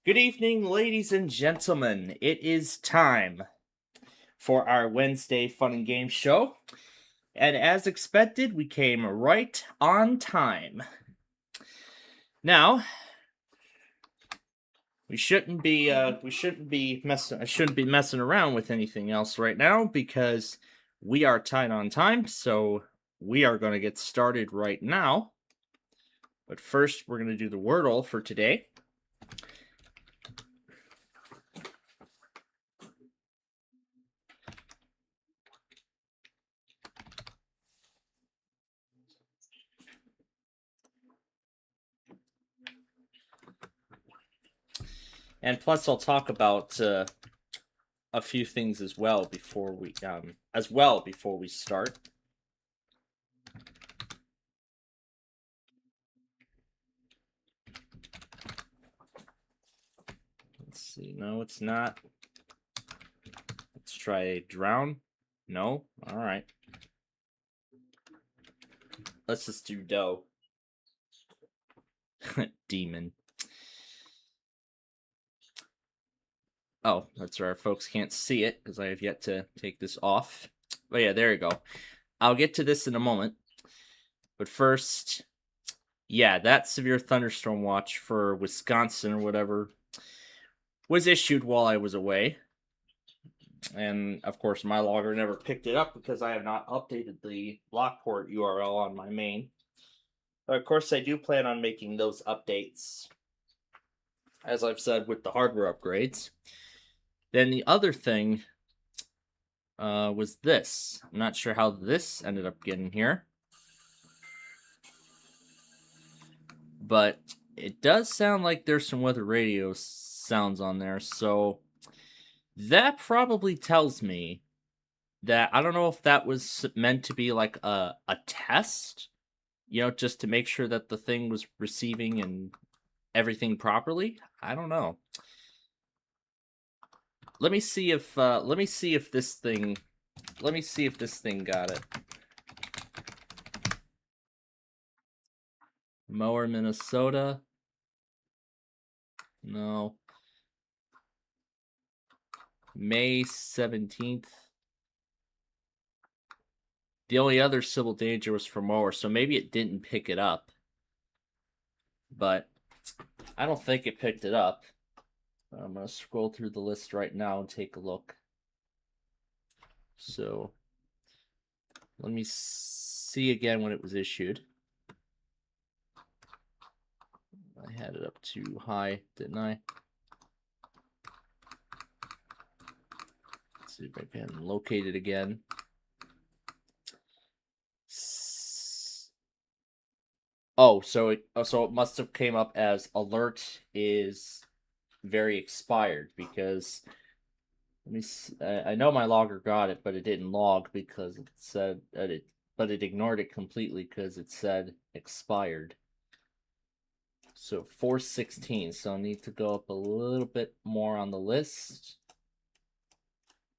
Good evening, ladies and gentlemen. It is time for our Wednesday Fun and Game show. And as expected, we came right on time. Now, I shouldn't be messing around with anything else right now because we are tight on time, so we are going to get started right now. But first, we're going to do the Wordle for today. And plus, I'll talk about a few things as well before we start. Let's see. No, it's not. Let's try drown. No. All right. Let's just do dough. Demon. Oh, that's right. Folks can't see it because I have yet to take this off. But yeah, there you go. I'll get to this in a moment. But first, yeah, that severe thunderstorm watch for Wisconsin or whatever was issued while I was away. And of course, my logger never picked it up because I have not updated the Lockport URL on my main. But of course, I do plan on making those updates, as I've said, with the hardware upgrades. Then the other thing was this. I'm not sure how this ended up getting here, but it does sound like there's some weather radio sounds on there, so that probably tells me that I don't know if that was meant to be like a test, just to make sure that the thing was receiving and everything properly. I don't know. Let me see if this thing got it. Mower, Minnesota. No. May 17th. The only other civil danger was for mower, so maybe it didn't pick it up. But I don't think it picked it up. I'm going to scroll through the list right now and take a look. So let me see again when it was issued. I had it up too high, didn't I? Let's see if I can locate it again. Oh, so it must have came up as alert is very expired because let me see, I know my logger got it, but it didn't log because it said that it ignored it completely because it said expired. So 416, so I need to go up a little bit more on the list,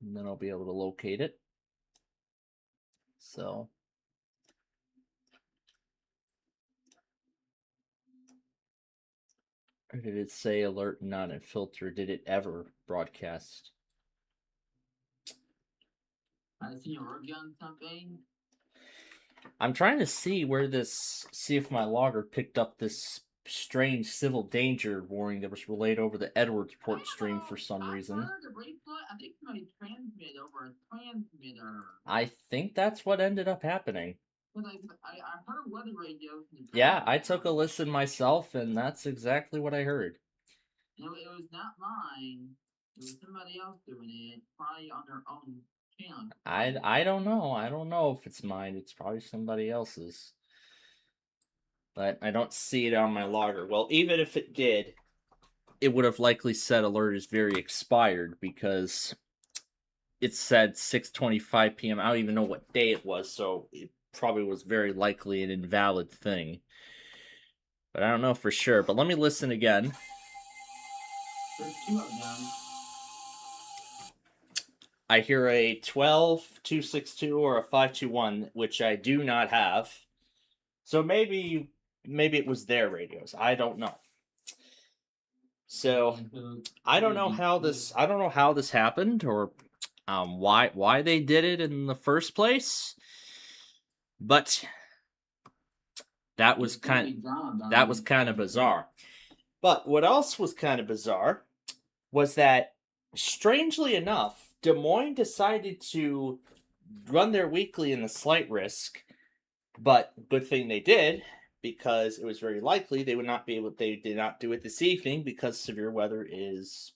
and then I'll be able to locate it. So or did it say alert not in filter? Did it ever broadcast? I see you're working on something. I'm trying to see if my logger picked up this strange civil danger warning that was relayed over the Edwardsport stream for some reason. I think it might transmit over a transmitter. I think that's what ended up happening. But I heard weather radio. Yeah, I took a listen myself, and that's exactly what I heard. It was not mine. It was somebody else doing it, probably on their own channel. I don't know. I don't know if it's mine. It's probably somebody else's. But I don't see it on my logger. Well, even if it did, it would have likely said alert is very expired because it said 6:25 p.m. I don't even know what day it was, so it probably was very likely an invalid thing. But I don't know for sure. But let me listen again. There's two of them. I hear a 12-262 or a 521, which I do not have. So maybe it was their radios. I don't know. So I don't know how this happened or why they did it in the first place, but that was kind of bizarre. But what else was kind of bizarre was that, strangely enough, Des Moines decided to run their weekly in the slight risk, but good thing they did, because it was very likely they did not do it this evening because severe weather is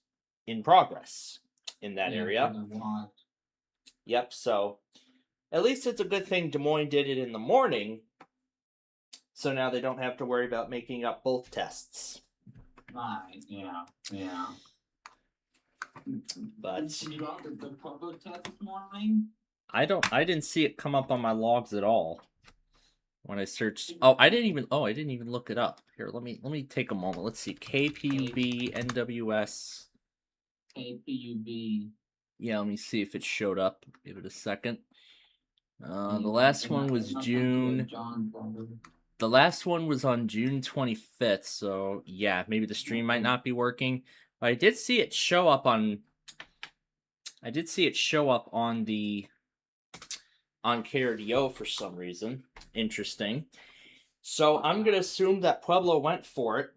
in progress in that area. Yep, so at least it's a good thing Des Moines did it in the morning, so now they don't have to worry about making up both tests. Right, yeah. But you got the Pueblo test this morning? I didn't see it come up on my logs at all when I searched. I didn't even look it up. Here, let me take a moment. Let's see. KPUB NWS. KPUB. Yeah, let me see if it showed up. Give it a second. The last one was June. The last one was on June 25th. So yeah, maybe the stream might not be working. But I did see it show up on. On KRDO for some reason. Interesting. So I'm gonna assume that Pueblo went for it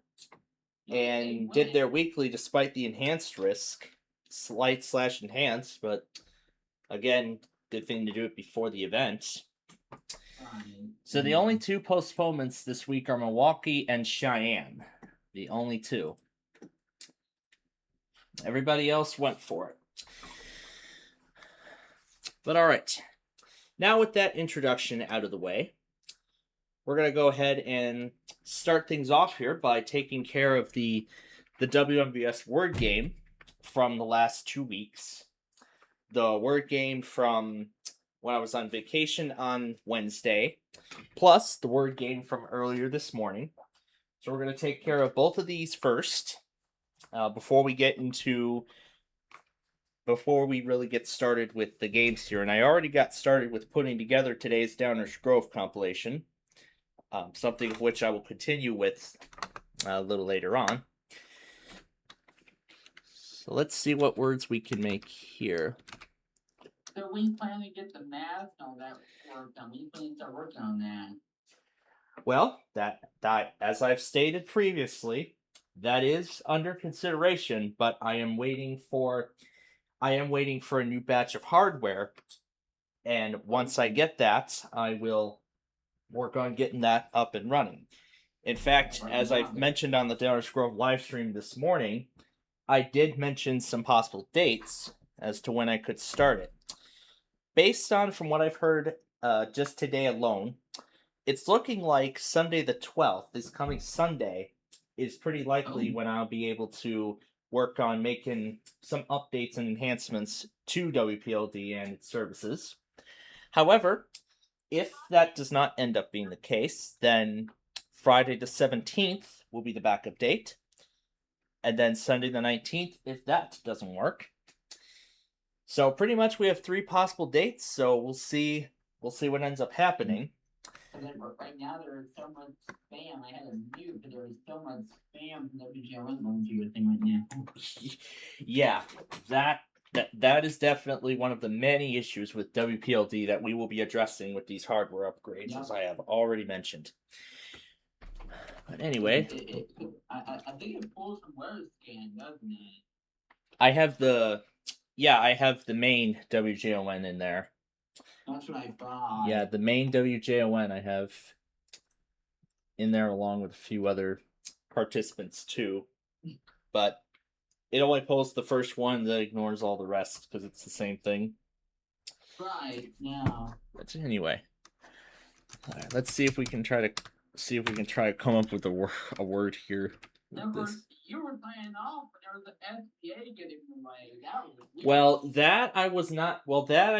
and did their weekly despite the enhanced risk, slight/enhanced, but again, good thing to do it before the event. So the only two postponements this week are Milwaukee and Cheyenne. The only two. Everybody else went for it. But all right. Now with that introduction out of the way, we're going to go ahead and start things off here by taking care of the WMVS word game from the last 2 weeks. The word game from when I was on vacation on Wednesday, plus the word game from earlier this morning. So we're going to take care of both of these first, before we really get started with the games here. And I already got started with putting together today's Downers Grove compilation, something of which I will continue with a little later on. So let's see what words we can make here. So we plan to get the math and all that worked on. We plan to start working on that. Well, that as I've stated previously, that is under consideration, but I am waiting for a new batch of hardware, and once I get that, I will work on getting that up and running. In fact, as I've mentioned on the Downers Grove live stream this morning, I did mention some possible dates as to when I could start it. Based on from what I've heard just today alone, it's looking like Sunday the 12th, this coming Sunday, is pretty likely when I'll be able to work on making some updates and enhancements to WPLD and its services. However, if that does not end up being the case, then Friday the 17th will be the backup date. And then Sunday the 19th, if that doesn't work. So pretty much we have 3 possible dates, so we'll see what ends up happening. And then right now there is so much spam. I had a mute, but there is so much spam from WGLN going through your thing right now. Yeah, that is definitely one of the many issues with WPLD that we will be addressing with these hardware upgrades, as I have already mentioned. But anyway, I think it pulls from WeatherScan, doesn't it? I have the main WJON in there. That's what I thought. Yeah, the main WJON I have in there along with a few other participants too. But it only pulls the first one that ignores all the rest because it's the same thing. Right, yeah. But anyway, all right, let's see if we can try to come up with a word here. You were playing off, but there was an SPA getting away. That was weird. Well, that I was not. Well, that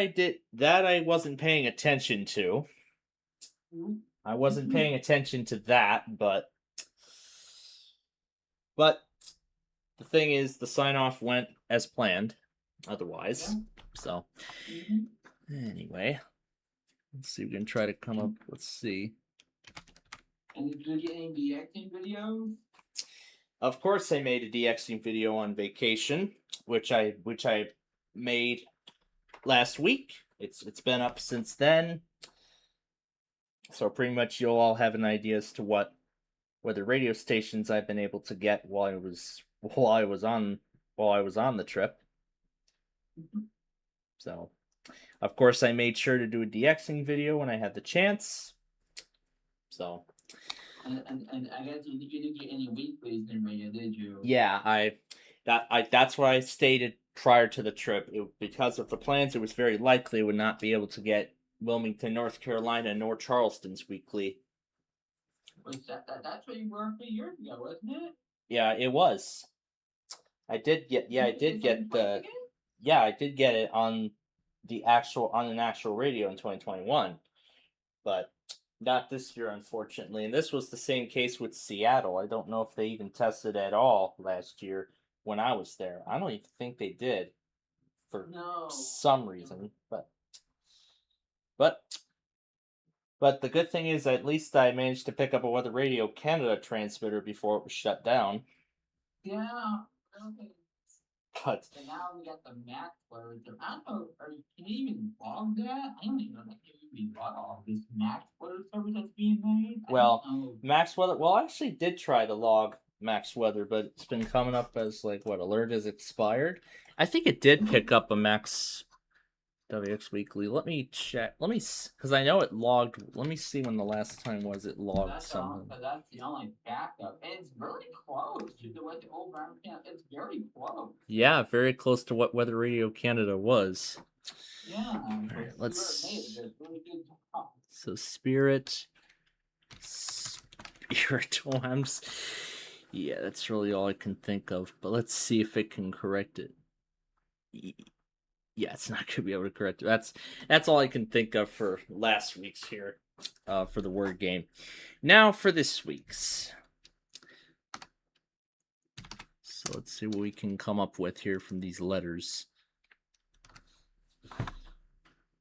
I wasn't paying attention to. I wasn't paying attention to that, but the thing is, the sign off went as planned. Otherwise, so anyway, let's see. We can try to come up. Let's see. And did you get any DXing videos? of course, I made a DXing video on vacation, which I made last week. It's been up since then, so pretty much you'll all have an idea as to what the radio stations I've been able to get while I was on the trip. So, of course, I made sure to do a DXing video when I had the chance. So, And I guess you didn't get any weeklies in radio, did you? yeah, that's what I stated prior to the trip. Because of the plans, it was very likely I would not be able to get Wilmington, North Carolina, nor Charleston's weekly. That's where you were a few years ago, wasn't it? Yeah, it was. I did get the I did get it on an actual radio in 2021, but not this year, unfortunately. And this was the same case with Seattle. I don't know if they even tested at all last year when I was there. I don't even think they did for some reason, but the good thing is at least I managed to pick up a Weather Radio Canada transmitter before it was shut down. Yeah. Okay. But So now we got the Max weather. I don't know. Can you even log that? I don't even know that can even log all this Max weather service that's being made. Well, Max Weather. Well, I actually did try to log Max Weather, but it's been coming up as like what alert has expired. I think it did pick up a Max WX Weekly. Let me check. Because I know it logged. Let me see when the last time was it logged something. That's the only backup. And it's really close to what the old Brown Camp. It's very close. Yeah, very close to what Weather Radio Canada was. Yeah. All right, let's. Really good job. So Spirit. Oh, yeah, that's really all I can think of. But let's see if it can correct it. Yeah, it's not gonna be able to correct it. That's all I can think of for last week's here, for the word game. Now for this week's. So let's see what we can come up with here from these letters.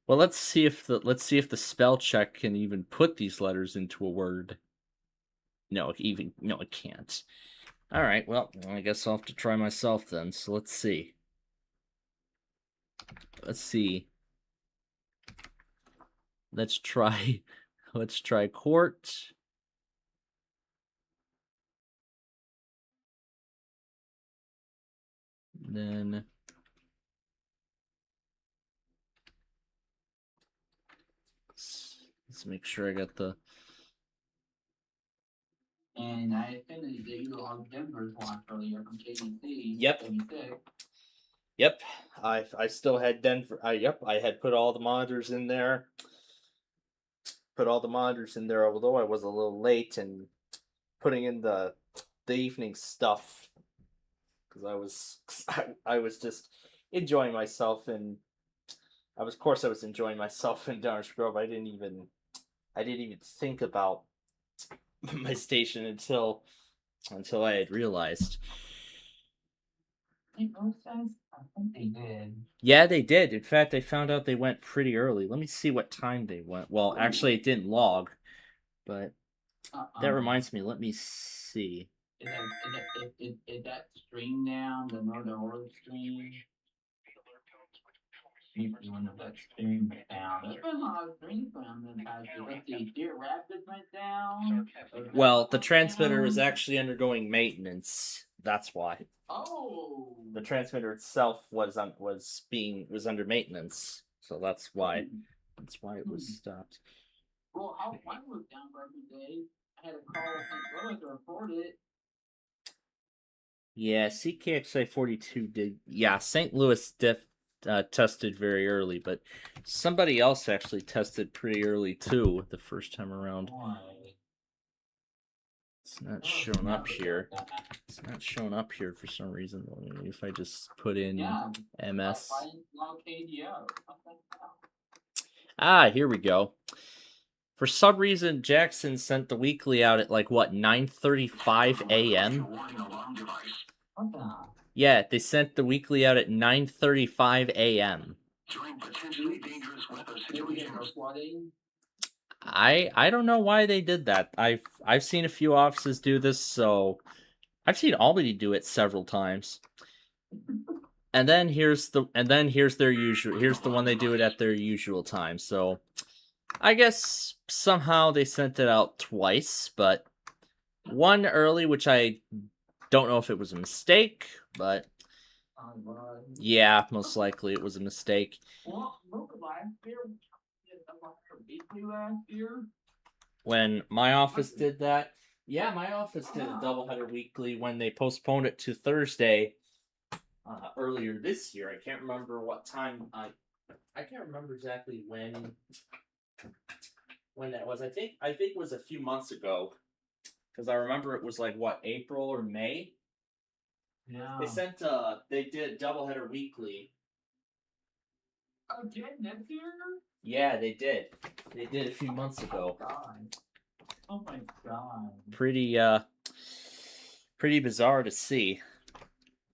Well, let's see if the spell check can even put these letters into a word. No, it can't. All right, well, I guess I'll have to try myself then. So let's see. Let's try court. Then let's make sure I got the. And I assume that you logged Denver's watch earlier from KDC. Yep. 76. Yep. I still had Denver. I had put all the monitors in there. Although I was a little late in putting in the evening stuff because I was just enjoying myself, and I was enjoying myself in Downers Grove. I didn't even think about my station until I had realized. They both says? I think they did. Yeah, they did. In fact, I found out they went pretty early. Let me see what time they went. Well, actually, it didn't log, but that reminds me. Let me see. Is that stream down the Northern Oregon stream? One of that stream down. There's been a lot of streams down the past year. Let's see, Deer Rapids went down. Well, the transmitter is actually undergoing maintenance. That's why. Oh. The transmitter itself was under maintenance, so that's why it was stopped. Well, I was down for every day. I had a call St. Louis to report it. Yeah, CKXI 42 did. Yeah, St. Louis tested very early, but somebody else actually tested pretty early too the first time around. Why? It's not showing up here. It's not showing up here for some reason. If I just put in MS. Ah, here we go. For some reason, Jackson sent the weekly out at like what 9:35 a.m. Yeah, they sent the weekly out at 9:35 a.m. I don't know why they did that. I've seen a few offices do this, so I've seen Albany do it several times. And then here's their usual. Here's the one they do it at their usual time. So I guess somehow they sent it out twice, but one early, which I don't know if it was a mistake, but yeah, most likely it was a mistake. Well, look, last year, we did a weekly last year. When my office did that, yeah, my office did a doubleheader weekly when they postponed it to Thursday earlier this year. I can't remember what time. I can't remember exactly when that was. I think it was a few months ago, because I remember it was like what, April or May. Yeah. They did doubleheader weekly. Oh, did this year? Yeah, they did. They did a few months ago. Oh my god. Pretty bizarre to see.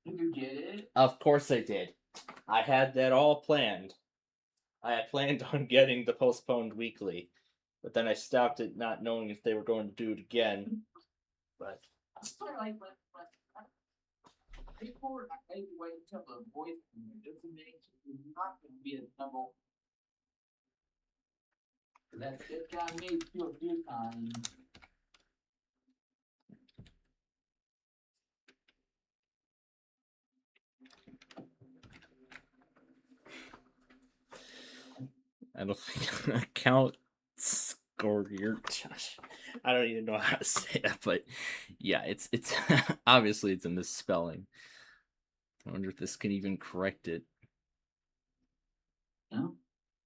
Did you get it? Of course I did. I had that all planned. I had planned on getting the postponed weekly, but then I stopped it, not knowing if they were going to do it again. But I before I wait until the voice information is not going to be a double. That's just got me to a few times. I don't think account scored your. I don't even know how to say that, but yeah, it's obviously it's a misspelling. I wonder if this can even correct it. No,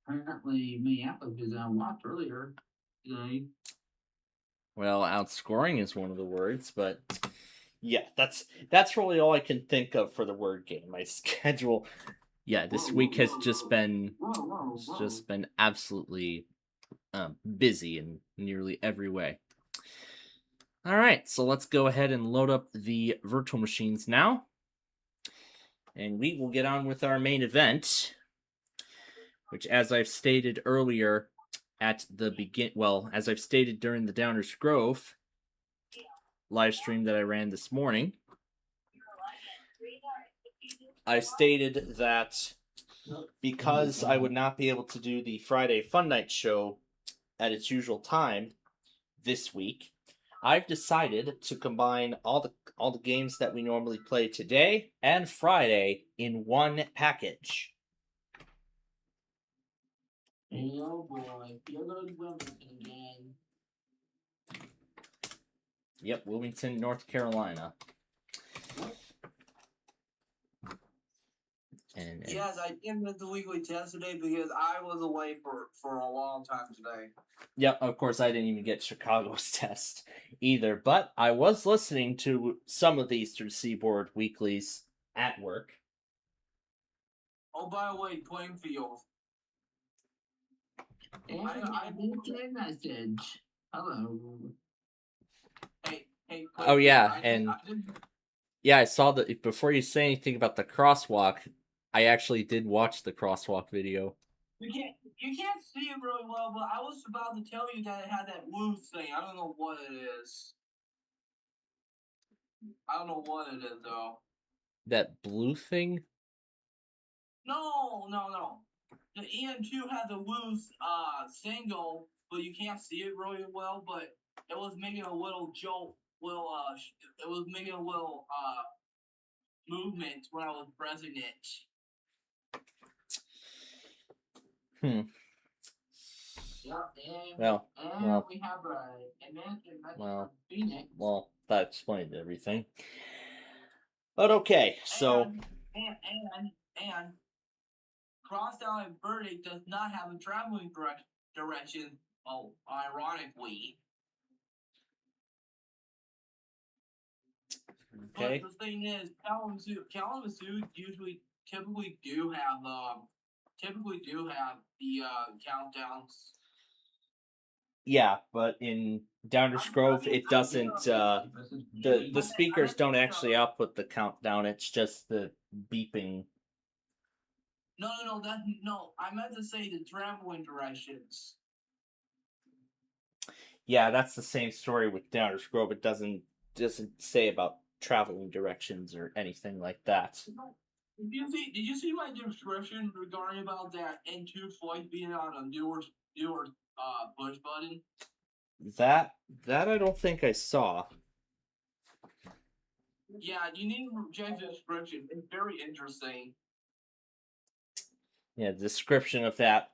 apparently Minneapolis is watched earlier today. Well, outscoring is one of the words, but yeah, that's really all I can think of for the word game. My schedule, yeah, this week has just been absolutely busy in nearly every way. All right, so let's go ahead and load up the virtual machines now, and we will get on with our main event, which, as I've stated earlier at the as I've stated during the Downers Grove live stream that I ran this morning, I stated that because I would not be able to do the Friday Fun Night show at its usual time this week, I've decided to combine all the games that we normally play today and Friday in one package. Oh boy, here goes Wilmington again. Yep, Wilmington, North Carolina. And yes, I did miss the weekly test today because I was away for a long time today. Yep, of course I didn't even get Chicago's test either, but I was listening to some of the Eastern Seaboard weeklies at work. Oh, by the way, Plainfield. I didn't get a message. Hello. Hey. Oh yeah, yeah, I saw that. Before you say anything about the crosswalk, I actually did watch the crosswalk video. You can't see it really well, but I was about to tell you that it had that blue thing. I don't know what it is. I don't know what it is though. That blue thing? No. The EM2 had the loose single, but you can't see it really well. But it was making a little jolt. It was making a little movement when I was pressing it. Well, we have Phoenix. Well, that explained everything. But okay, so and Crosstown and Verdict does not have a traveling direction. Oh, ironically. Okay. But the thing is, Kalamazoo typically do have the countdowns. Yeah, but in Downers Grove, it doesn't. The speakers don't actually output the countdown. It's just the beeping. No. I meant to say the traveling directions. Yeah, that's the same story with Downers Grove. It doesn't say about traveling directions or anything like that. Did you see my description regarding about that N2 flight being on a newer push button? That I don't think I saw. Yeah, you need to check the description. It's very interesting. Yeah, description of that.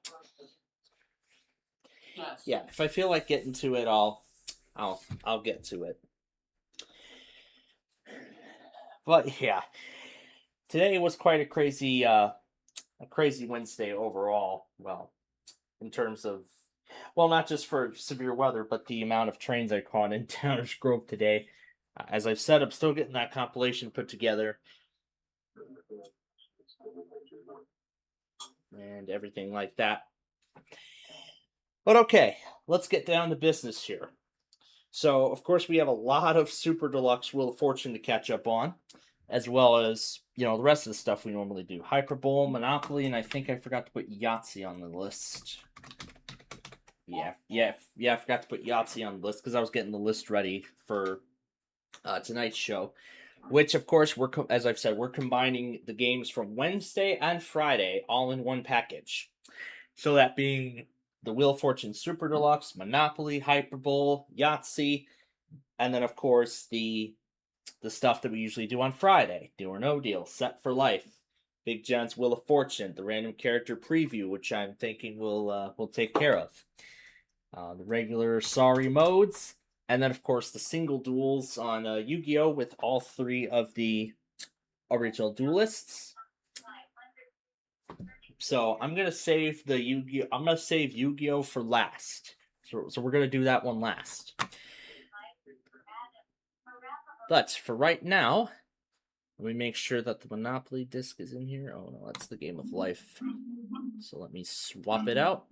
Yes. Yeah, if I feel like getting to it, I'll get to it. But yeah, today was quite a crazy Wednesday overall. Well, in terms of, well, not just for severe weather, but the amount of trains I caught in Downers Grove today. As I've said, I'm still getting that compilation put together and everything like that. But okay, let's get down to business here. So, of course, we have a lot of Super Deluxe Wheel of Fortune to catch up on, as well as, the rest of the stuff we normally do. Hyperbole, Monopoly, and I think I forgot to put Yahtzee on the list. Yeah, I forgot to put Yahtzee on the list because I was getting the list ready for tonight's show. Which, of course, as I've said, we're combining the games from Wednesday and Friday all in one package. So that being the Wheel of Fortune Super Deluxe, Monopoly, Hyperbole, Yahtzee, and then of course the stuff that we usually do on Friday, Deal or No Deal, Set for Life, Big John's Wheel of Fortune, the random character preview, which I'm thinking we'll take care of, the regular Sorry modes, and then of course the single duels on Yu-Gi-Oh with all three of the original duelists. So I'm gonna save Yu-Gi-Oh for last. So we're gonna do that one last. But for right now, let me make sure that the Monopoly disc is in here. Oh no, that's the Game of Life. So let me swap it out.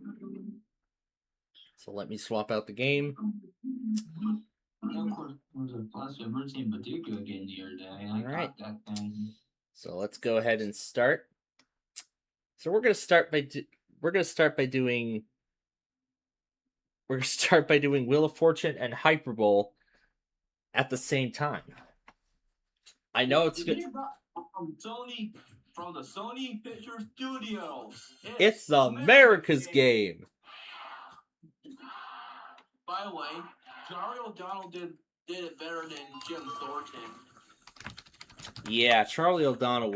So let me swap out the game. Of course, there's a plus emergency in Paducah again the other day. I Alright. got that thing. So let's go ahead and start. So we're gonna start by doing Wheel of Fortune and Hyperbole at the same time. I know it's good. From the Sony Picture Studios. It's America's game. By the way, Charlie O'Donnell did it better than Jim Thornton. Yeah, Charlie O'Donnell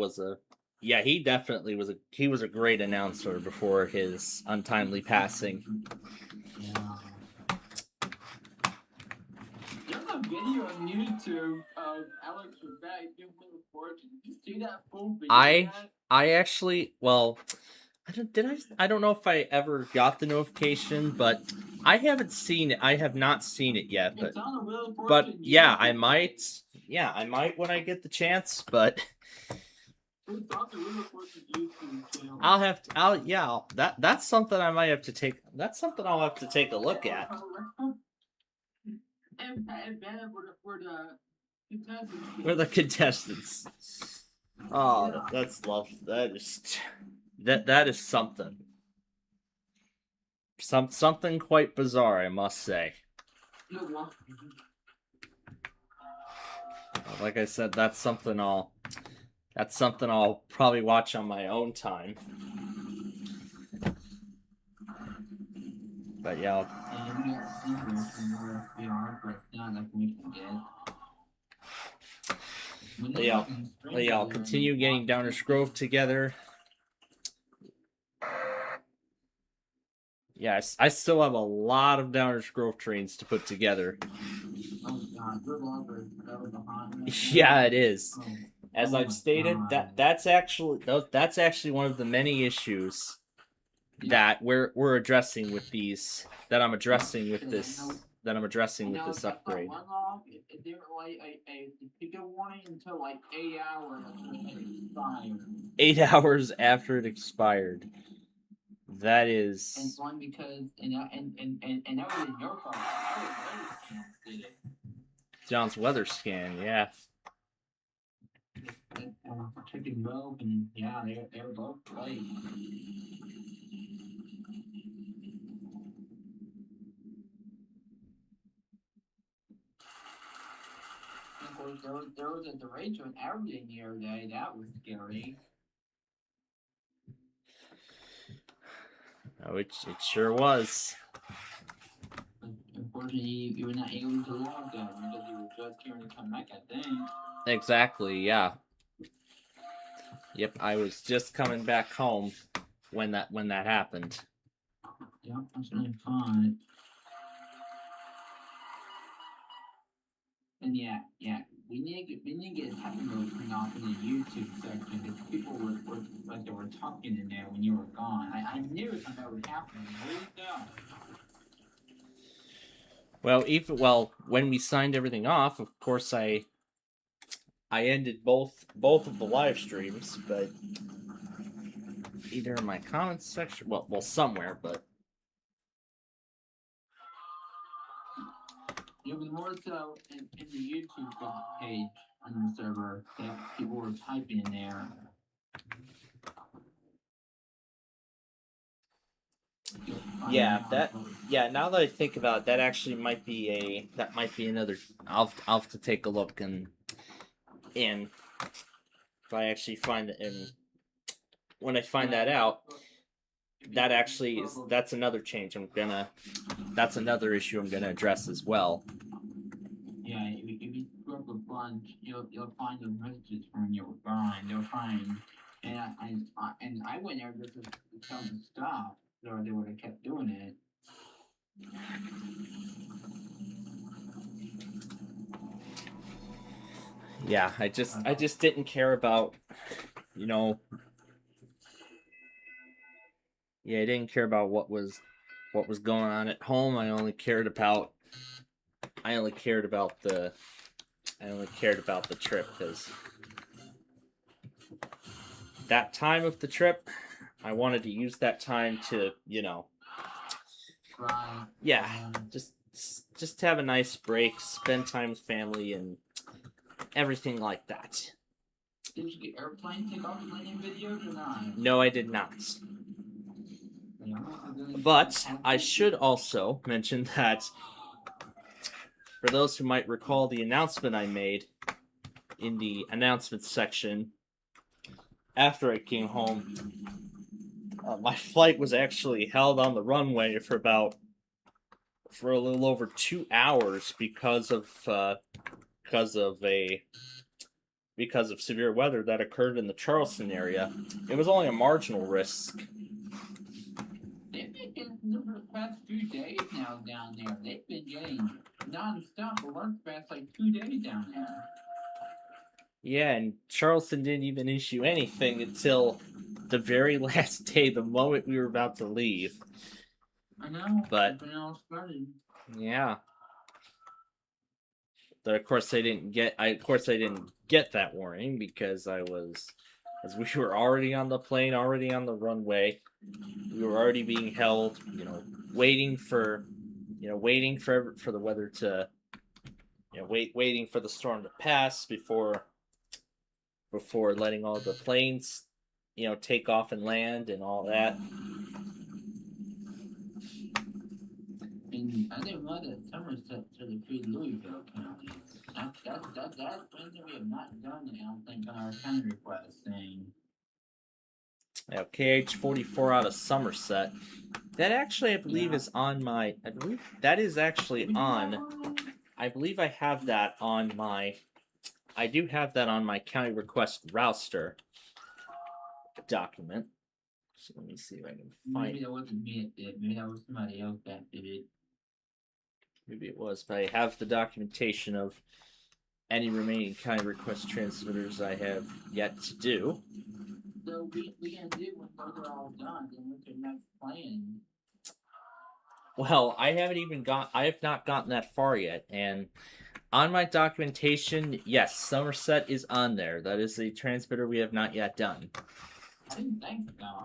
he definitely was a great announcer before his untimely passing. Yeah. There's a video on YouTube of Alex Trebek giving Wheel of Fortune. Did you see that full video? I actually, well, I don't know if I ever got the notification, but I haven't seen it. I have not seen it yet, but It's on the Wheel of Fortune but yeah, I YouTube. might. Yeah, I might when I get the chance, but It's on the Wheel of Fortune YouTube channel. that's something I might have to take. That's something I'll have to take a look at. And Ben, we're the contestants. We're the contestants. Oh, that's love. That is something. Something quite bizarre, I must say. Like I said, that's something I'll probably watch on my own time. But yeah. I'll continue getting Downers Grove together. Yeah, I still have a lot of Downers Grove trains to put together. Yeah, it is. As I've stated, that's actually one of the many issues that we're addressing with these. That I'm addressing with this upgrade. 8 hours after it expired. That is. And one because and that was in your fault. I was it. John's weather scan, yeah. Chicken Grove and yeah, they're both right. there was a derecho and everything the other day. That was scary. Oh, it sure was. Unfortunately, you were not able to log that because you were just trying to come back, I think. Exactly, yeah. Yep, I was just coming back home when that happened. Yep, that's really fun. And yeah, we need to get technical thing off in the YouTube section because people were like they were talking in there when you were gone. I knew something would happen. Holy cow! Well, when we signed everything off, of course I ended both of the live streams, but either in my comments section, well somewhere, but It was more so in the YouTube page on the server that people were typing in there. yeah. Now that I think about it, that actually might be another. I'll have to take a look and if I actually find it, and when I find that out, that's another change. That's another issue I'm gonna address as well. Yeah, if you screw up a bunch, you'll find those messages from you were gone. They'll find, and I went there just to tell them to stop, or they would have kept doing it. Yeah, I just didn't care about, you know. Yeah, I didn't care about what was going on at home. I only cared about the trip, because that time of the trip, I wanted to use that time to, Right. yeah, just have a nice break, spend time with family, and everything like that. Did you get airplane takeoff landing videos or not? No, I did not. Yeah, But I should also mention that for those who might recall the announcement I made in the announcements section after I came home, my flight was actually held on the runway for a little over 2 hours because of severe weather that occurred in the Charleston area. It was only a marginal risk. They've been getting for the past 2 days now down there. They've been getting non-stop for the past like 2 days down there. Yeah, and Charleston didn't even issue anything until the very last day, the moment we were about to leave. I know. But all started. yeah. But of course I didn't get that warning because as we were already on the plane, already on the runway. We were already being held, waiting for the weather to, waiting for the storm to pass before letting all the planes, take off and land and all that. And I didn't know that Somerset to the free Louisville County. That's one thing we have not done, I don't think, on our county request thing. Now, KH-44 out of Somerset. That actually, I believe, is on my. I believe that is actually on. I believe I have that on my. I do have that on my county request roster document. So let me see if I can find. Maybe that wasn't me that did. Maybe that was somebody else that did it. Maybe it was, but I have the documentation of any remaining county request transmitters I have yet to do. So we can do when those are all done, then we can next plan. Well, I have not gotten that far yet, and on my documentation, yes, Somerset is on there. That is the transmitter we have not yet done. I didn't think so.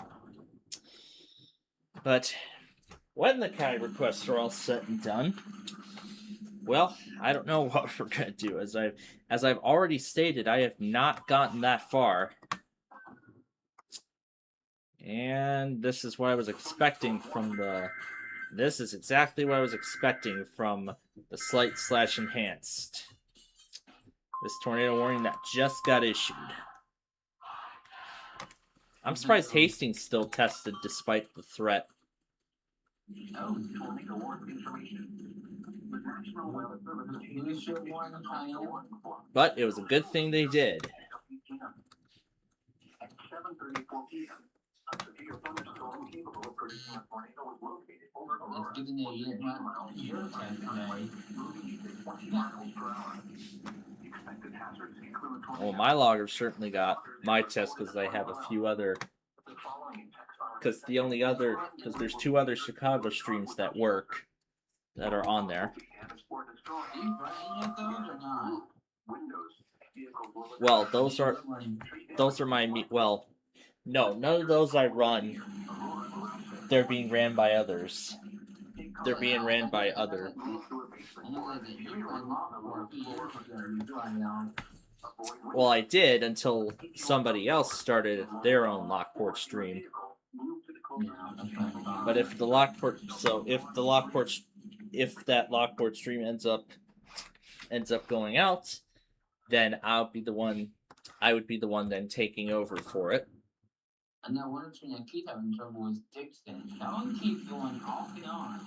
But when the county requests are all set and done, well, I don't know what we're gonna do. As I've already stated, I have not gotten that far. And this is what I was expecting from the. This is exactly what I was expecting from the slight / enhanced. This tornado warning that just got issued. I'm surprised Hastings still tested despite the threat. Oh, tornado warning information. The National Weather Service issued a warning on But it was a good thing they did. At 7:34 p.m., a severe thunderstorm capable of producing a tornado was located over the Let's get in there yet not your test today. Expected hazards include Well, my logger certainly got my test because I have a few other. Because there's 2 other Chicago streams that work that are on there. Are you running yet those or not? Well, those are my well, no, none of those I run. They're being ran by others. They're being ran by other. Well, I did until somebody else started their own Lockport stream. But if that Lockport stream ends up going out, then I would be the one then taking over for it. And now one thing I keep having trouble is Dixon. That one keeps going off and on.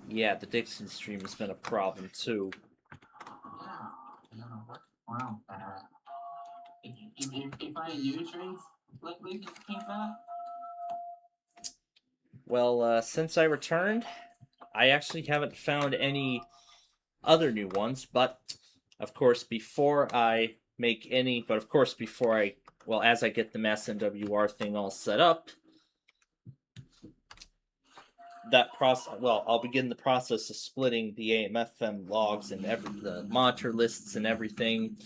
Yeah, the Dixon stream has been a problem too. Yeah, I don't know what's wrong with that. If you find new streams lately since came back? Well, since I returned, I actually haven't found any other new ones, but of course, as I get the Mass NWR thing all set up, I'll begin the process of splitting the AM/FM logs and the monitor lists and everything.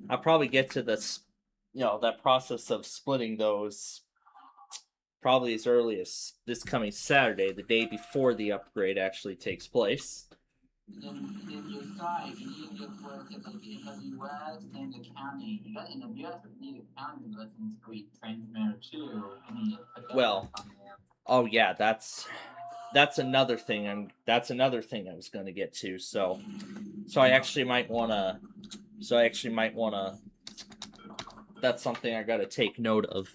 I'll probably get to that process of splitting those probably as early as this coming Saturday, the day before the upgrade actually takes place. Then your site, you need to just work at like AWS and the county. You got AWS, but you need a county license for each transmitter too. Oh yeah, that's another thing. That's another thing I was going to get to. So I actually might want to. That's something I got to take note of,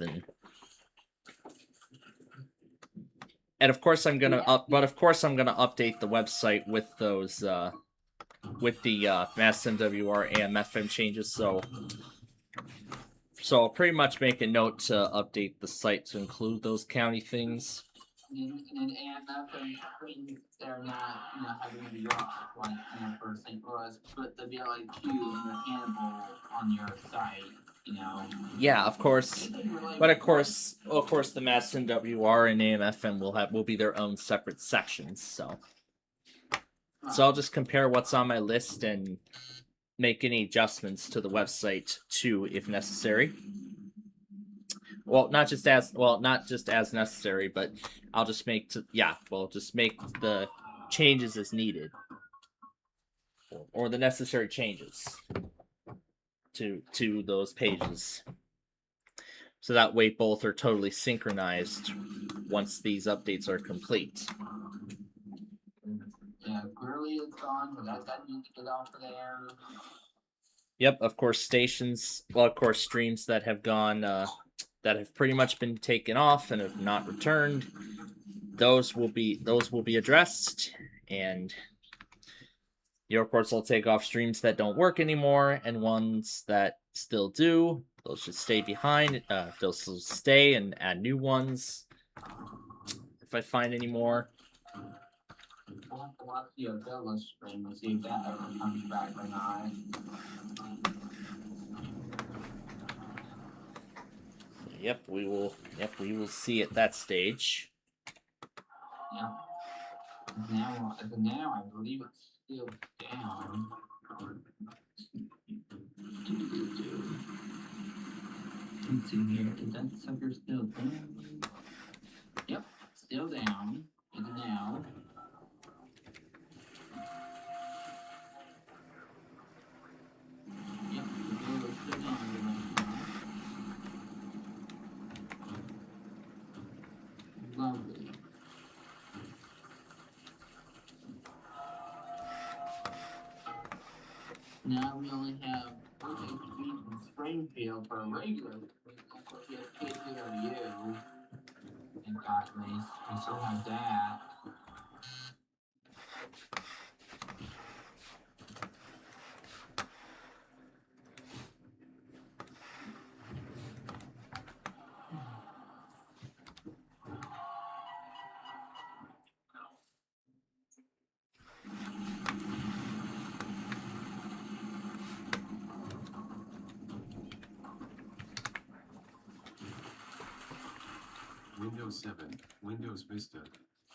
and of course I'm gonna update the website with those with the Mass NWR AM/FM changes. So I'll pretty much make a note to update the site to include those county things. And AM/FM things they're not having to be off like for St. Louis, but the BLIQ and the Hannibal on your site. Yeah, of course. But of course, the Mass NWR and AM/FM will be their own separate sections. So I'll just compare what's on my list and make any adjustments to the website too, if necessary. Well, not just as necessary, but I'll just make the changes as needed, or the necessary changes to those pages, so that way both are totally synchronized once these updates are complete. Yeah, clearly it's gone, so that needs to get off of there. Yep, of course, streams that have gone, that have pretty much been taken off and have not returned, those will be addressed, and of course, I'll take off streams that don't work anymore, and ones that still do, those should stay behind. Those will stay, and add new ones if I find any more. We'll have to watch the Odella stream and see if that ever comes back or not. Yep, we will see at that stage. Yep. Now I believe it's still down. Let's see here. Is that sucker still down? Yep, still down. Is it now? Yep, the blue is still down right now. Lovely. Now we only have HP in Springfield for a regular. That's what we have KCRU. And God, we still have that. Windows 7, Windows Vista,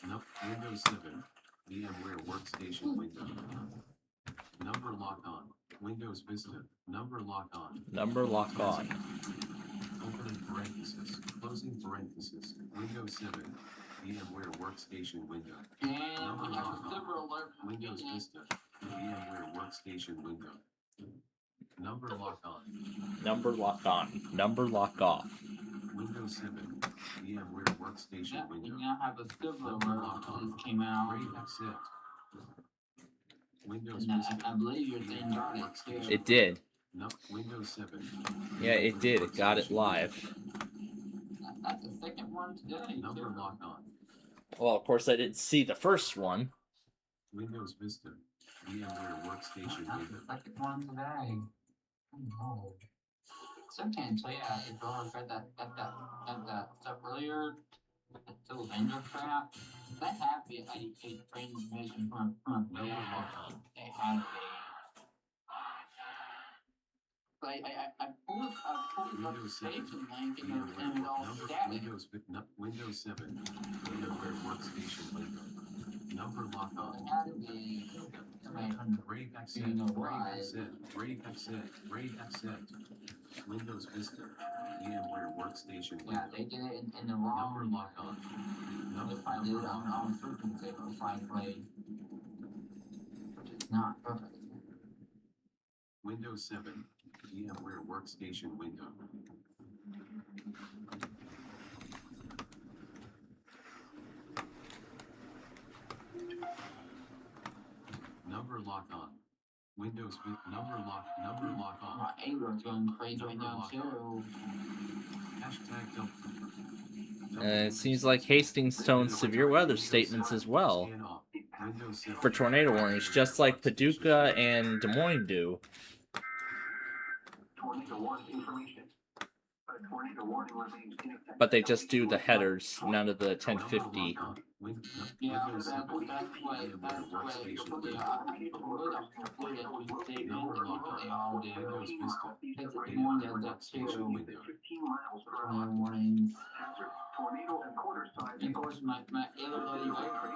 Windows 7, VMware Workstation window. Number lock on, Windows Vista, number lock on. Number lock on. Opening parenthesis, closing parenthesis, Windows 7, VMware Workstation window. And Number we have lock a silver on, alert from Windows Internet. Vista, VMware Workstation window. Number lock on, Number lock on. Number lock off. Windows 7, VMware Workstation Yep, we window. now have a silver alert that just came out. Great accept. Windows And Vista. I believe your thing got it too. It did. No, Windows 7. Yeah, it did. It got it live. That's the second one today. Number too. lock on. Well, of course, I didn't see the first one. Windows Vista. VMware Workstation That's window. the second one today. Oh. Sometimes, so yeah, if you all read that stuff earlier, that little vendor crap, that had to be an IDK transmission from Number lock on. it had to be. So I pulled up Windows 7. station link and VMware it was all number static. Windows 7. VMware Workstation window. Number lock It on. had to be. Great accept. You know Great why. accept. Great accept. Great accept. Windows Vista. VMware Workstation Yeah, window. they did it in the Number wrong. lock on. They probably did it on the wrong frequency, most likely. Which is not perfect. Windows 7. VMware Workstation window. Number lock on. Windows with number lock on. My Anger's going crazy right now too. Hashtag dump. It seems like Hastings tones severe weather statements as well Scan off. Windows 7. for tornado warnings, just like Paducah and Des Moines do. Tornado warning information. A tornado warning remains in effect. But they just do the headers, none of the 1050. Yeah, Windows that's 7. what, VMware Workstation yeah, I need to look up complete it with statement, Number lock what they on. all do. Windows Vista. Because it's more than VMware that Workstation too. window. 15 miles per hour. Tornado warnings. Hazard. Tornado and quarter size. And of course, my AWA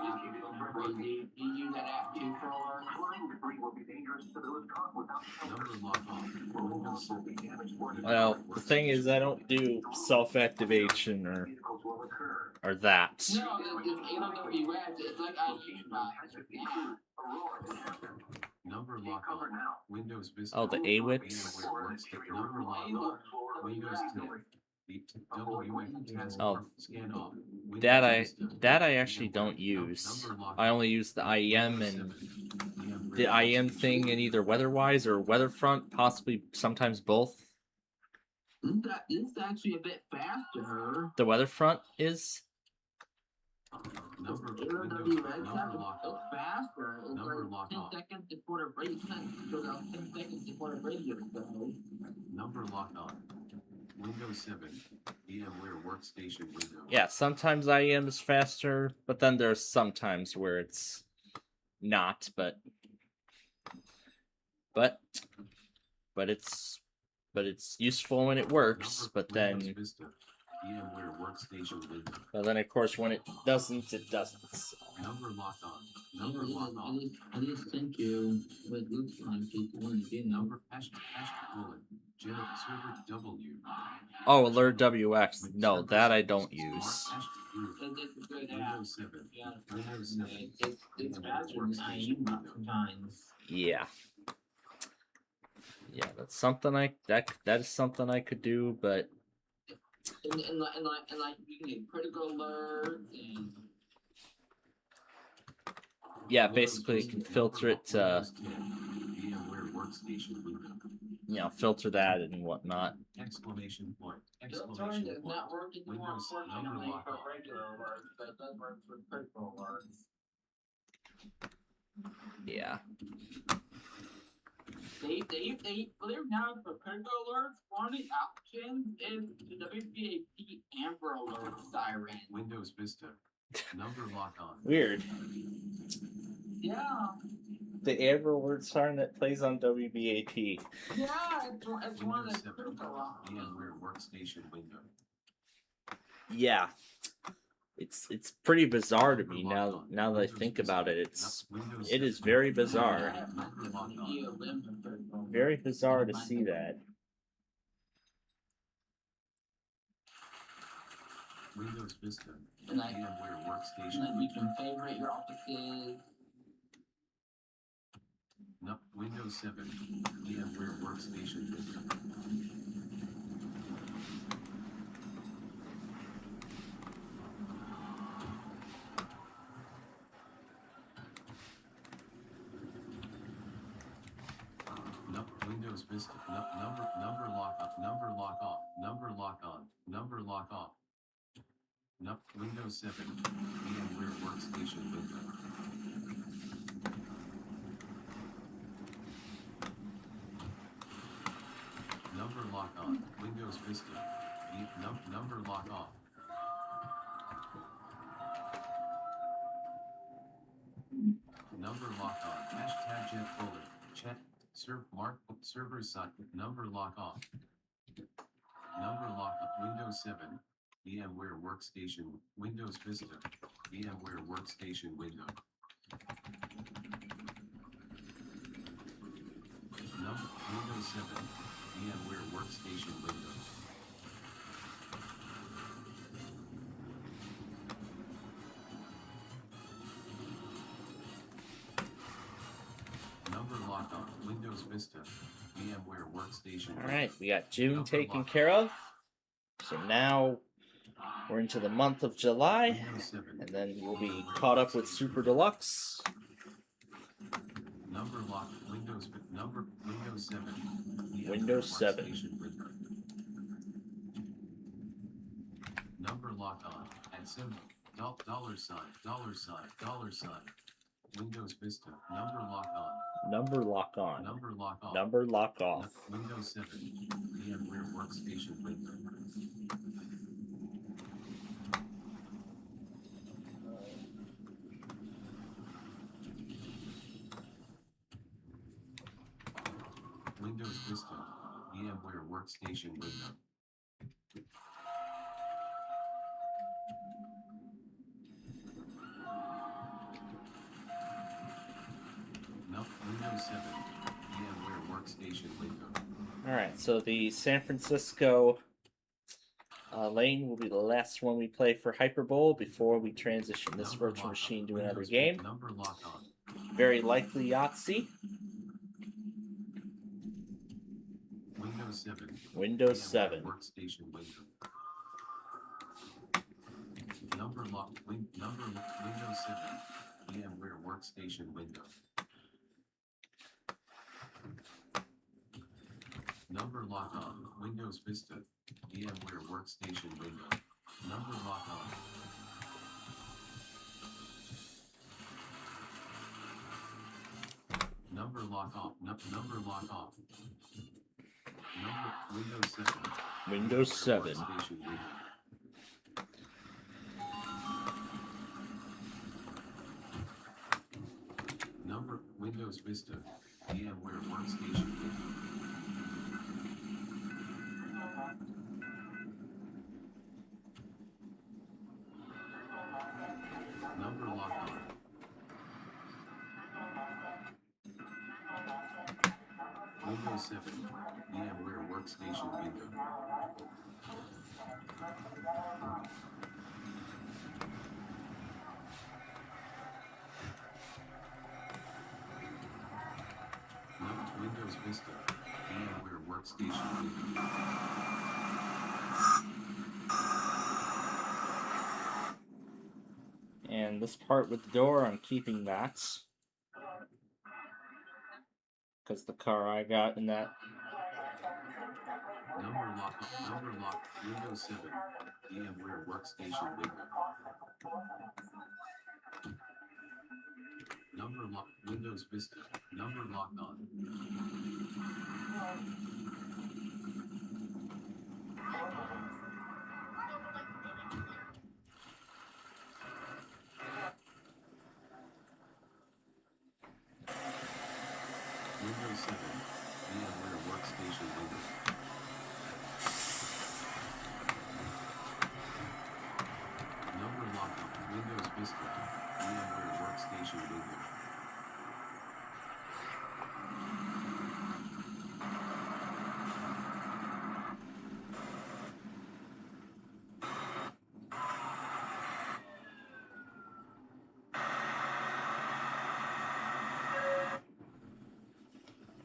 app is going crazy. You use that app too for work? Flying debris will be dangerous to those caught without Number shelter. lock on. Windows Will 7. be damaged or Well, the thing is, I don't do self-activation vehicles will occur. or that. No, it's AWS. It's like I use my app. Aurora hazard. Number Take lock cover on. now. Windows Vista. Oh, the AWITS? VMware Workstation. Number lock on. Windows 10. The WF task Oh. force. Scan off. Windows That I Vista. actually don't use. Number lock I on. only use the IEM and VMware the IEM Workstation thing in either Weatherwise or Weatherfront, possibly sometimes both. This is actually a bit faster. The Weatherfront is. Number AWS number lock it's on. faster. It's Number like lock 10 on. seconds before the break. It's not so about 10 seconds before the radio goes. Number lock on. Windows 7. VMware Workstation window. Yeah, sometimes IEM is faster, but then there's sometimes where it's not, but it's useful when it works, but Windows then Vista. VMware Workstation window. of course when it doesn't, it doesn't. So. Number lock on. Number lock I on. just sent you what it looks like if you want to do Number hash colon. General server W. Oh, Alert WX. No, that I don't use. Hash group. It's a good app. Windows 7. Yeah, Windows 7. it's faster than IEM sometimes. Yeah. Yeah, that's something that is something I could do, but And like you can get critical alerts and yeah, basically you can filter it to Windows 10. VMware workstation window. you know, filter that and whatnot. Exclamation point. Filtering Exclamation is point. not working anymore, Windows number unfortunately, lock for off. regular alerts, but it does work for critical alerts. Yeah. Believe it or not, for critical alerts, one of the options is the WPAP Amber Alert siren. Windows Vista. Number lock on. Weird. Yeah, The Amber Alert siren that plays on WBAP. yeah, it's one of Windows the 7. critical options. VMware workstation window. Yeah. It's pretty bizarre to me Number now. lock on. Now that I Windows think Vista. about it, Windows it is 7. very bizarre. Yeah, mine would be a limb of critical alerts. Very bizarre to Mine see would- that. Windows Vista. And I- VMware And workstation. then you can favorite your offices. No, Windows 7. VMware workstation window. No, Windows Vista. No, number lock off. Number lock off. Number lock on. Number lock off. No, Windows 7. VMware workstation window. Number lock on. Windows Vista. Number lock off. Number lock on. Hashtag jet folder. Chat. Server side. Number lock off. Number lock off. Windows 7. VMware workstation. Windows Vista. VMware workstation window. Windows 7. VMware workstation window. Number lock on. Windows Vista. VMware workstation window. Alright, we got June taken care of. So now we're into the month of July. Windows 7. And then we'll be caught up with Super Deluxe. Number lock. Windows 7. VMware Windows 7. workstation window. Number lock on. At symbol. Dollar sign. Windows Vista. Number lock on. Number lock on. Number lock off. Number lock off. Windows 7. VMware workstation window. Windows Vista. VMware workstation window. No, Windows 7. VMware workstation window. Alright, so the San Francisco lane will be the last one we play for Hyperbowl before we transition this Number virtual lock machine on. to another Windows game. Number lock on. Very likely Yahtzee. Windows 7. Windows VMware 7. Workstation window. Number lock. Windows 7. VMware workstation window. Number lock on. Windows Vista. VMware workstation window. Number lock on. Number lock off. Number lock off. Windows 7. Windows 7. Workstation window. Windows Vista. VMware workstation window. Number lock on. Windows 7. VMware workstation window. Windows Vista. VMware workstation window. And this part with the door, I'm keeping that. because the car I got in that. Number lock, Windows 7, VMware Workstation window. Number lock, Windows Vista, number locked on. Windows 7, VMware Workstation window. Number locked on, Windows Vista, VMware Workstation window.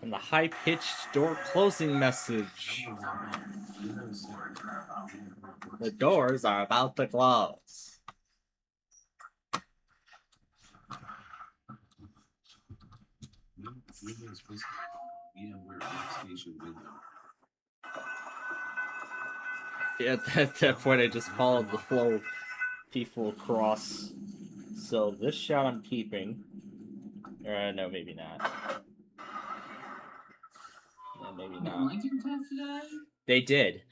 And the high-pitched door closing message. Number locked on, Windows 7, VMware The Workstation. doors are about to close. Windows Vista, VMware Workstation window. Yeah, at that point, I just followed the flow of people across. So this shot I'm keeping. No, maybe not. No, maybe Did not. Lincoln test today? They did.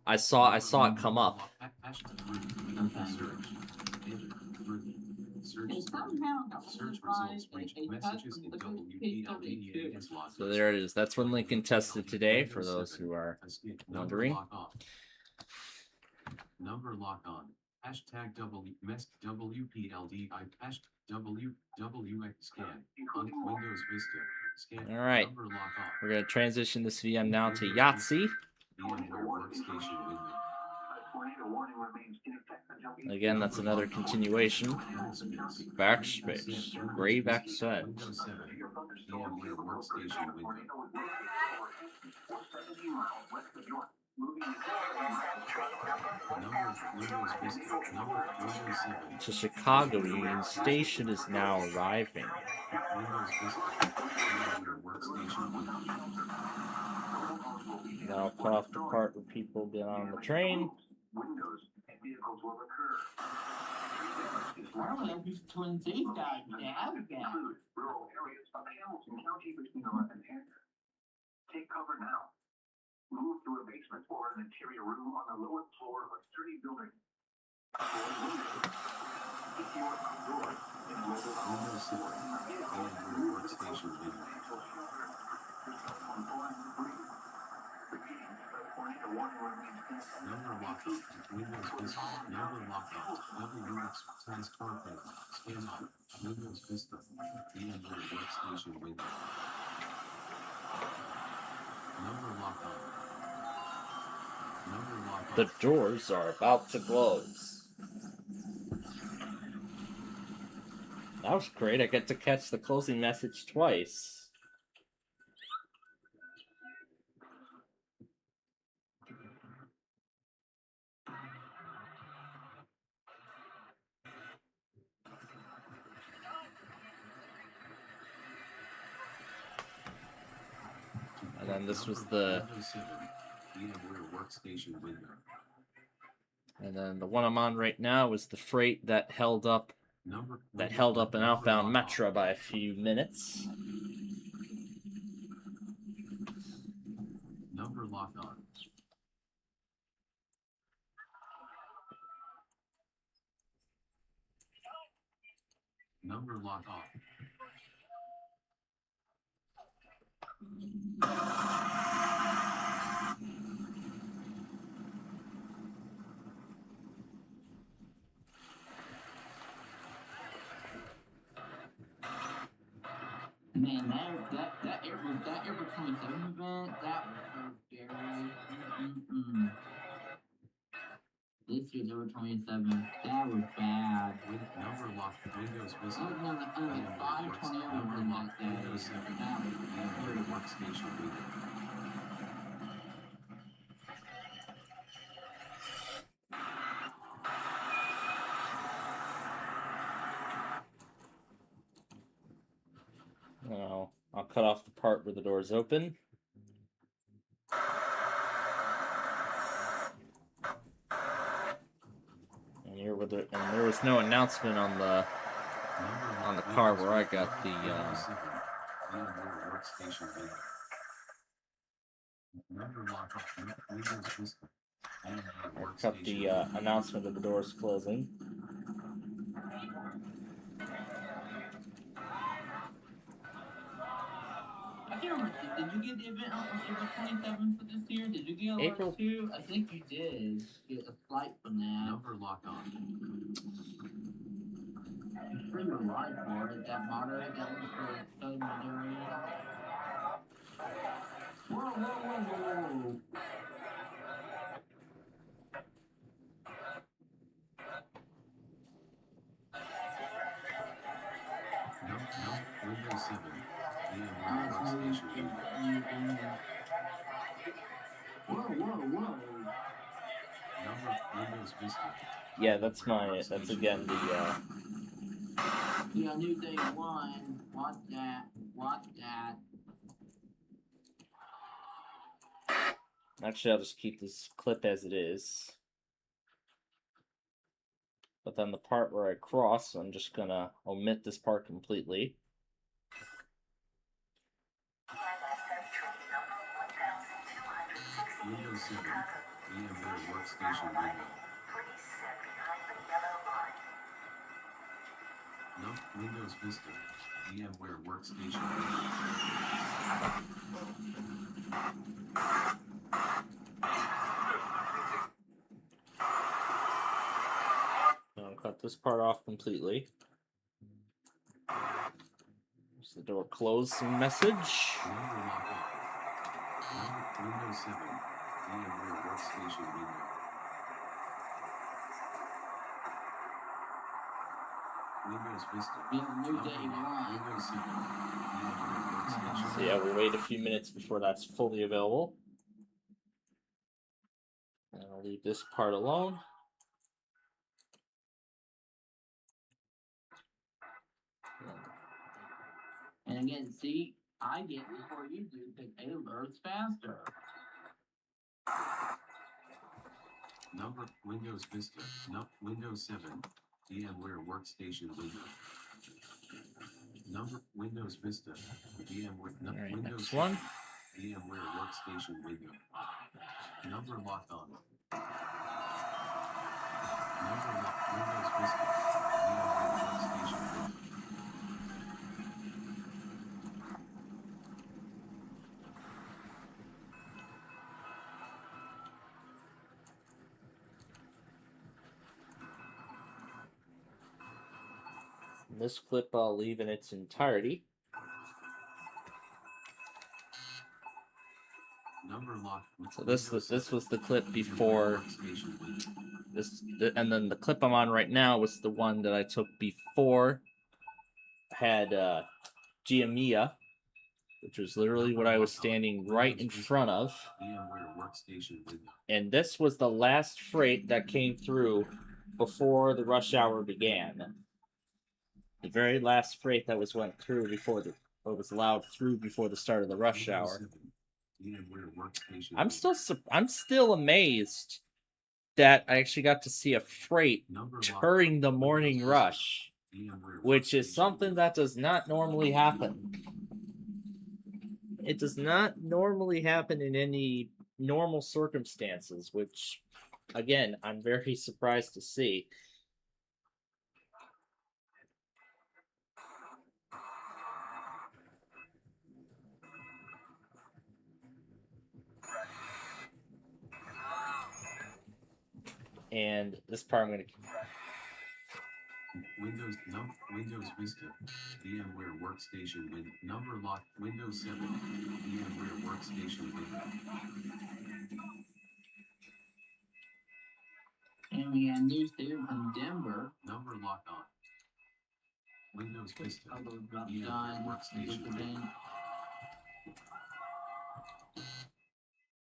I saw it come up. Search. They somehow got Search verified results reach a messages in test WPLD is locked. So there it is. That's when Lincoln tested today, for those who are wondering. Number lock off. Number lock on. Hashtag WPLD WWX scan on Windows Vista scan. All right. Number lock off. We're going to transition this VM now to Yahtzee. VMware Workstation window. A tornado warning remains in effect until Again, that's another continuation. Backspace. Grave XN. Windows 7. VMware Workstation window. tornado is 17 miles west of York, moving Windows Vista. Windows 7. To Chicago, Union Station is now arriving. Windows Vista. VMware Workstation window. Now I'll cut off the part where people get on the train. windows and vehicles will occur. I don't know if these Twin Cities guys have that. Include rural areas of Hamilton County between 11 and 10. Take cover now. Move to a basement or an interior room on the lowest floor of a sturdy building. Avoid windows. If you are outdoors in mobile home Windows 7. VMware Workstation window. Warning remains in effect. Number lock off. Windows Vista. Number lock off. WX transport window. Scan on. Windows Vista. VMware Workstation window. Number lock on. Number lock off. The doors are about to close. That was great. I get to catch the closing message twice. And then this was the, Windows 7. VMware Workstation window. and then the one I'm on right now is the freight that held up an outbound Metro by a few minutes. Number lock on. Number lock off. Man, that Airport 27 event, that was so scary. This year's over 27, that was bad. Number lock. Windows I was Vista. on like 5 tornado warnings that day. Windows 7. That was VMware bad. Workstation window. I'll cut off the part where the door is open. And here were the, and there was no announcement on the car where I got the workstation window. Number lock off. Windows Vista. I cut the announcement of the doors closing. I can't remember. Did you get the event on April 27th for this year? Did you get alert April- too? I think you did get a flight from that. Number lock on. I'm sure you're right for it. That moderate, that was for Southern Missouri. Whoa. No, Windows 7. Alright, VMware so workstation window. Whoa. Number Windows Vista. Yeah, that's my. That's again the. Yeah, new day one. Watch that. Actually, I'll just keep this clip as it is. But then the part where I cross, I'm just gonna omit this part completely. Windows 7. VMware workstation window. No, Windows Vista. VMware workstation window. I'll cut this part off completely. There's the door closing message. Number lock off. Windows 7. VMware workstation window. Windows Vista. Yeah, new day Number lock. one. Windows 7. VMware workstation So yeah, we'll wait a few minutes before that's fully available. And I'll leave this part alone. And again, see, I get it before you do because it alerts faster. Number Windows Vista. No, Windows 7. VMware workstation window. Number Windows Vista. VMware. No, All right, Windows next 7. one. VMware workstation window. Number lock on. Number lock. Windows Vista. VMware workstation window. This clip I'll leave in its entirety. Number lock. So this Windows this 7. was the clip VMware before workstation window. this, and then the clip I'm on right now was the one that I took before I had Giamia, which was literally what I was standing right in front of. VMware workstation window. And this was the last freight that came through before the rush hour began. The very last freight that went through before was allowed through before the start of the rush Windows hour. 7. VMware workstation I'm still amazed that I actually got to see a freight Number lock. during the morning Windows rush, VMware which is workstation something window. that does not normally happen. It does not normally happen in any normal circumstances, which, again, I'm very surprised to see. And this part I'm going to Windows Vista. VMware workstation window. Number lock. Windows 7. VMware workstation window. And we got news there from Denver. Number lock on. Windows Vista. Although dropped VMware on workstation this window. event.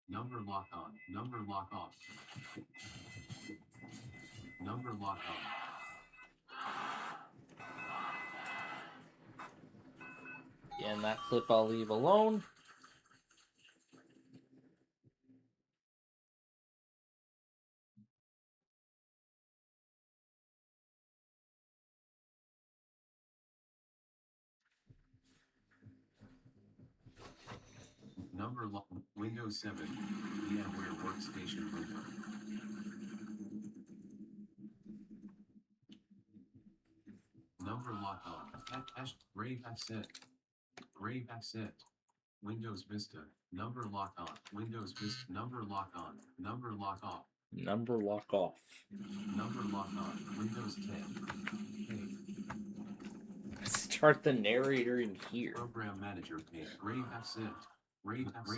Number lock on. Number lock off. Number lock on. Again, that clip I'll leave alone. Number lock. Windows 7. VMware Workstation window. Number lock on. Brave asset. Brave asset. Windows Vista. Number lock on. Windows Vista. Number lock on. Number lock off. Number lock off. Number lock on. Windows 10. Hey. Start the narrator in here. Program Manager pane. Brave asset. Brave asset.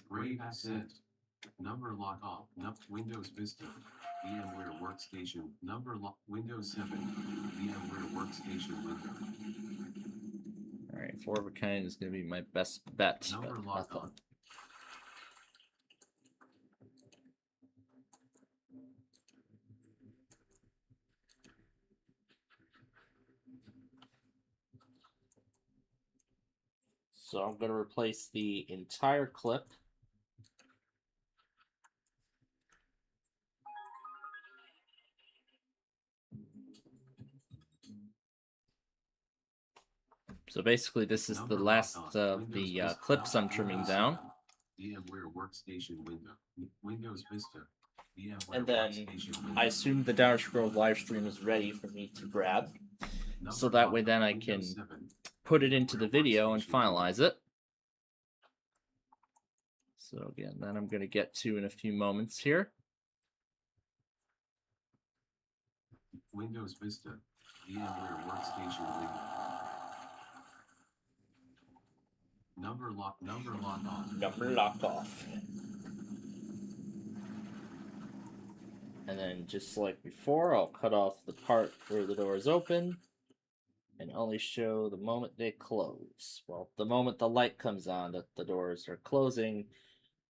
Brave asset. Number lock off. Windows Vista. VMware Workstation. Number lock. Windows 7. VMware Workstation window. Alright, 4 of a kind is going to be my best bet. Number But lock nothing. on. So I'm going to replace the entire clip. So basically, this is the Number last lock on. of Windows the Vista. clips I'm trimming Windows down. 7. VMware Workstation window. Windows Vista. VMware And then Workstation window. I assume the Downer Scroll live stream is ready for me to grab. So Number that lock way on. then I Windows can 7. put it into the VMware video and Workstation finalize it. So again, then I'm going to get to in a few moments here. Windows Vista. VMware Workstation window. Number lock on. Number lock off. And then just like before, I'll cut off the part where the door is open and only show the moment they close. Well, the moment the light comes on that the doors are closing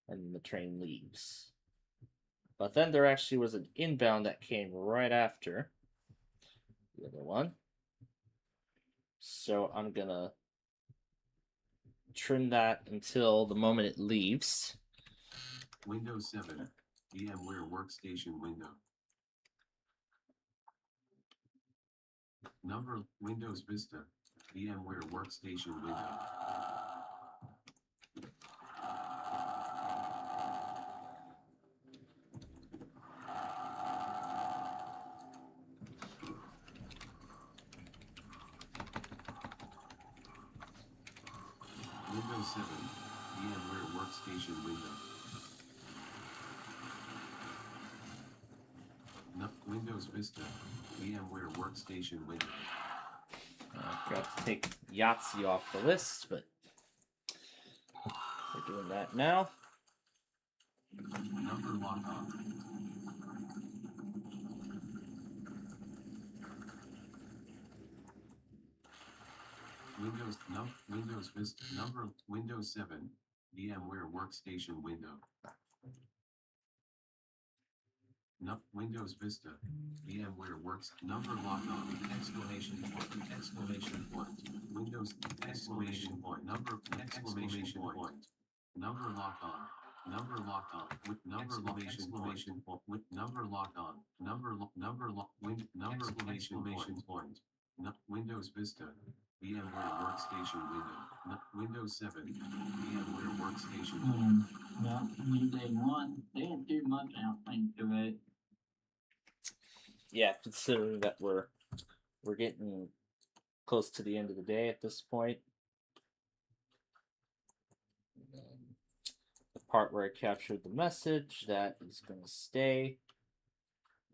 and the train leaves. But then there actually was an inbound that came right after the other one. So I'm gonna trim that until the moment it leaves. Windows 7. VMware Workstation window. Number Windows Vista. VMware Workstation window. Windows 7. VMware Workstation window. Windows Vista. VMware Workstation window. I forgot to take Yahtzee off the list, but we're doing that now. Number lock on. Windows Vista. Windows 7. VMware Workstation window. Windows Vista. VMware Works. Number lock on. Exclamation point. Exclamation point. Windows. Exclamation point. Number. Exclamation point. Number lock on. Number lock on. With number exclamation point. With number lock on. Number lock. Number exclamation point. Windows Vista. VMware Workstation window. Windows 7. VMware Workstation window. Yeah, new day one. They didn't do much, I don't think, to it. Yeah, considering that we're getting close to the end of the day at this point. And then the part where I captured the message, that is going to stay.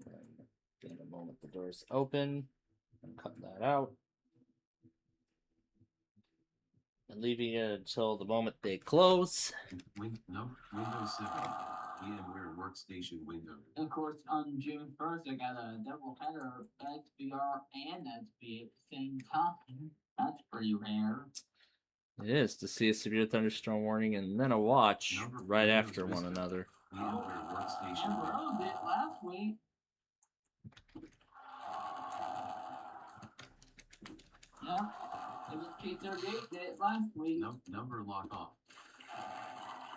And in a moment, the door's open. And cut that out. And leaving it until the moment they close. Windows 7. VMware Workstation window. And of course, on June 1st, I got a double header XBR and XP at the same time. That's pretty rare. It is to see a severe thunderstorm warning and then a watch right Windows after one Vista. another. VMware Workstation And window. Rose did last week. Yeah, it was Changed their date last week. Number lock off.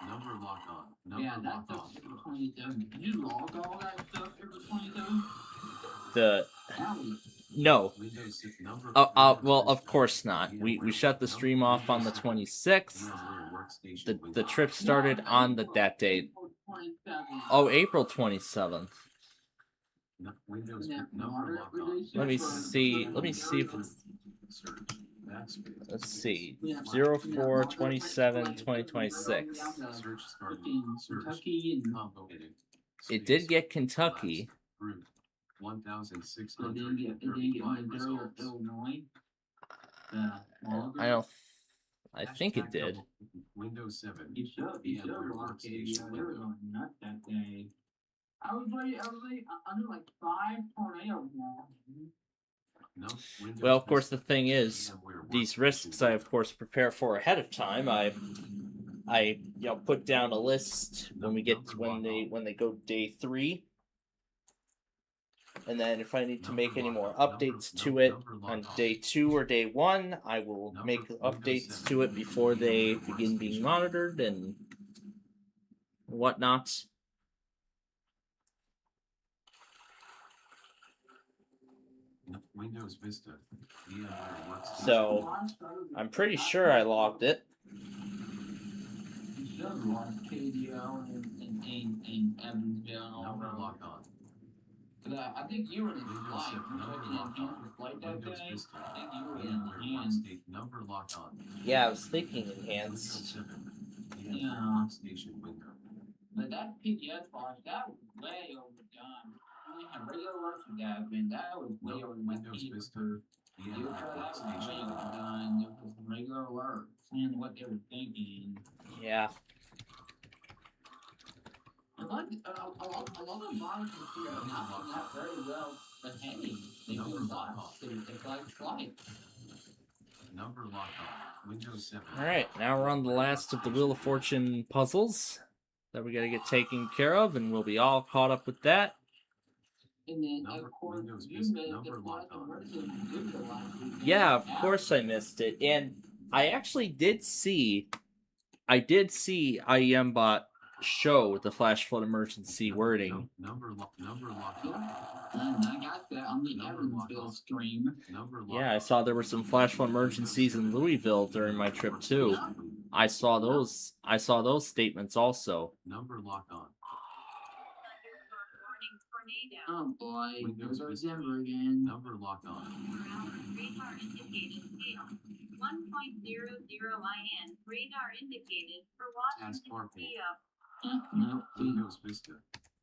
Number lock on. Number Yeah, lock that's off. April 27th. Did you log all that stuff April 27th? The That was no. Windows 6 number. Well, of course not. We shut the stream off on the 26th. VMware Workstation The window. trip started on that date. April 27th. Oh, April 27th. Windows Yeah, number moderate lock on. release Let me for- see. Let me see if it's. Search. Backspace. Let's see. Yeah, 04/27/2026. Search start. Freaking Search. Kentucky and Combo edit. It did Space. get Kentucky. Group. it didn't 1,635 get results. Illinois. I don't. I think it Hashtag did. double. Windows 7. You should VMware log Workstation KDO. They were window. going nuts that day. I was under like 5 tornadoes now. No, Windows Well, of course, Vista. the thing is, VMware these Workstation risks I of window. course prepare for ahead of time. I put down a list when they go day 3, and then if I need to make any more updates to it on day 2 or day 1, I will make updates to it before they begin being monitored and whatnot. Windows Vista. VMware Workstation. So I'm pretty sure I logged it. You should have logged KDO in Evansville and all Number that. lock on. But I think you were in Windows flight. 7 You number were in lock on. flight that Windows day. Vista. I think you were VMware in hands. Workstation number lock on. Yeah, I was thinking Windows enhanced. 7. VMware Yeah. Workstation window. But that PDF file, that was way overdone. I only had regular work for that, and that was way No, over my Windows feet. Vista. You VMware that was way Workstation window. overdone. There was regular work, saying what they were thinking. Yeah. A lot of models here are not very well behaved. They Number do lock lots. off. They like flight. Number lock on. Windows 7. All right, now we're on the last of the Wheel of Fortune puzzles that we got to get taken care of, and we'll be all caught up with that. And then, Number- of course, Windows you Vista missed number the lock flight on. versus Vista last weekend. Yeah, of course I missed it, and I actually did see. I did see IEMBot show the flash flood emergency wording. Number lock on. And I got that on the Number Evansville lock. stream. Number lock Yeah, I on. saw there were some flash flood emergencies in Louisville during my trip too. I saw those. I saw those statements also. Number lock on. Oh boy, Windows those are Vista. Denver again. Number lock on. Radar indicated scale 1.00 IN. Radar indicated for Task bar Washington page. No, Windows Vista.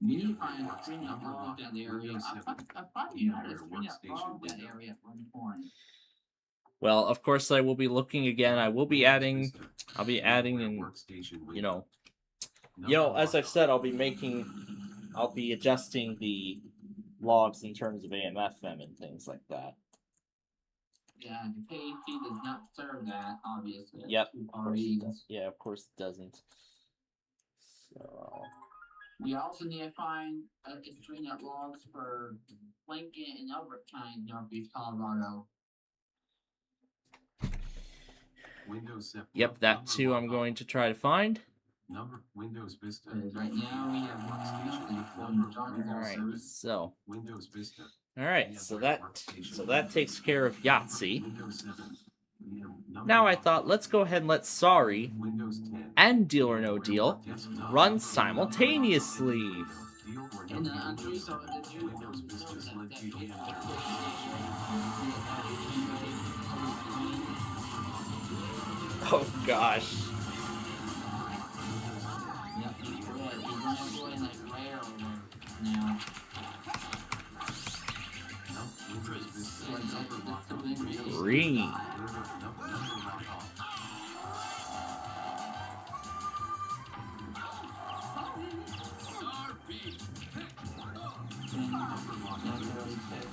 we need to VMware find a Works- screen that number followed lock. that area. Windows I 7. thought you had a VMware screen that Workstation followed that window. area at one point. Well, of course I will be looking again. I will be Windows adding. Vista. I'll be adding VMware and Workstation window. you know, Number as lock I've on. said, I'll be adjusting the logs in terms of AMFM and things like that. Yeah, the KAT does not serve that, obviously. Yep, Two Of course it REs. does. Yeah, of course it doesn't. So We also need to find a string that logs for Lincoln and Albert County, Northeast Colorado. Windows 7. yep, that Number too lock I'm on. going to try to find. Number Windows Vista. Because right now we have nothing for the Johnny All right, Lawsons. so Windows Vista. all right, so that takes care of Yahtzee. Windows 7. Number Now I lock thought, on. let's go ahead and let Sorry Windows 10. and Deal or No Deal Desktop. run simultaneously. Deal or no And deal. I'm pretty sure that you Windows Vista select VPN. Oh gosh. Yep, he's red. He's running away like rare now. No, Windows Vista. So it's Number lock on. it's Windows really- Green. Number lock off.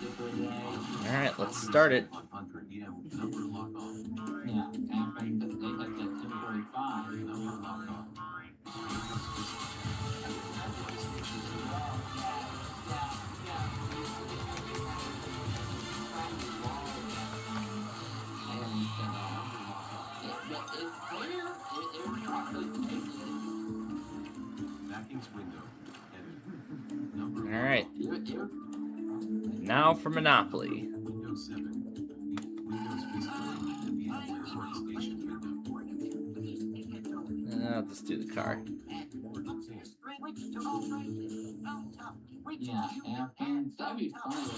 All right, let's start it. 100 EM. Number lock off. Yeah, and they have that 245. Number lock off. Settings window. Edit. Number All lock right. off. Now for Monopoly. Windows 7. Windows Vista. VMware Workstation window. I'll just do the car. Yeah, and that'd be funny if we got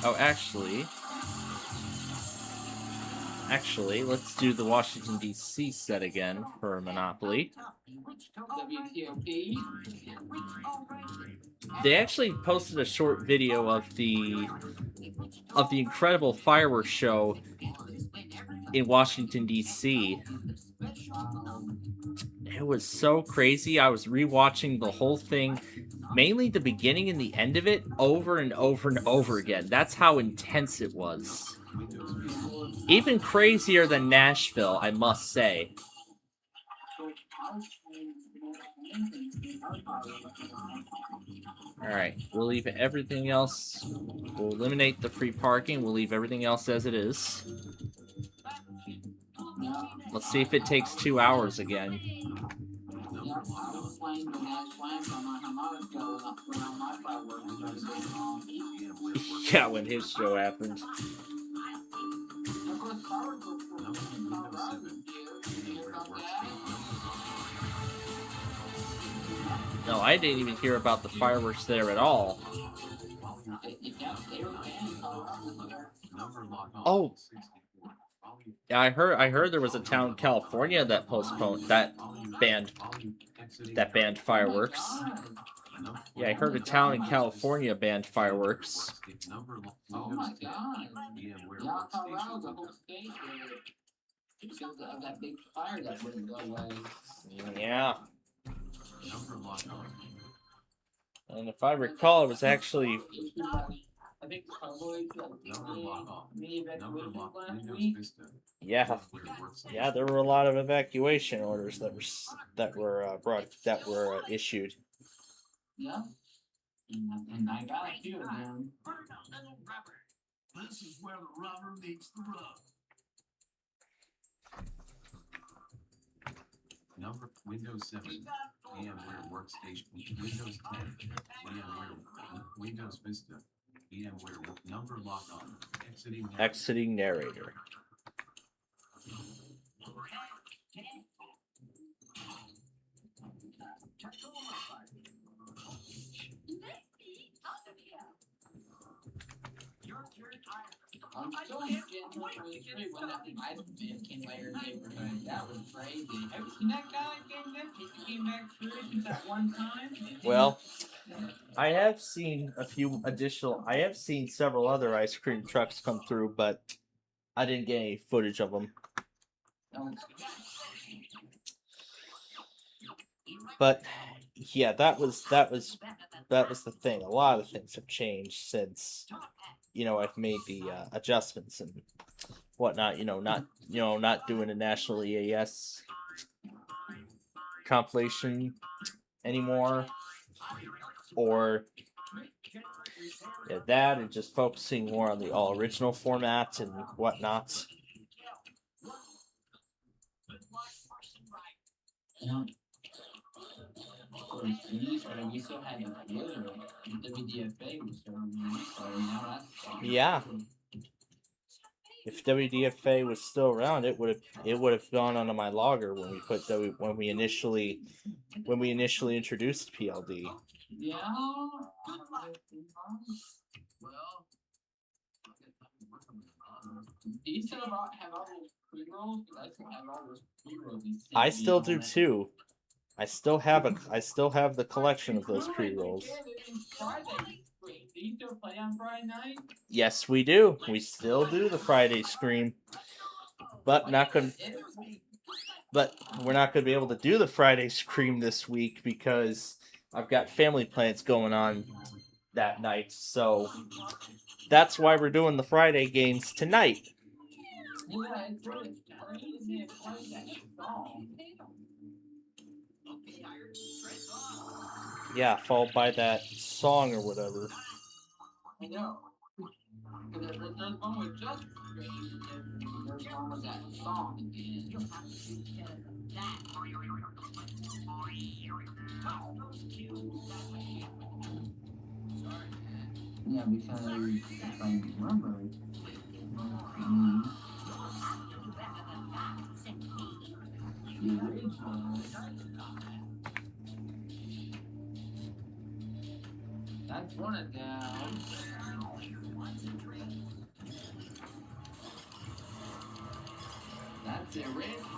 Oh, actually, let's do the Washington D.C. set again for Monopoly. WTOP. They actually posted a short video of the incredible fireworks show in Washington D.C. It was so crazy. I was rewatching the whole thing, mainly the beginning and the end of it, over and over and over again. That's how intense it was. Even crazier than Nashville, I must say. Alright, we'll leave everything else. We'll eliminate the free parking. We'll leave everything else as it is. Let's see if it takes 2 hours again. Yeah, I was playing the next one on my harmonica when my fireworks started going off. Yeah, when his show happened. Of course, fireworks were from Colorado. Did you hear about that? No, I didn't even hear about the fireworks there at all. Yeah, they were banned in Colorado there. Number lock off. Oh. 64. Yeah, I heard there was a town in California that postponed that banned fireworks. Yeah, I heard a town in California banned fireworks. Oh my god. Yeah, Colorado, the whole state did it. Because of that big fire that wouldn't go away. Yeah. Number lock off. And if I recall, it was actually... I think the Cowboys Number lock off. mini Number evacuation lock. last Windows week. Vista. Yeah, VMware Workstation. yeah, there were a lot of evacuation orders that were issued. Yeah. And I got a few of them. This is where the rubber meets the road. Number Windows 7. VMware Workstation. Windows 10. VMware. Windows Vista. VMware. Number lock on. Exiting narrator. I'm still getting 2023 when that item bin came later neighborhood. That was crazy. Have you seen that guy again? He came back through just that one time. Well, I have seen several other ice cream trucks come through, but I didn't get any footage of them. But yeah, that was the thing. A lot of things have changed since I've made the adjustments and whatnot. Not doing a national EAS compilation anymore, or that, and just focusing more on the all original format and whatnot. We still had the WDFA was still on there, so now that's Yeah. If WDFA was still around, it would have gone onto my logger when we initially introduced PLD. Yeah. Well, do you still have all those pre-rolls? Because I still have all those pre-rolls. I still do too. I still have the collection of those pre-rolls. Do you still play on Friday night? Yes, we do. We still do the Friday Scream, but we're not going to be able to do the Friday Scream this week because I've got family plans going on that night. So that's why we're doing the Friday games tonight. Yeah, it's really crazy. It's like that song. Yeah, followed by that song or whatever. I know. There's one with just screams, and there's one with that song at the end. You'll have to do better than that. Yeah, because if I remember, the original. That's one of them. That's the original.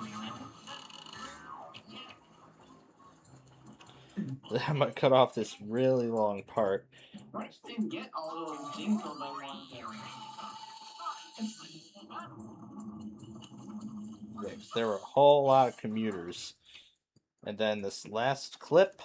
I'm gonna cut off this really long part. I just didn't get all those jingles I wanted. Yeah, 'cause there were a whole lot of commuters. And then this last clip.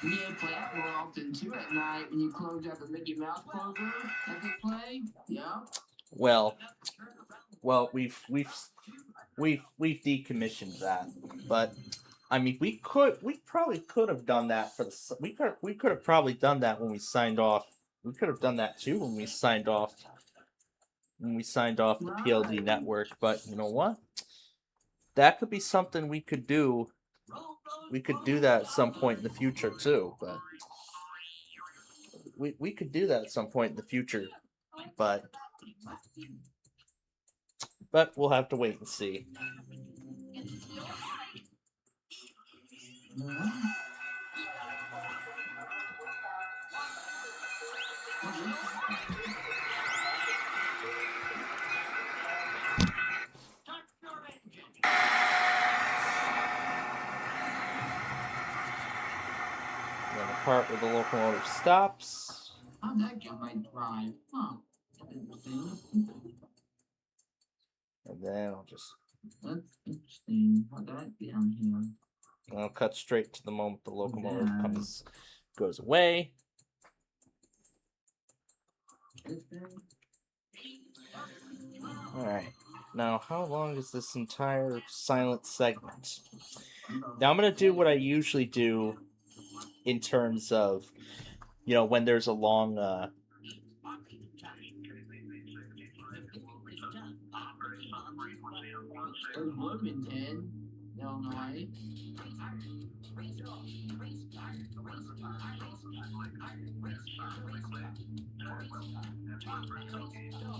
Yeah, play that more often too at night when you close out the Mickey Mouse program that they play. Yeah. Well, we've decommissioned that, but I mean, we probably could have done that for the we could have probably done that when we signed off. We could have done that too when we signed off the PLD network. But you know what? That could be something we could do. We could do that at some point in the future too. But we could do that at some point in the future. But we'll have to wait and see. Then the part where the locomotive stops. How'd that get my drive? Huh. Interesting. And then I'll just That's interesting. How'd that get on here? I'll cut straight to the moment the locomotive goes away. Alright. Now, how long is this entire silent segment? Now, I'm going to do what I usually do in terms of, you know, when there's a long... Bloomington, Illinois.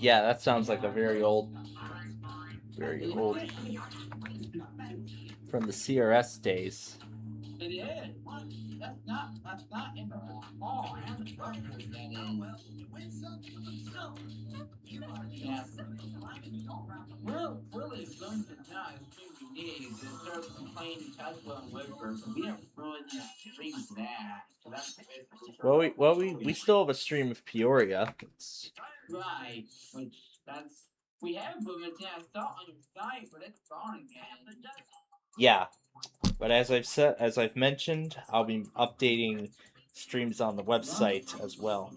Yeah, that sounds like a very old from the CRS days. It is. That's not in the hall. I haven't talked to that in. Yeah. Really, it's going to not as we need to start playing Tesla and Whitford, but we haven't really streamed that. So that's We still have a stream of Peoria. right, which that's we have Bloomington. I saw on your site, but it's gone again. Yeah, but as I've mentioned, I'll be updating streams on the website as well.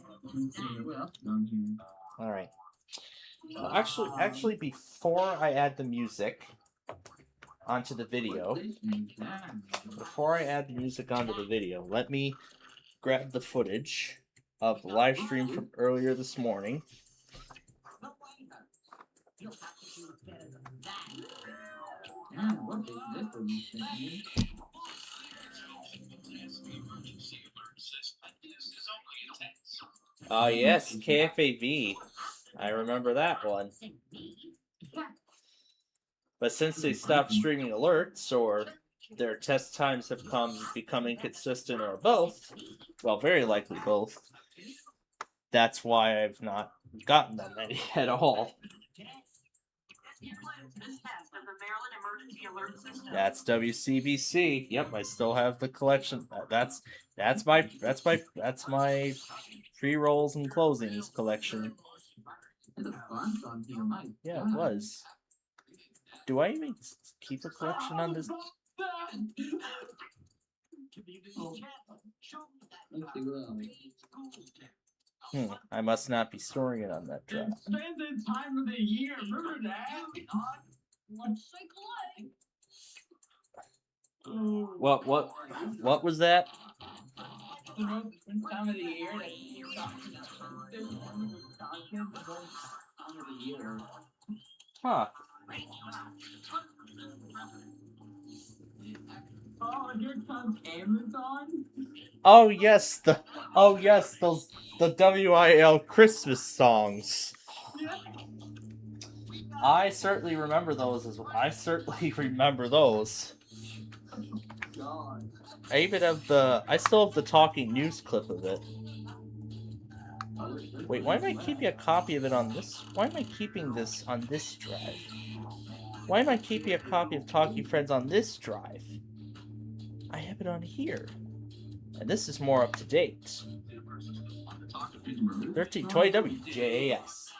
All right. Actually, before I add the music onto the video, let me grab the footage of the live stream from earlier this morning. What is this? Yes, KFAV. I remember that one. But since they stopped streaming alerts, or their test times have become inconsistent, or both, well, very likely both, that's why I've not gotten them at all. That's WCBC. Yep, I still have the collection. That's my pre-rolls and closings collection. Yeah, it was. Do I even keep a collection on this? I must not be storing it on that drive. It's transit time of the year. Remember that? Looks like life. What was that? The most time of the year that you talking about. There's one with content, the most time of the year. Huh. Oh, here comes Amazon. Oh yes, those the WIL Christmas songs. Yeah. I certainly remember those I certainly remember those. God. I still have the talking news clip of it. Wait, why am I keeping a copy of it on this? Why am I keeping this on this drive? Why am I keeping a copy of Talking Friends on this drive? I have it on here. And this is more up to date. 1320 WJAS.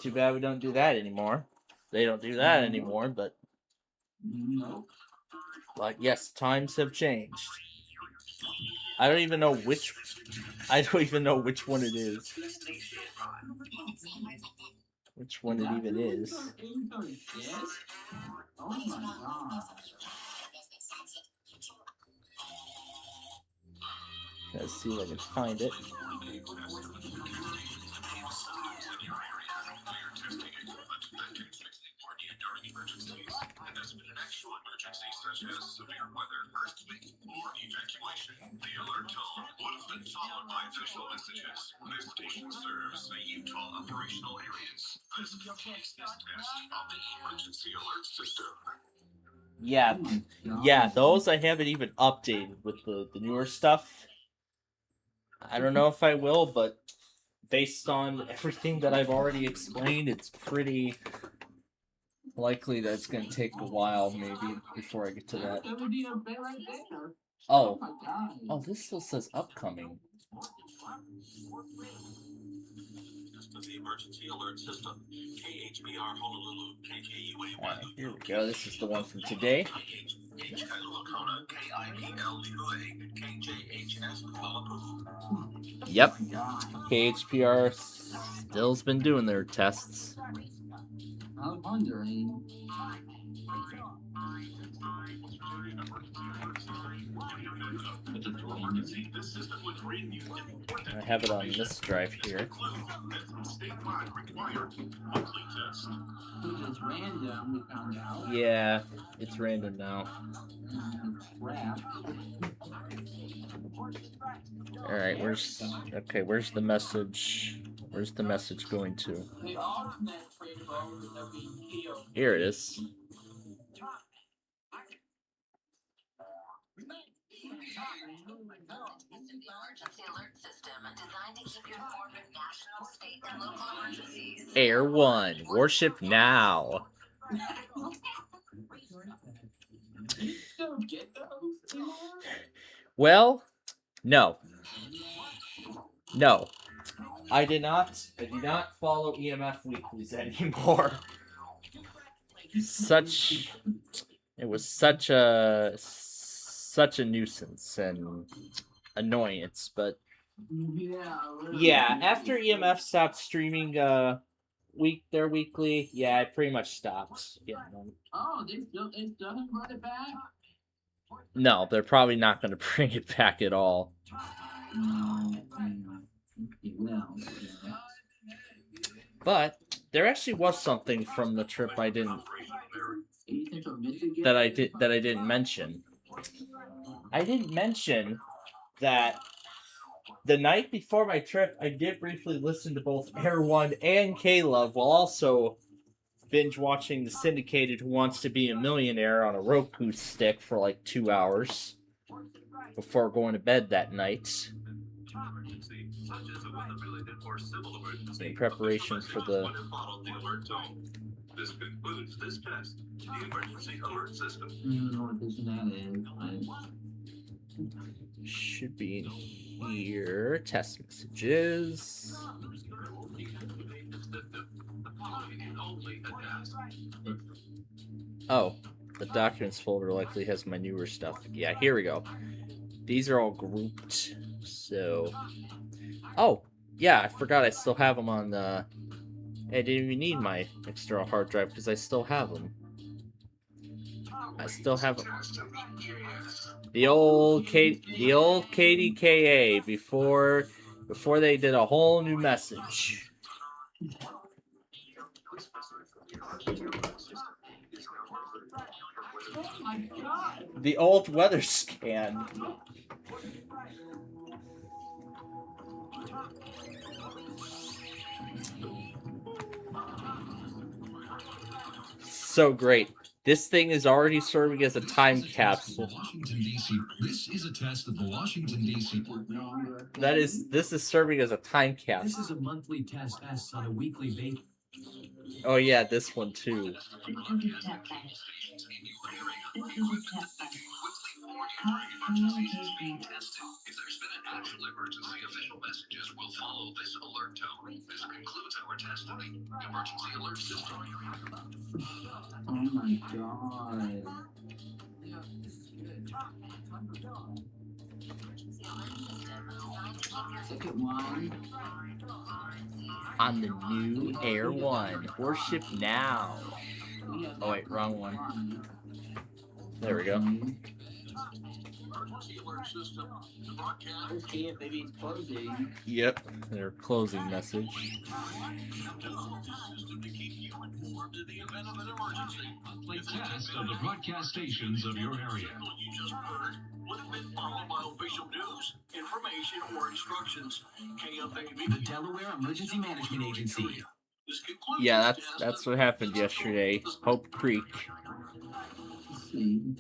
Too bad we don't do that anymore. They don't do that anymore, but yes, times have changed. I don't even know which one it is. Which one it even is. Oh my god. Let's see if I can find it. Yeah, those I haven't even updated with the newer stuff. I don't know if I will, but based on everything that I've already explained, it's pretty likely that it's going to take a while, maybe, before I get to that. That would be a bit right there. Oh, my god. oh, this still says upcoming. The emergency alert system. KHBR Honolulu, KKUA Alright, here we go. This is the one from today. Yep. KHPR still's been doing their tests. I'm wondering. I have it on this drive here. Which is random, we found out. Yeah, it's random now. Crap. Alright, where's the message? Where's the message going to? They all meant rainbow that we killed. Here it is. Emergency alert system designed to keep you informed of national, state, and local emergencies. Air 1, warship now. You still get those anymore? Well, no. No. I do not follow EMF weeklies anymore. It was such a nuisance and annoyance, but yeah, after EMF stopped streaming their weekly, yeah, I pretty much stopped getting them. Oh, they still haven't brought it back? No, they're probably not going to bring it back at all. Well, But there actually was something from the trip I didn't mention. I didn't mention that the night before my trip, I did briefly listen to both Air One and K-Love while also binge watching the syndicated Who Wants to Be a Millionaire on a Roku stick for like 2 hours before going to bed that night. In preparation for the This concludes this test. The emergency alert system. I don't know what this and that is. should be in here. Test messages. Oh, the documents folder likely has my newer stuff. Yeah, here we go. These are all grouped. So Oh, yeah, I forgot I still have them on the. I didn't even need my external hard drive because I still have them. I still have the old KDKA before they did a whole new message. Oh my god! The old weather scan. So great. This thing is already serving as a time capsule. Washington D.C. This is a test of the Washington D.C. This is serving as a time This capsule. is a monthly test on a weekly basis. Oh yeah, this one too. If there's been an actual emergency, official messages will follow this alert tone. This concludes our test of the emergency alert system. Oh my god. Second one. On the new Air One. Worship now. Oh wait, wrong one. There we go. Let's see if maybe it's closing. Yep, their closing message. The test of the broadcast stations of your area. Would have been followed by official news, information, or instructions. KFAB. The Delaware Emergency Management Agency. This concludes Yeah, this test that's of what happened yesterday. Hope Creek. Let's see.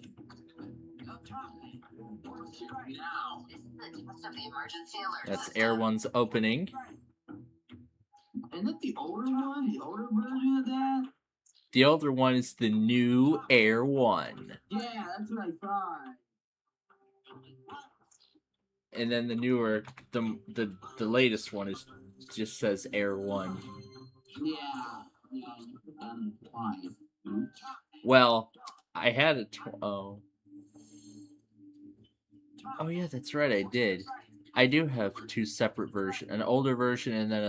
Now, this is the test of the emergency alert That's system. Air One's opening. Isn't that the older one? The older version of that? The older one is the new Air One. Yeah, that's what I thought. And then the newer, the latest one is just says Air One. Yeah. Yeah, twice. Well, I had a oh yeah, that's right, I did. I do have two separate versions, an older version and then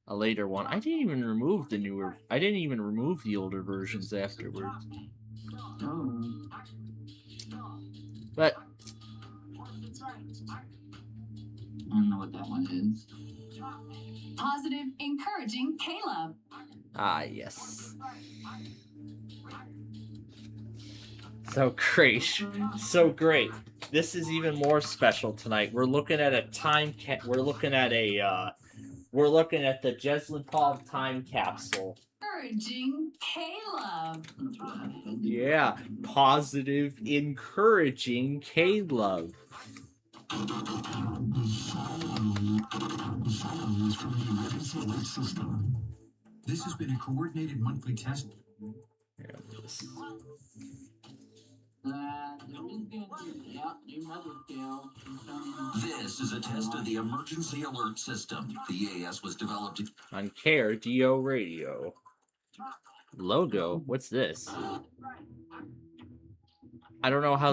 a later one. I didn't even remove the older versions afterwards. Oh. But I don't know what that one is. Positive, encouraging Caleb. ah yes. So great. So great. This is even more special tonight. We're looking at a we're looking at the Jeslyn Paul time capsule. Encouraging Caleb. That's what happened. Yeah, positive, encouraging Caleb. This has been a coordinated monthly test. There is gonna be, yeah, new mother scale. This is a test of the emergency alert system. The EAS was developed On Care DO Radio. Logo. What's this? I don't know how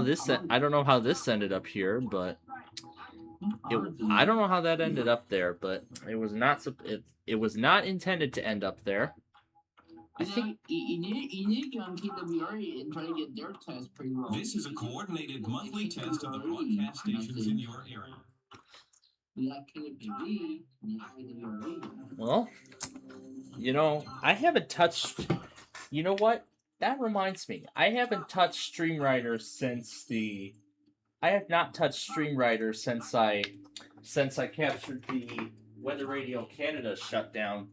this ended up here, but I don't know how that ended up there, but it was not it was not intended to end up there. I think you need to go on KWR and try to get their test pretty well. This is a coordinated monthly test of the broadcast stations in your area. Yeah, KWB, KWR. well, I haven't touched. You know what? That reminds me. I haven't touched StreamWriter since I have not touched StreamWriter since I captured the Weather Radio Canada shutdown.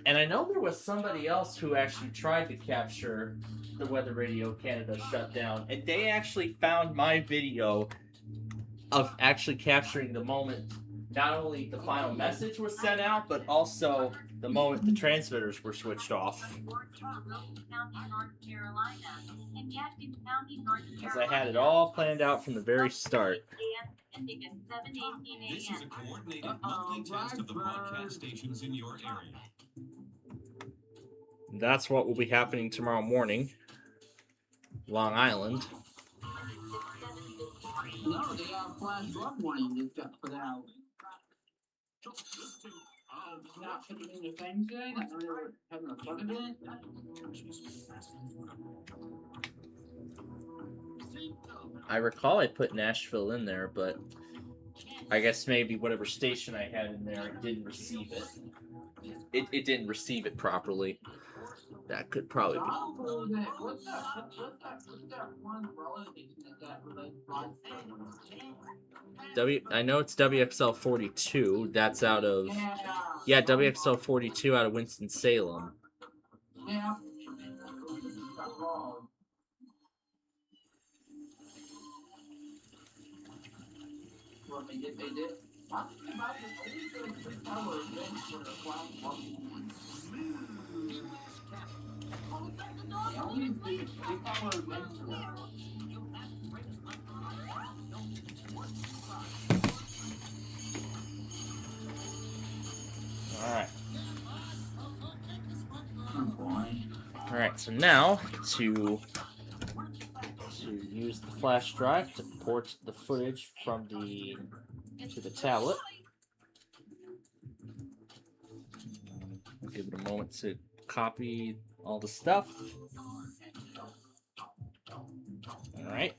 And I know there was somebody else who actually tried to capture the Weather Radio Canada shutdown, and they actually found my video of actually capturing the moment not only the final message was sent out, but also the moment the transmitters were switched off. Because I had it all planned out from the very start. This is a coordinated monthly test of the broadcast stations in your area. That's what will be happening tomorrow morning. Long Island. No, they have flash flood warning just got put out. Not putting in the thing today. Not really having a fun of it. I recall I put Nashville in there, but I guess maybe whatever station I had in there, it didn't receive it. It didn't receive it properly. That could probably be. What's that one rolling station that got related I know it's WXL 42. That's out of WXL 42 out of Winston Salem. Yeah. Well, they did. I think about it, the power events for the flag. Yeah, we did the power events for that. Alright. Oh boy. Alright, so now to use the flash drive to port the footage from to the tablet. I'll give it a moment to copy all the stuff. Alright.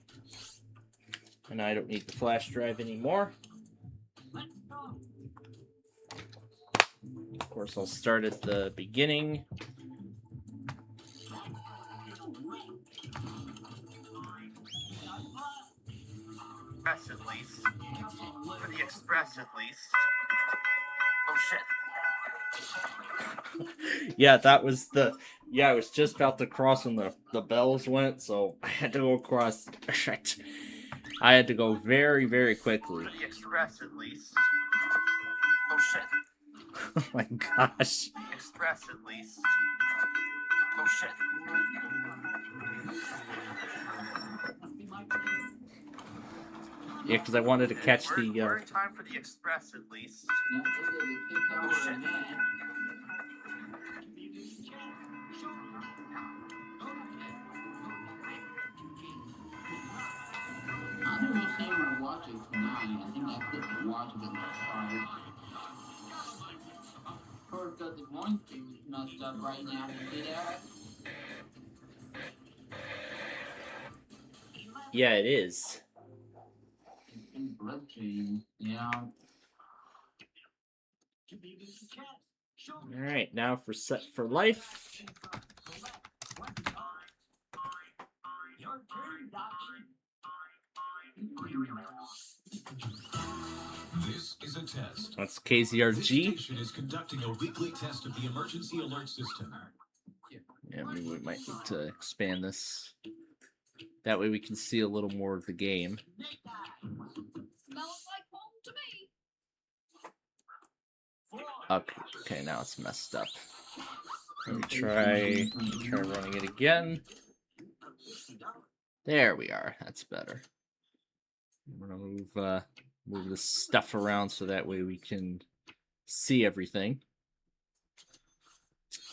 And I don't need the flash drive anymore. Of course, I'll start at the beginning. Express at least. For the Express at least. Oh shit. Yeah, that was the. Yeah, I was just about to cross when the bells went, so I had to go across. I had to go very, very quickly. For the Express at least. Oh shit. Oh my gosh. Express at least. Oh shit. Yeah, because I wanted to catch the. We're in time for the Express at least. Oh shit. I think we'll see when I watch it tonight. I think I clicked the watch it inside. Of course, the voice thing is messed up right now. You see that? Yeah, it is. And bloodstream, yeah. Alright, now for Set for Life. This is a test. That's This KZRG. station is conducting a weekly test of the emergency alert system. Yeah, maybe we might need to expand this. That way we can see a little more of the game. Smells like home to me. Okay, now it's messed up. Let me try running it again. There we are. That's better. I'm gonna move this stuff around so that way we can see everything.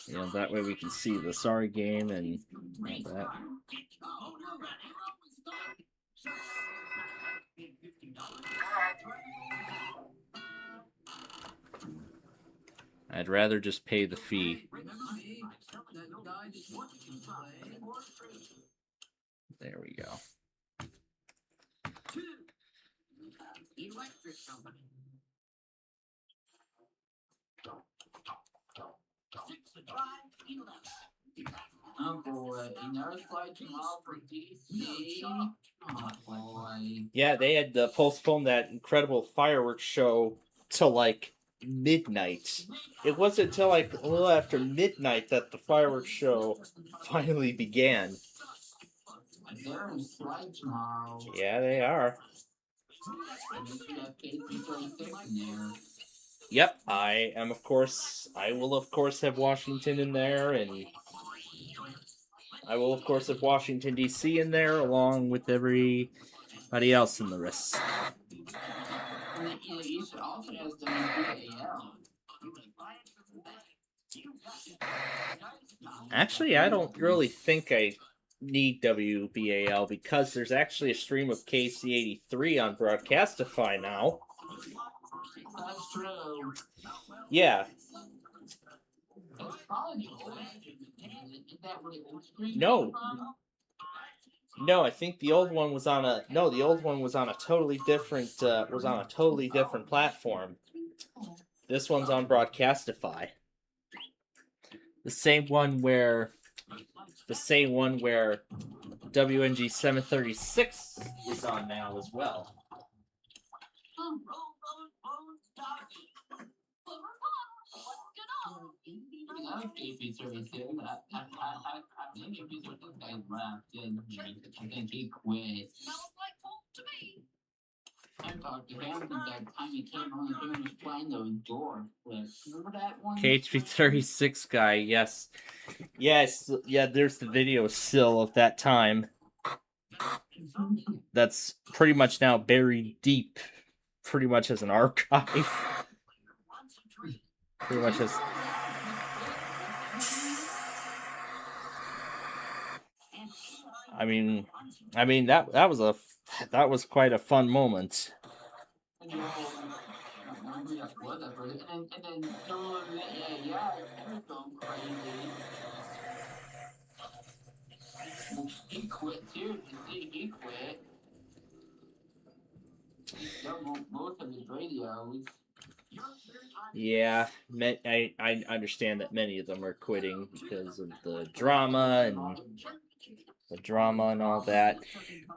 You know, that way we can see the Sorry game and all that. I'd rather just pay the fee. There we go. Electric company. Oh boy, another flight tomorrow for DC. Oh boy. Yeah, they had to postpone that incredible fireworks show till like midnight. It wasn't until like a little after midnight that the fireworks show finally began. They're in flight tomorrow. Yeah, they are. And you got KP-36 in there. Yep, I will of course have Washington in there, and I will of course have Washington DC in there along with everybody else in the race. And then, East also has WBAL. Actually, I don't really think I need WBAL because there's actually a stream of KC83 on Broadcastify now. that's true. Yeah. It's probably the old. Is that where the old screen No. came from? No, I think the old one was on a the old one was on a totally different platform. This one's on Broadcastify. The same one where WNG 736 is on now as well. I think AP services. I think AP services guy left, and I think he quit. I talked to him since that time he came on and he was playing those doors. Remember that one? KHP 36 guy, yes. Yes, yeah, there's the video still of that time. That's pretty much now buried deep, pretty much as an archive. Pretty much as. I mean that was quite a fun moment. And then going crazy. He quit too. He quit. Most of his radios. Yeah, I understand that many of them are quitting because of the drama and all that.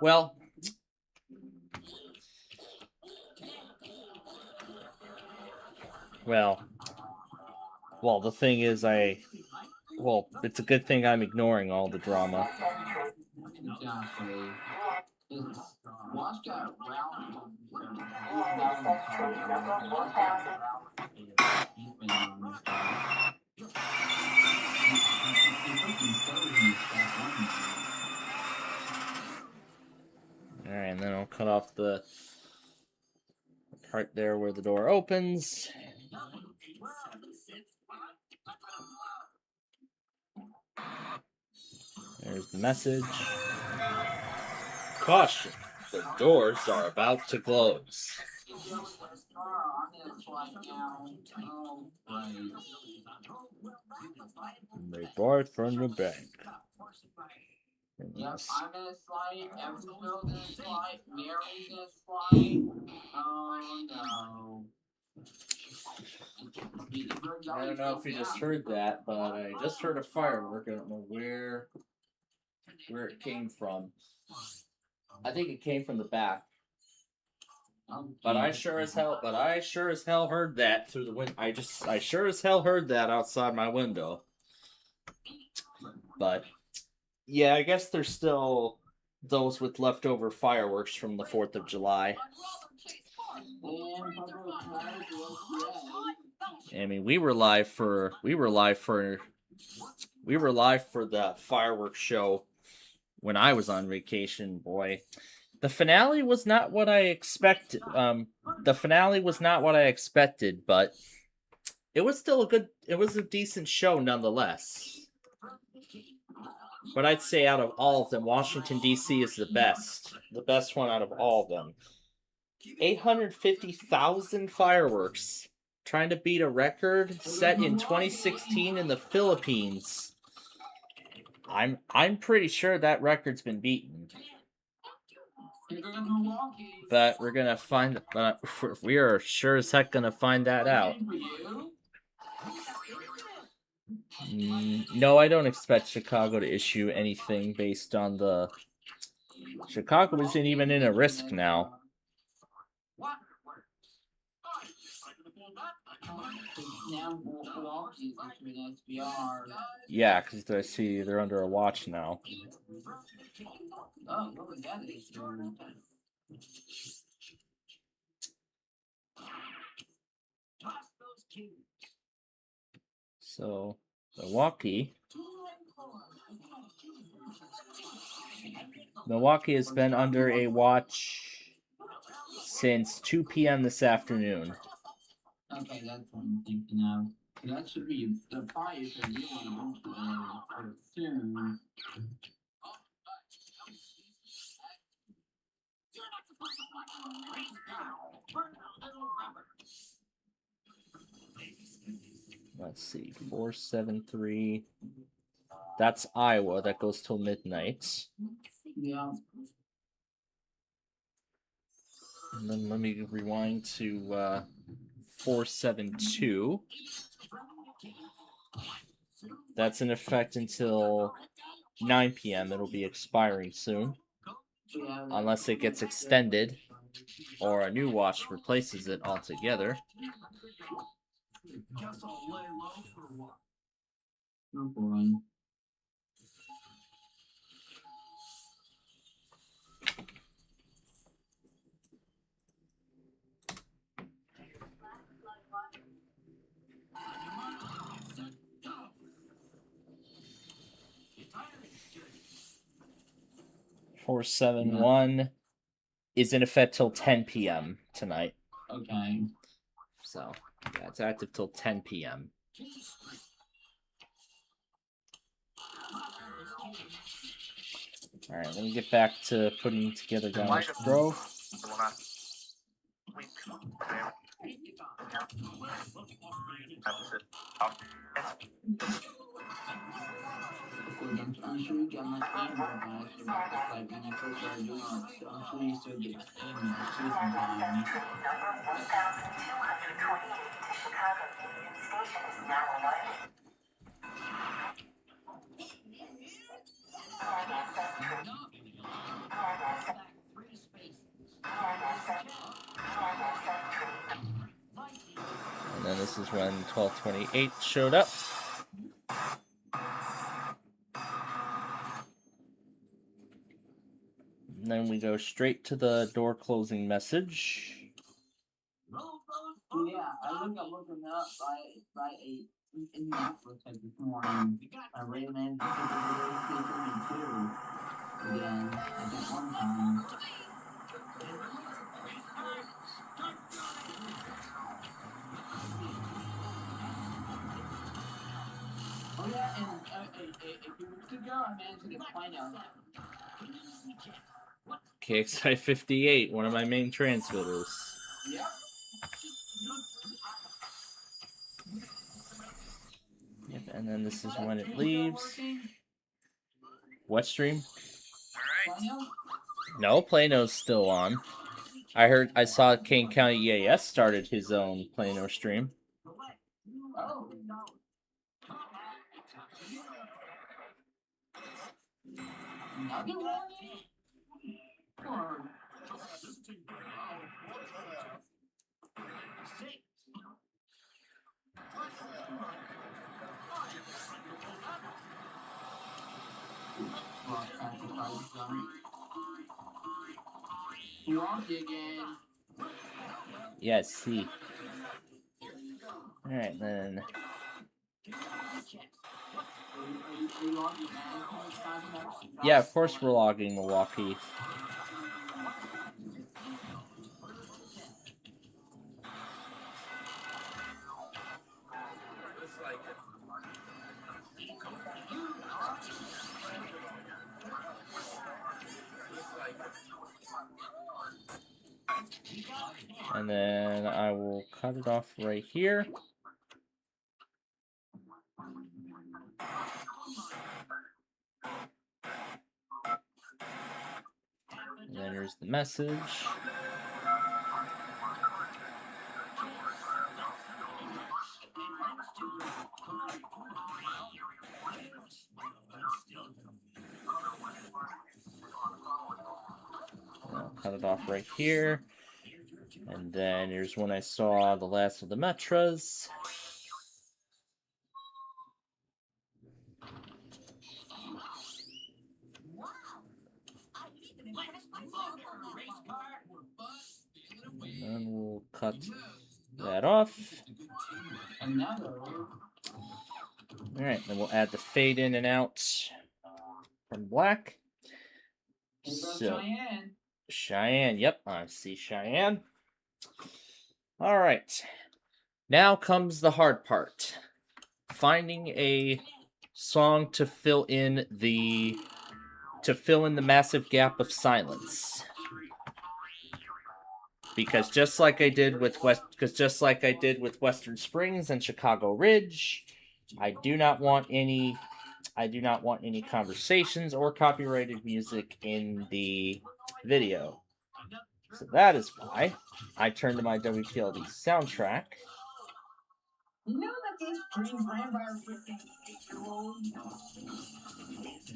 Well, the thing is, it's a good thing I'm ignoring all the drama. Exactly. Watch that round. Alright, and then I'll cut off the part there where the door opens. There's the message. Caution, the doors are about to close. They bought from the bank. Yep, I'm gonna slide, Eversville's gonna slide, Mary's gonna slide. Oh no. I don't know if you just heard that, but I just heard a firework. I don't know where it came from. I think it came from the back. But I sure as hell heard that through the window. I sure as hell heard that outside my window. But yeah, I guess there's still those with leftover fireworks from the 4th of July. I mean, we were live for the fireworks show when I was on vacation, boy. The finale was not what I expected. But it was still a decent show nonetheless. But I'd say out of all of them, Washington, D.C. is the best. The best one out of all of them. 850,000 fireworks. Trying to beat a record set in 2016 in the Philippines. I'm pretty sure that record's been beaten. But we're gonna find. We are sure as heck gonna find that out. No, I don't expect Chicago to issue anything based on the. Chicago isn't even in a risk now. Yeah, because I see they're under a watch now. So, Milwaukee has been under a watch since 2 p.m. this afternoon. Okay, that's what I'm thinking of. That should be the price of you soon. Let's see, 473. That's Iowa. That goes till midnight. Yeah. And then let me rewind to 472. That's in effect until 9 p.m. It'll be expiring soon, Yeah. unless it gets extended or a new watch replaces it altogether. Guess I'll lay low for a while. No boy. Yeah. 471 is in effect till 10 p.m. tonight. Okay. So, yeah, it's active till 10 p.m. All right, let me get back to putting together Downers Grove. I'm sure you get my email back. Like when you first started doing it, so I'm sure you still get my email too sometimes. And then this is when 1228 showed up. And then we go straight to the door closing message. Yeah, I looked looking up by a Indianapolis like this morning. I read man me too. Again, at that one time. Oh yeah, and a few weeks ago I managed to get Plano. KXI 58, one of my main transmitters. Yep. Yep, and then this is when it leaves. What stream? Plano? No, Plano's still on. I saw Kane County EAS started his own Plano stream. Oh. Another one? Or Milwaukee again. Yes, see. Alright, then. Yeah, of course we're logging Milwaukee. And then I will cut it off right here. And then here's the message. I'll cut it off right here. And then here's when I saw the last of the Metras. And then we'll cut that off. Alright, then we'll add the fade in and out from black. So, Cheyenne, yep, I see Cheyenne. Alright, now comes the hard part. Finding a song to fill in the massive gap of silence. because just like I did with Western Springs and Chicago Ridge, I do not want any conversations or copyrighted music in the video. So that is why I turned to my WPLD soundtrack. You know that these dreams ran by a freaking 8-year-old?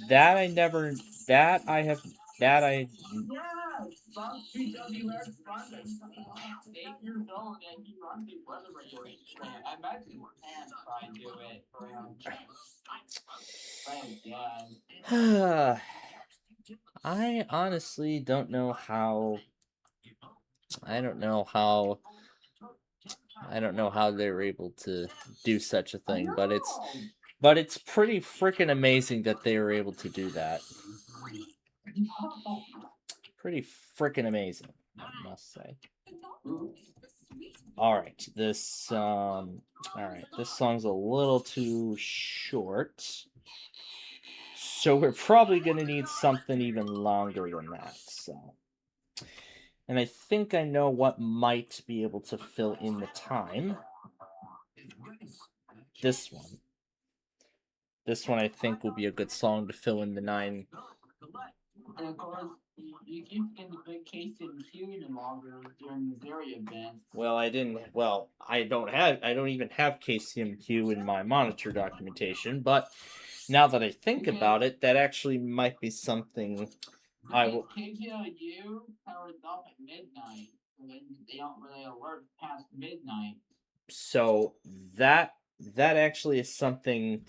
That I never. That I have. That I. Yeah, Bob PWX Sunday. 8 years old and he runs the weather regulation. I imagine his parents probably do it for him. But yeah. I honestly don't know how. I don't know how they were able to do such a thing, but it's pretty freaking amazing that they were able to do that. Pretty freaking amazing, I must say. All right, this song's a little too short. So we're probably going to need something even longer than that. So, and I think I know what might be able to fill in the time. This one. This one I think will be a good song to fill in the 9. And of course, you keep getting the big KCMQ no longer during the area event. Well, I don't even have KCMQ in my monitor documentation, but now that I think about it, that actually might be something I will. KCMQ powers off at midnight. They don't really alert past midnight. So that actually is something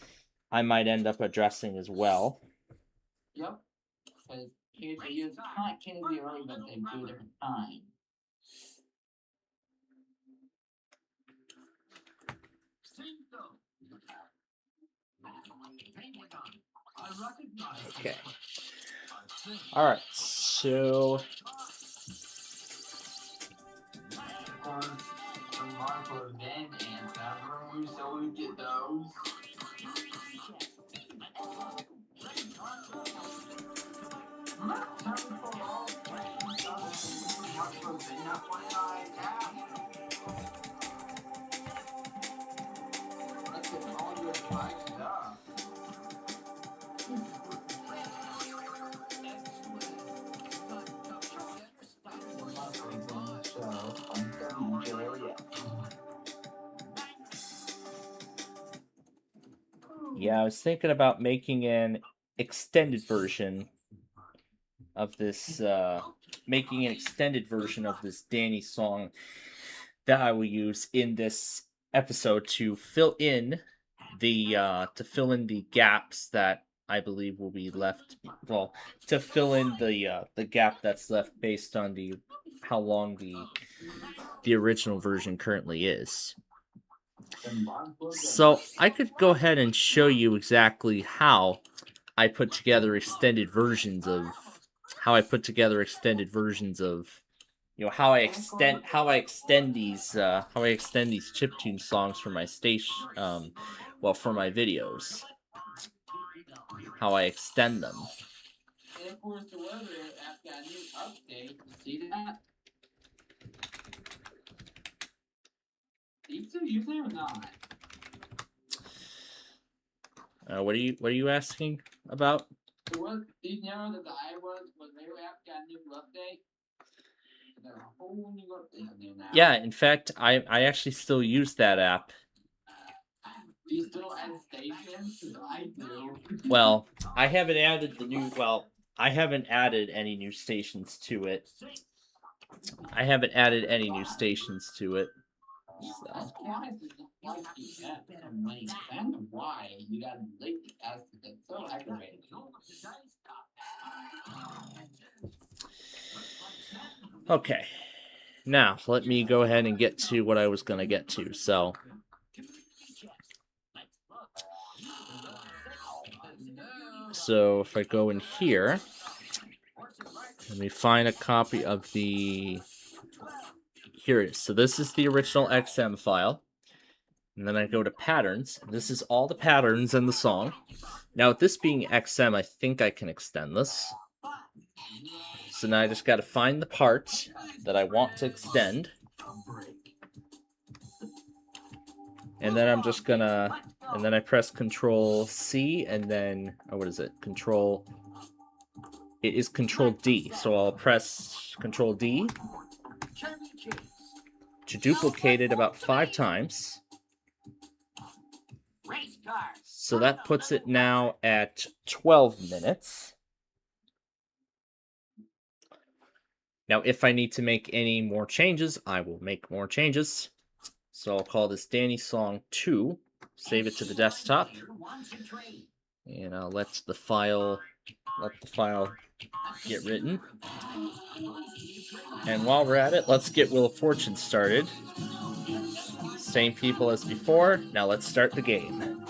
I might end up addressing as well. Yep. Because KCMQ can't be early, but they do their time. Okay. Alright, so Marco then and Samurai, so we get those. yeah, I was thinking about making an extended version of this Danny song that I will use in this episode to fill in the gaps that I believe will be left. Well, to fill in the gap that's left based on how long the original version currently is. So I could go ahead and show you exactly how I put together extended versions of how I extend these chiptune songs for my station, for my videos. How I extend them. And of course, the weather after a new update, see that? Do you still use it or not? What are you asking about? Do you know that the iWatch was they after a new update? There's a whole new update on there now. Yeah, in fact, I actually still use that app. Do you still add stations? 'Cause I do. Well, I haven't added any new stations to it. So. That's why it's like the app and money. And why you got late as it's so aggravating. Okay. Now, let me go ahead and get to what I was going to get to. So, if I go in here, let me find a copy of the... Here it is. So this is the original XM file. And then I go to patterns. This is all the patterns in the song. Now, with this being XM, I think I can extend this. So now I just got to find the part that I want to extend. And then I'm just gonna, and then I press Control C, and then, oh, what is it? It is Control D. So I'll press Control D to duplicate it about 5 times. So that puts it now at 12 minutes. Now, if I need to make any more changes, I will make more changes. So I'll call this Danny Song 2, save it to the desktop, and I'll let the file get written. And while we're at it, let's get Wheel of Fortune started. Same people as before. Now let's start the game.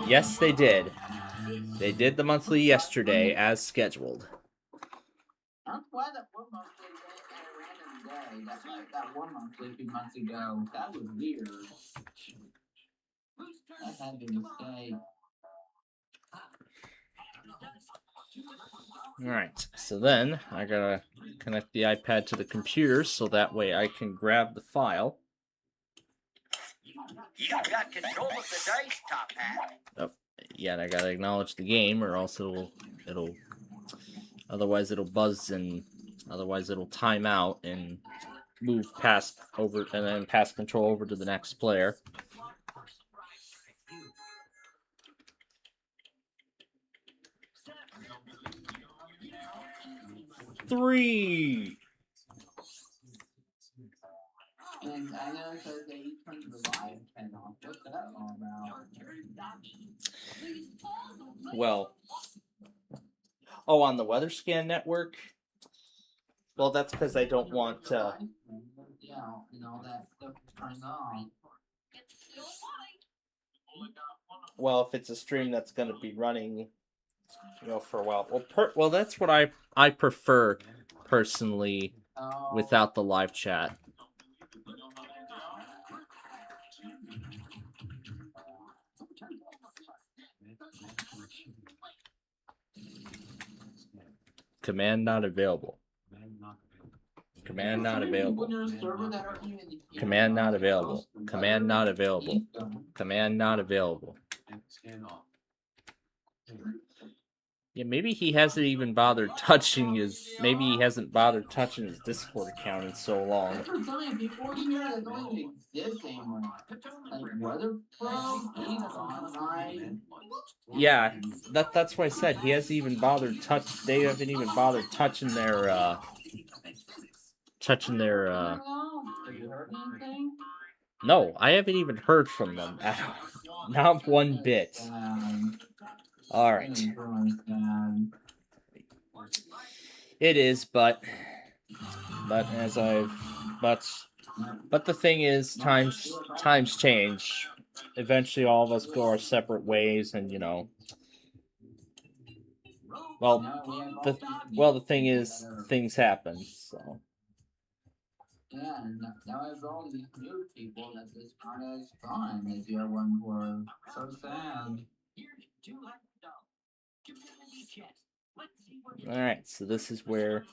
Yes, they did. They did the monthly yesterday as scheduled. I'm glad that one monthly at a random day. That's like that one monthly 2 months ago. That was weird. That had been a mistake. Alright, so then I gotta connect the iPad to the computer so that way I can grab the file. You got control of the dice, Top Hat. Oh, yeah, and I gotta acknowledge the game, or else otherwise it'll buzz, and otherwise it'll time out and move past over, and then pass control over to the next player. Three. And I know it says that you turned the live pen off. What's that all about? Well, oh, on the Weather Scan Network? Well, that's because I don't want Yeah, and all that stuff is turned on. well, if it's a stream that's going to be running, for a while. Well, that's what I prefer personally without the live chat. Command not available. Command not available. Command not available. Command not available. Command not available. Yeah, maybe he hasn't even bothered touching his. Maybe he hasn't bothered touching his Discord account in so long. There's so many people here that don't even exist anymore. Like Weather Pro, he's online. Yeah, that's why I said he hasn't even bothered They haven't even bothered touching their. Have you heard anything? No, I haven't even heard from them at all. Not one bit. All right. It is, but the thing is, times change. Eventually, all of us go our separate ways, and the thing is, things happen. So. Yeah, and now I have all these new people that just aren't as fun as the other ones were. So sad. Alright, so this is where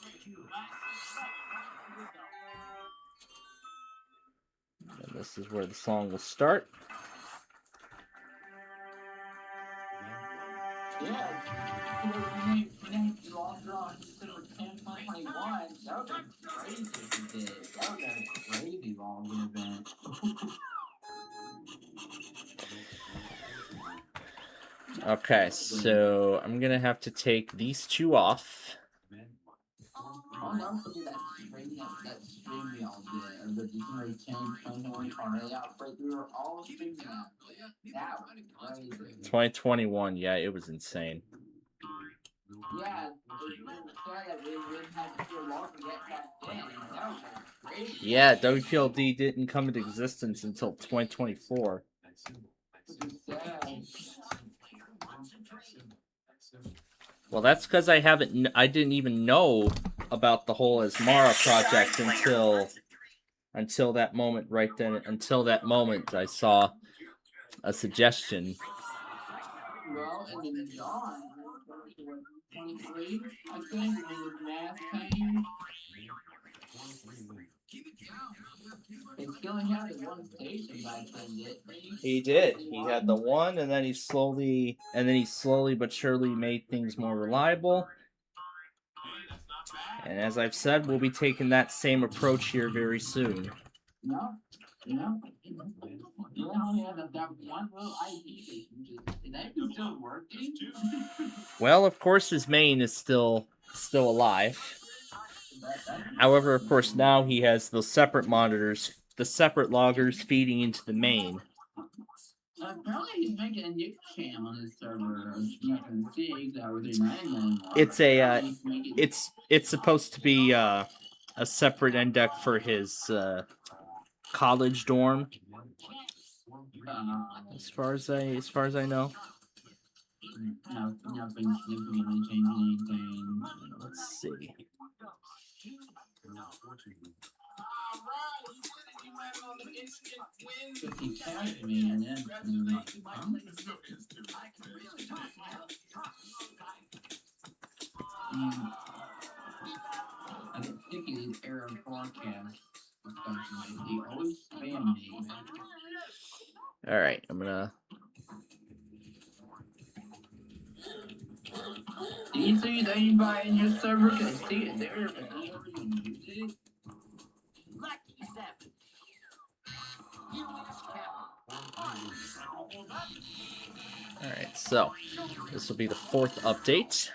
the song will start. Yeah, you all drawn instead of 1021. That would be crazy if you did. That would be a crazy long event. Okay, so I'm gonna have to take these two off. Oh no, look at that stream we all did. Of the December 10, 2021 tornado outbreak. We were all streaming that. That was crazy. 2021, yeah, it was insane. Yeah, that we wouldn't have to feel long to get back in. That was crazy. Yeah, WPLD didn't come into existence until 2024. Well, that's because I didn't even know about the whole Asmara project until until that moment right then. Until that moment, I saw a suggestion. Well, and then John, 23, I think, when his math came, they still had the one station back then, didn't they? He did. He had the one, and then he slowly but surely made things more reliable. And as I've said, we'll be taking that same approach here very soon. No. You only had that one little IP station, and that is still working. Well, of course, his main is still alive. However, of course, now he has those separate monitors, the separate loggers feeding into the main. Apparently, he's making a new channel on his server. It's supposed to be a separate index for his college dorm. As far as I know. Nothing's significantly changing anything. Let's see. If he tagged me and then I get sick of these error forecasts. They always spam me. Alright, I'm gonna. Do you see that anybody in your server can see it there, but they never even use it? Alright, so this will be the 4th update.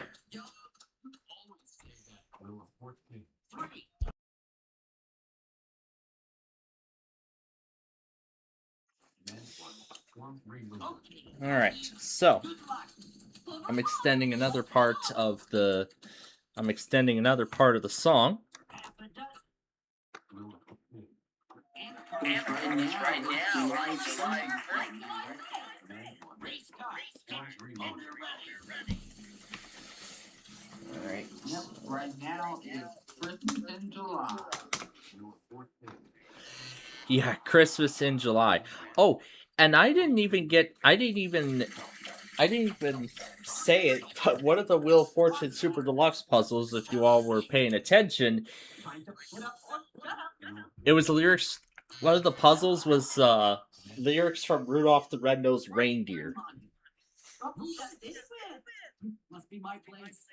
Alright, so I'm extending another part of the song. Anthony's right now. Alright. Yep, right now it's Christmas in July. Yeah, Christmas in July. Oh, and I didn't even say it, but one of the Wheel of Fortune Super Deluxe puzzles, if you all were paying attention, it was lyrics. One of the puzzles was lyrics from Rudolph the Red-Nosed Reindeer. Must be my place.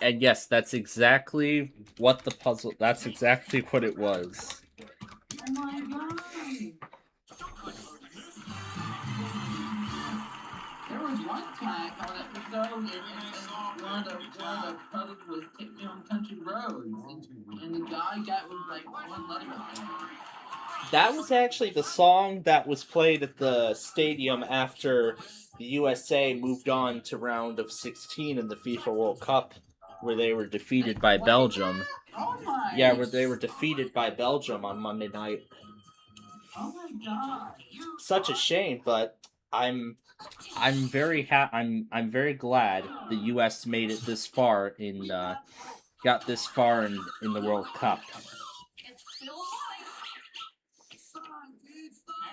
And yes, that's exactly what the puzzle. That's exactly what it was. Oh my god! There was one time on an episode, and one of the puzzles was Take Me on Country Roads, and the guy was like one letter up. That was actually the song that was played at the stadium after the USA moved on to round of 16 in the FIFA World Cup, where they were defeated by Belgium. Oh my! Yeah, where they were defeated by Belgium on Monday night. Oh my god! Such a shame, but I'm very I'm very glad the US made it this far got this far in the World Cup.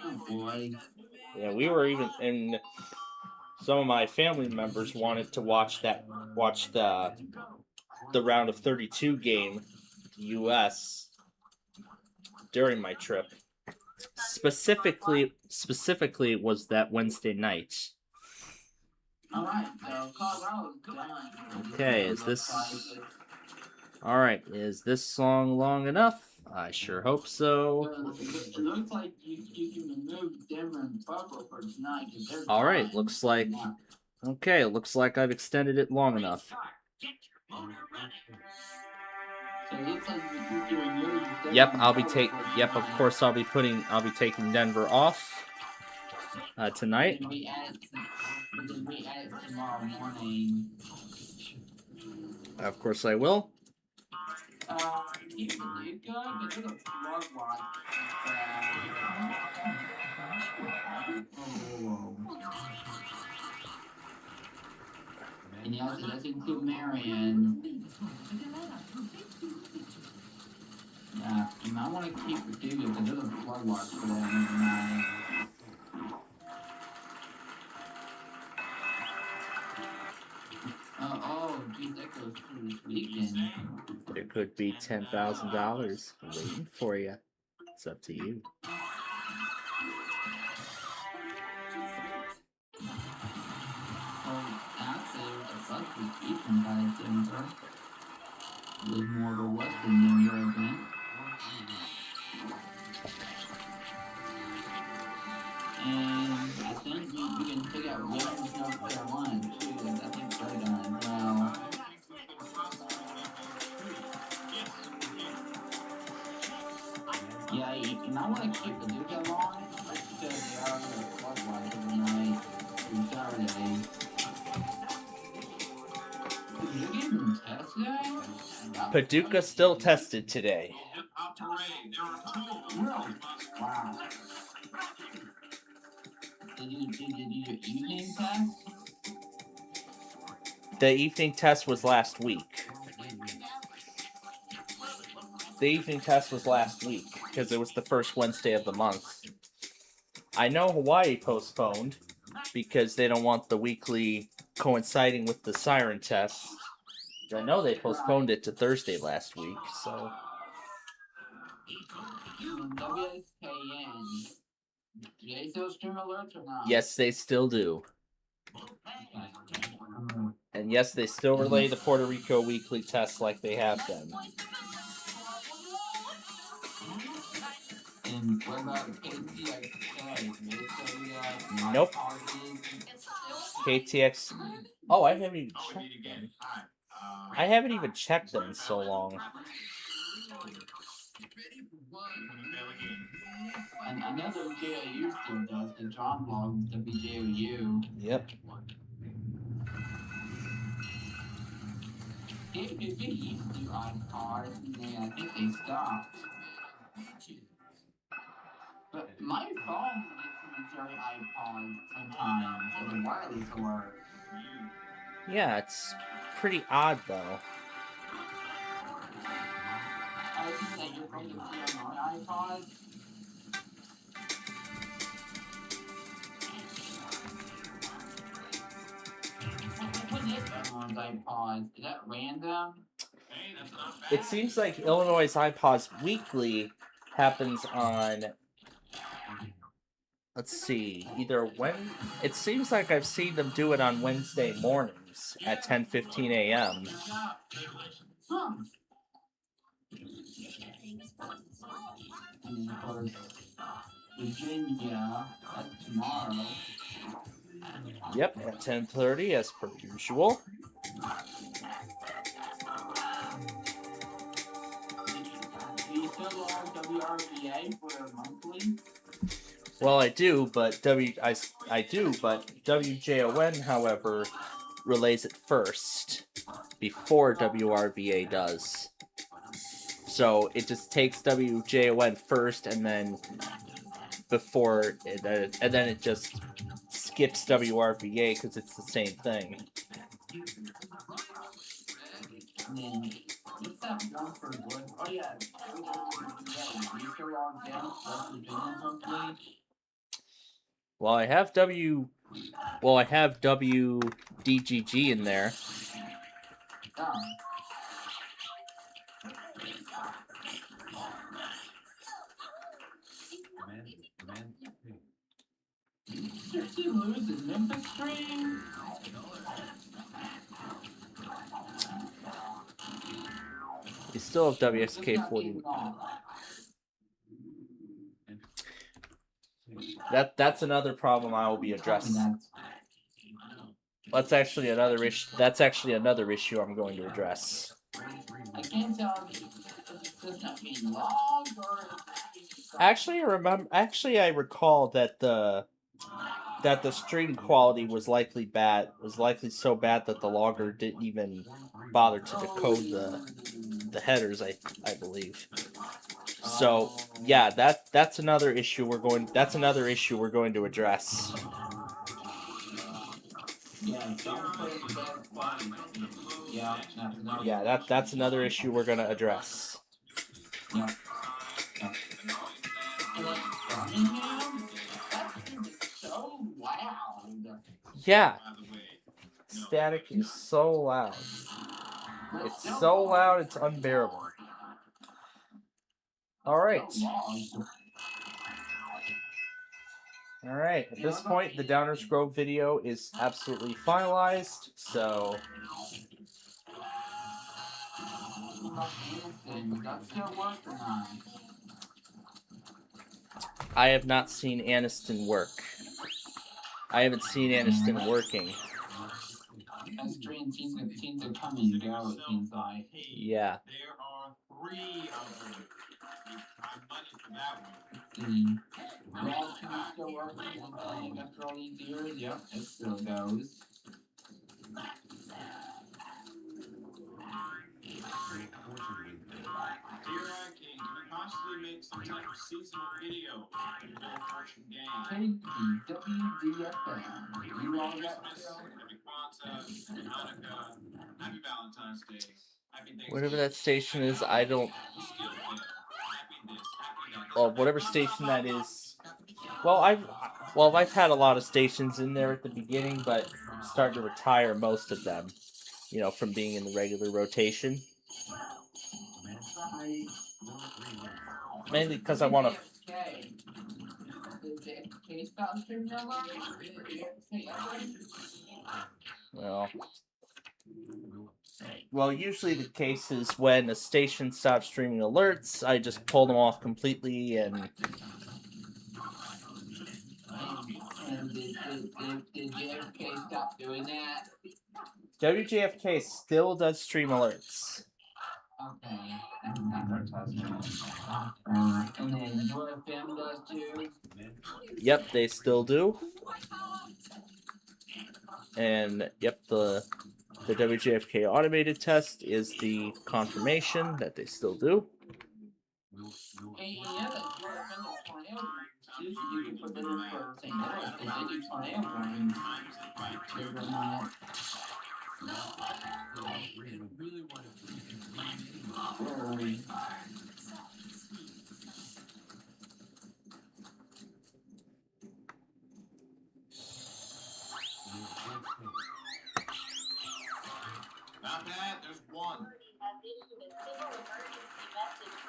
Oh boy. Yeah, we were even, and some of my family members wanted to watch the round of 32 game, US, during my trip. Specifically was that Wednesday night. Alright, so Colorado's done. Okay, is this song long enough? I sure hope so. It looks like you can remove Denver and Buffalo for tonight. Alright, looks like I've extended it long enough. So it looks like you can remove Denver. Yep, of course I'll be taking Denver off tonight. We add it tomorrow morning. Of course I will. You can do good, but there's a plug watch. And yes, it does include Marion. Yeah, you might want to keep the Paducah because there's a flood watch for that overnight. Oh, geez, that goes through this weekend. There could be $10,000 waiting for you. It's up to you. Well, actually, there's a bus this weekend by Denver. It was more of a Western New Year event. And I think we can pick out Williams, North Carolina, too. I think they're done as well. Yeah, you might want to keep the Duke on because they are going to floodwise overnight through Saturday. Did you even test today? Paducah still tested today. Really? Wow. Did you do your evening test? The evening test was last week. The evening test was last week because it was the first Wednesday of the month. I know Hawaii postponed because they don't want the weekly coinciding with the siren test. I know they postponed it to Thursday last week, so. WSKN. Do they still stream alerts or not? Yes, they still do. And yes, they still relay the Puerto Rico weekly tests like they have been. And what about KTX? Nope. KTX. Oh, I haven't even checked them. I haven't even checked them in so long. And another WJOU still does the John blog WJOU. Yep. It used to do iPods, and I think they stopped. But my phone gets very iPods sometimes, and the wireless alert. Yeah, it's pretty odd though. I think that you're going to see on my iPod. What is everyone's iPods? Is that random? It seems like Illinois iPods Weekly happens on. Let's see, either when. It seems like I've seen them do it on Wednesday mornings at 10:15 a.m. Huh. And of course, Virginia, that's tomorrow. Yep, at 10:30 as per usual. Do you still log WRVA for a monthly? Well, I do, but I do, but WJON, however, relays it first before WRVA does. So it just takes WJON first, and then before it, and then it just skips WRVA because it's the same thing. And then what's that one for good? Oh yeah, you still log down for Virginia monthly? Well, I have WDGG in there. Oh. Seriously losing Memphis stream? You still have WSK 40. That's another problem I will be addressing. That's actually another issue. That's actually another issue I'm going to address. I can't tell if it's not being logged or. Actually, I recall that the stream quality was likely bad. Was likely so bad that the logger didn't even bother to decode the headers. I believe. So yeah, that's another issue we're going. That's another issue we're going to address. Yeah, that's another issue we're going to address. Yep. Yep. Birmingham? That shit is so loud. Yeah. Static is so loud. It's so loud, it's unbearable. Alright. Alright, at this point, the Downers Grove video is absolutely finalized, so... I have not seen Aniston work. I haven't seen Aniston working. That stream seems to come and go, it seems like. Yeah. There are 3 of them. I'm money for that one. Red team still working and playing after all these years? Yep, it still goes. Dear King, can we possibly make some type of seasonal video for the Fortune game? WDFM. You all got Christmas, Happy Kwanzaa, Hanukkah, Happy Valentine's Day, Happy Thanksgiving. Whatever that station is, I don't... We still live. Happy this, happy that. Well, whatever station that is... Well, I've had a lot of stations in there at the beginning, but I'm starting to retire most of them. You know, from being in the regular rotation. Mainly because I want to... Well, usually the case is when a station stops streaming alerts, I just pull them off completely and... Did JFK stop doing that? WJFK still does stream alerts. Okay. And then UFM does too? Yep, they still do. And, yep, the WJFK automated test is the confirmation that they still do. Hey, yeah, that UFM is tornado. You can put it in for St. Louis, because they do tornado warnings every night. Not bad, there's one.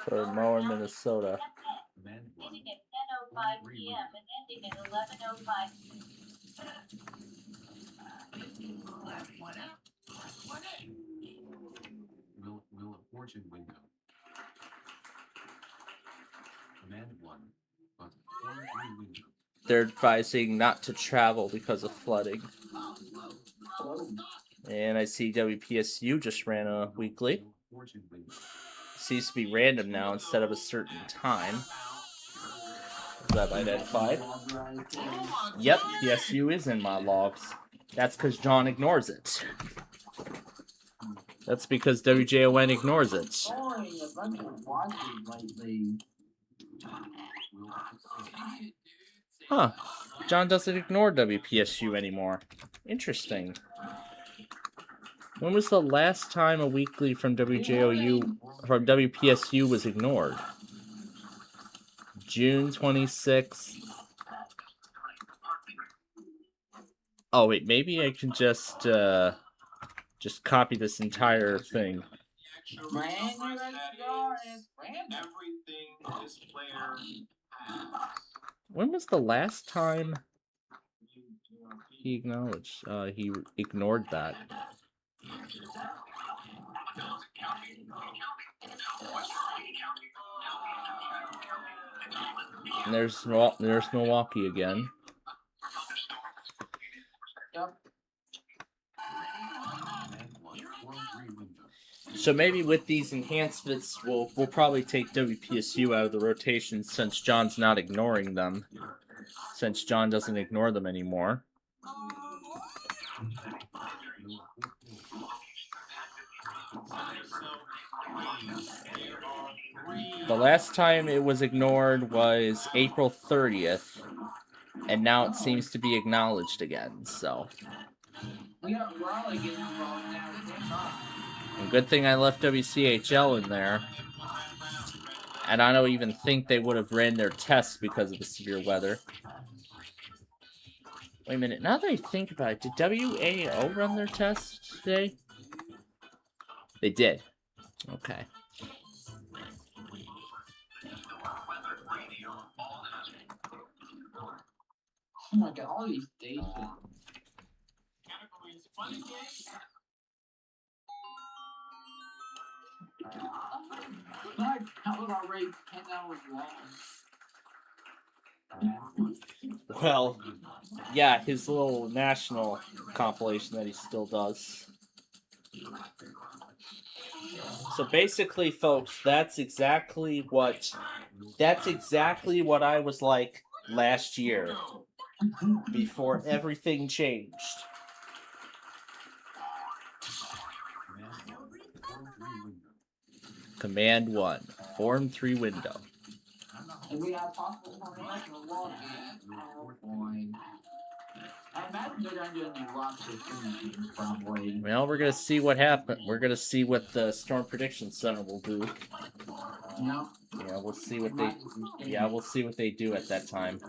For Mower, Minnesota. Beginning at 10:05 p.m. and ending at 11:05. Will of Fortune window. Command 1. But 4 window. They're advising not to travel because of flooding. And I see WPSU just ran a weekly. Seems to be random now instead of a certain time. Is that identified? Yep, PSU is in my logs. That's because John ignores it. That's because WJON ignores it. Huh. John doesn't ignore WPSU anymore. Interesting. When was the last time a weekly from WPSU was ignored? June 26th. Oh wait, maybe I can just copy this entire thing. When was the last time he acknowledged? He ignored that. And there's Milwaukee again. Yep. So maybe with these enhancements, we'll probably take WPSU out of the rotation since John's not ignoring them. Since John doesn't ignore them anymore. The last time it was ignored was April 30th, and now it seems to be acknowledged again, so. We're all getting involved now. And good thing I left WCHL in there. And I don't even think they would have ran their tests because of the severe weather. Wait a minute. Now that I think about it, did WAO run their tests today? They did. Okay. Oh my god, all these stations. That was already 10 hours long. Well, yeah, his little national compilation that he still does. So basically, folks, that's exactly what I was like last year before everything changed. Command 1, Form 3 window. And we have possible formation of log point. I imagine they're gonna do a new log system probably. Well, we're gonna see what happens. We're gonna see what the Storm Prediction Center will do. No. Yeah, we'll see what they. Yeah, we'll see what they do at that time.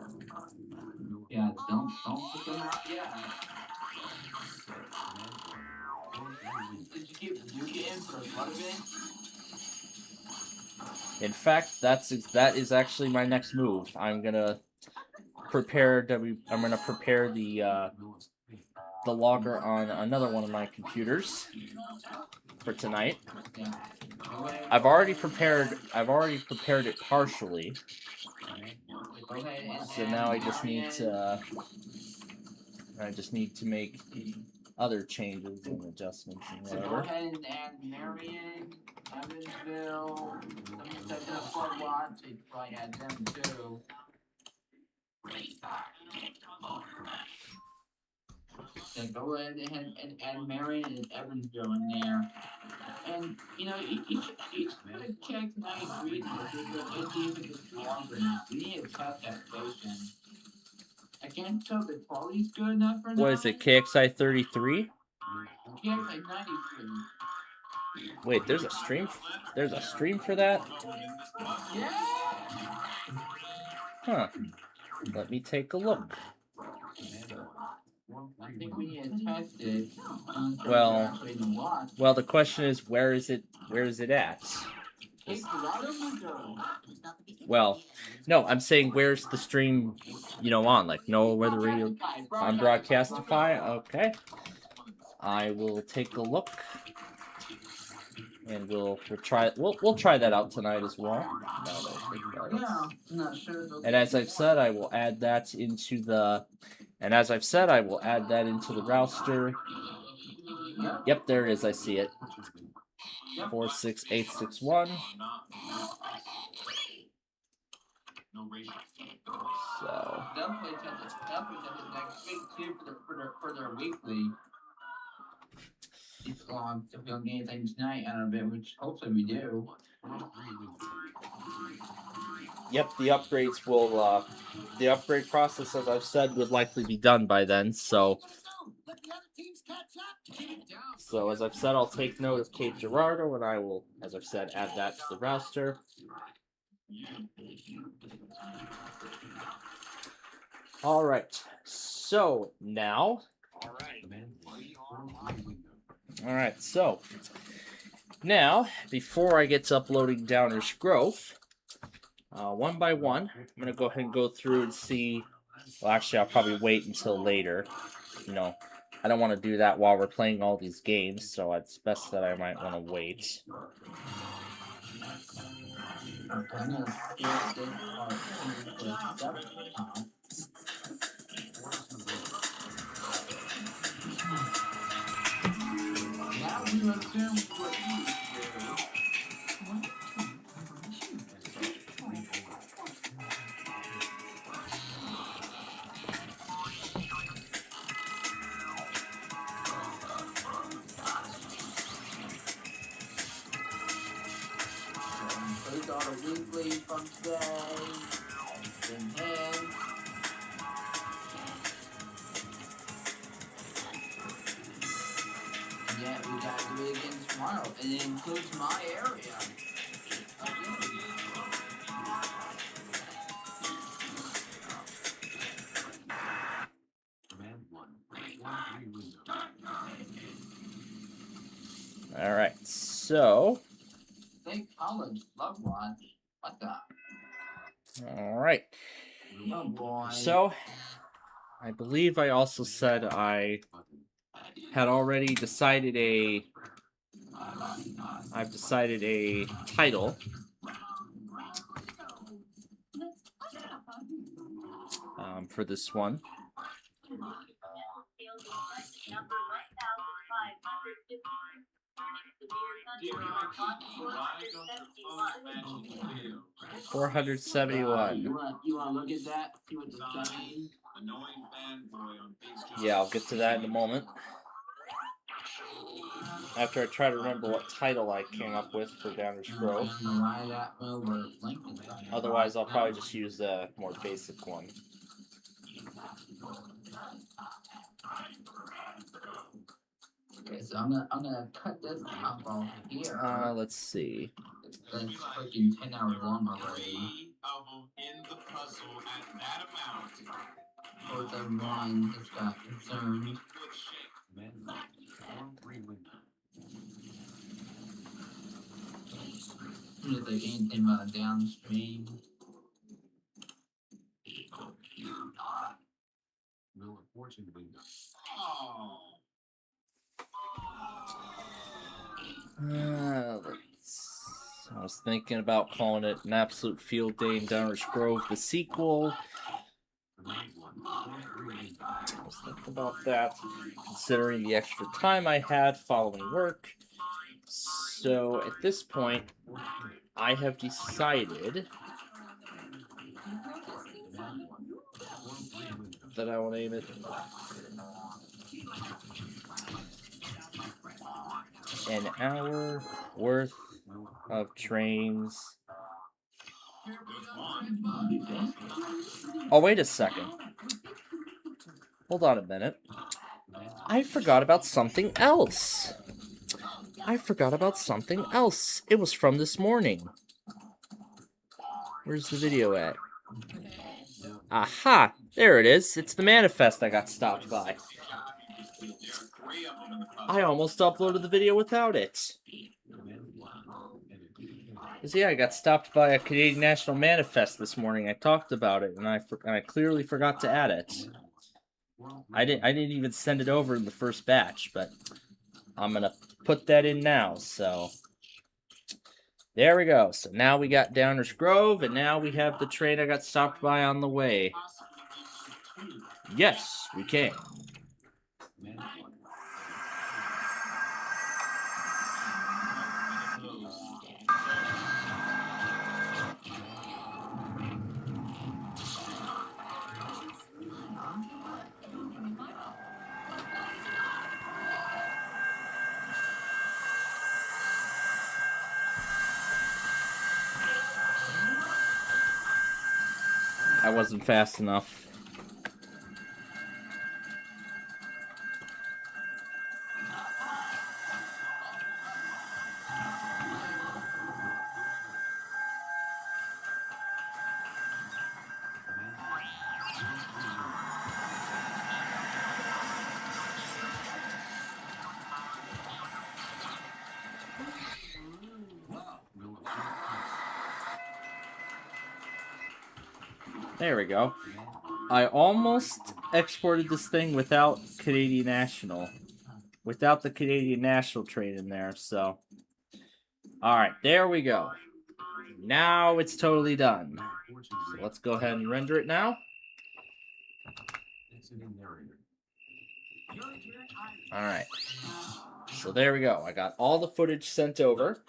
Yeah, don't put them out yet. Did you get in for a flood event? In fact, that is actually my next move. I'm gonna prepare the logger on another one of my computers for tonight. I've already prepared it partially. So now I just need to make other changes and adjustments and So go whatever. ahead and add Marion, Evansville, set up flood watch, you probably add them too. Then go ahead and add Marion and Evansville in there. And you know, each check 93 to see if it's longer enough. We need to test that station. I can't tell if the quality's good enough or not. What is it, KXI 33? KXI 93. Wait, there's a stream. There's a stream for that? Yeah. Huh. Let me take a look. I think we need to test it. Well, the question is, where is it at? Well, no, I'm saying where's the stream, on? Like, no, where the radio on Broadcastify? Okay. I will take a look. And we'll try that out tonight as well. And as I've said, I will add that into the roster. Yep, there it is. I see it. 46861. So definitely test it next week too for their weekly. If we don't get anything tonight out of it, which hopefully we do. Yep, the upgrades will the upgrade process, as I've said, would likely be done by then. So as I've said, I'll take note of Cape Girardeau, and I will, as I've said, add that to the roster. All right. So now. All right. So now, before I get to uploading Downers Growth, one by one, I'm going to go ahead and go through and see. Well, actually, I'll probably wait until later. I don't want to do that while we're playing all these games, so it's best that I might want to wait. Now we assume what you do. Those are the weekly from today. And then yeah, we gotta do it again tomorrow. And it includes my area. All right, so State College Love Watch. What the? all right. Oh boy. So I believe I also said I had already decided I've decided a title. For this one. $471. You wanna look at that? See what the saying? Annoying fanboy on Big Yeah, I'll get to that in a moment. After I try to remember what title I came up with for Downers Grove. I don't know why that over Lincoln. Otherwise, I'll probably just use the more basic one. Okay, so I'm gonna cut this top off here. Let's see. That's freaking 10 hours long already. of them in the puzzle at that amount. Of course, everyone just got concerned. Good shape. If there's anything about downstream. Wheel of Fortune window. Oh. I was thinking about calling it An Absolute Field Day in Downers Grove, the sequel. I was thinking about that, considering the extra time I had following work. So at this point, I have decided that I will name it An Hour Worth of Trains. Oh, wait a second. Hold on a minute. I forgot about something else. It was from this morning. Where's the video at? Aha! There it is. It's the manifest I got stopped by. I almost uploaded the video without it. Because, yeah, I got stopped by a Canadian National Manifest this morning. I talked about it, and I clearly forgot to add it. I didn't even send it over in the first batch, but I'm gonna put that in now. So there we go. So now we got Downers Grove, and now we have the train I got stopped by on the way. Yes, we can. I wasn't fast enough. There we go. I almost exported this thing without Canadian National. Without the Canadian National train in there, so. Alright, there we go. Now it's totally done. So let's go ahead and render it now. Alright. So there we go. I got all the footage sent over.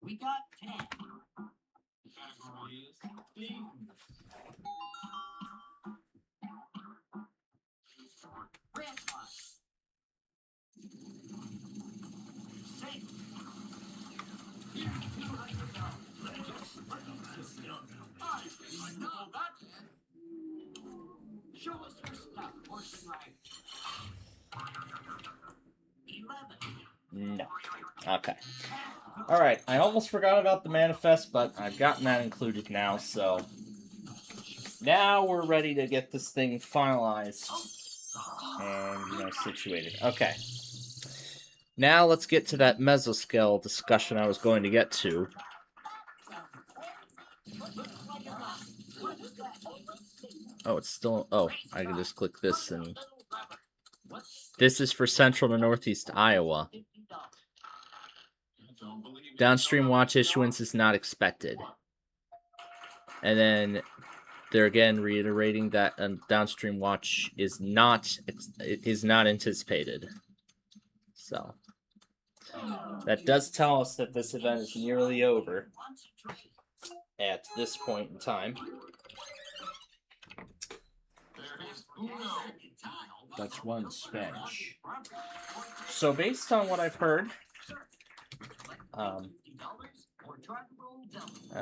We got 10. Red one. 6. Show us your stuff, horse and rider. 11. No. Okay. All right. I almost forgot about the manifest, but I've gotten that included now, so now we're ready to get this thing finalized and situated. Okay. Now let's get to that mesoscale discussion I was going to get to. Oh, it's still... Oh, I can just click this and... This is for Central to Northeast Iowa. Downstream watch issuance is not expected. And then they're again reiterating that downstream watch is not anticipated. So that does tell us that this event is nearly over at this point in time. That's one Spanish. So based on what I've heard, I'll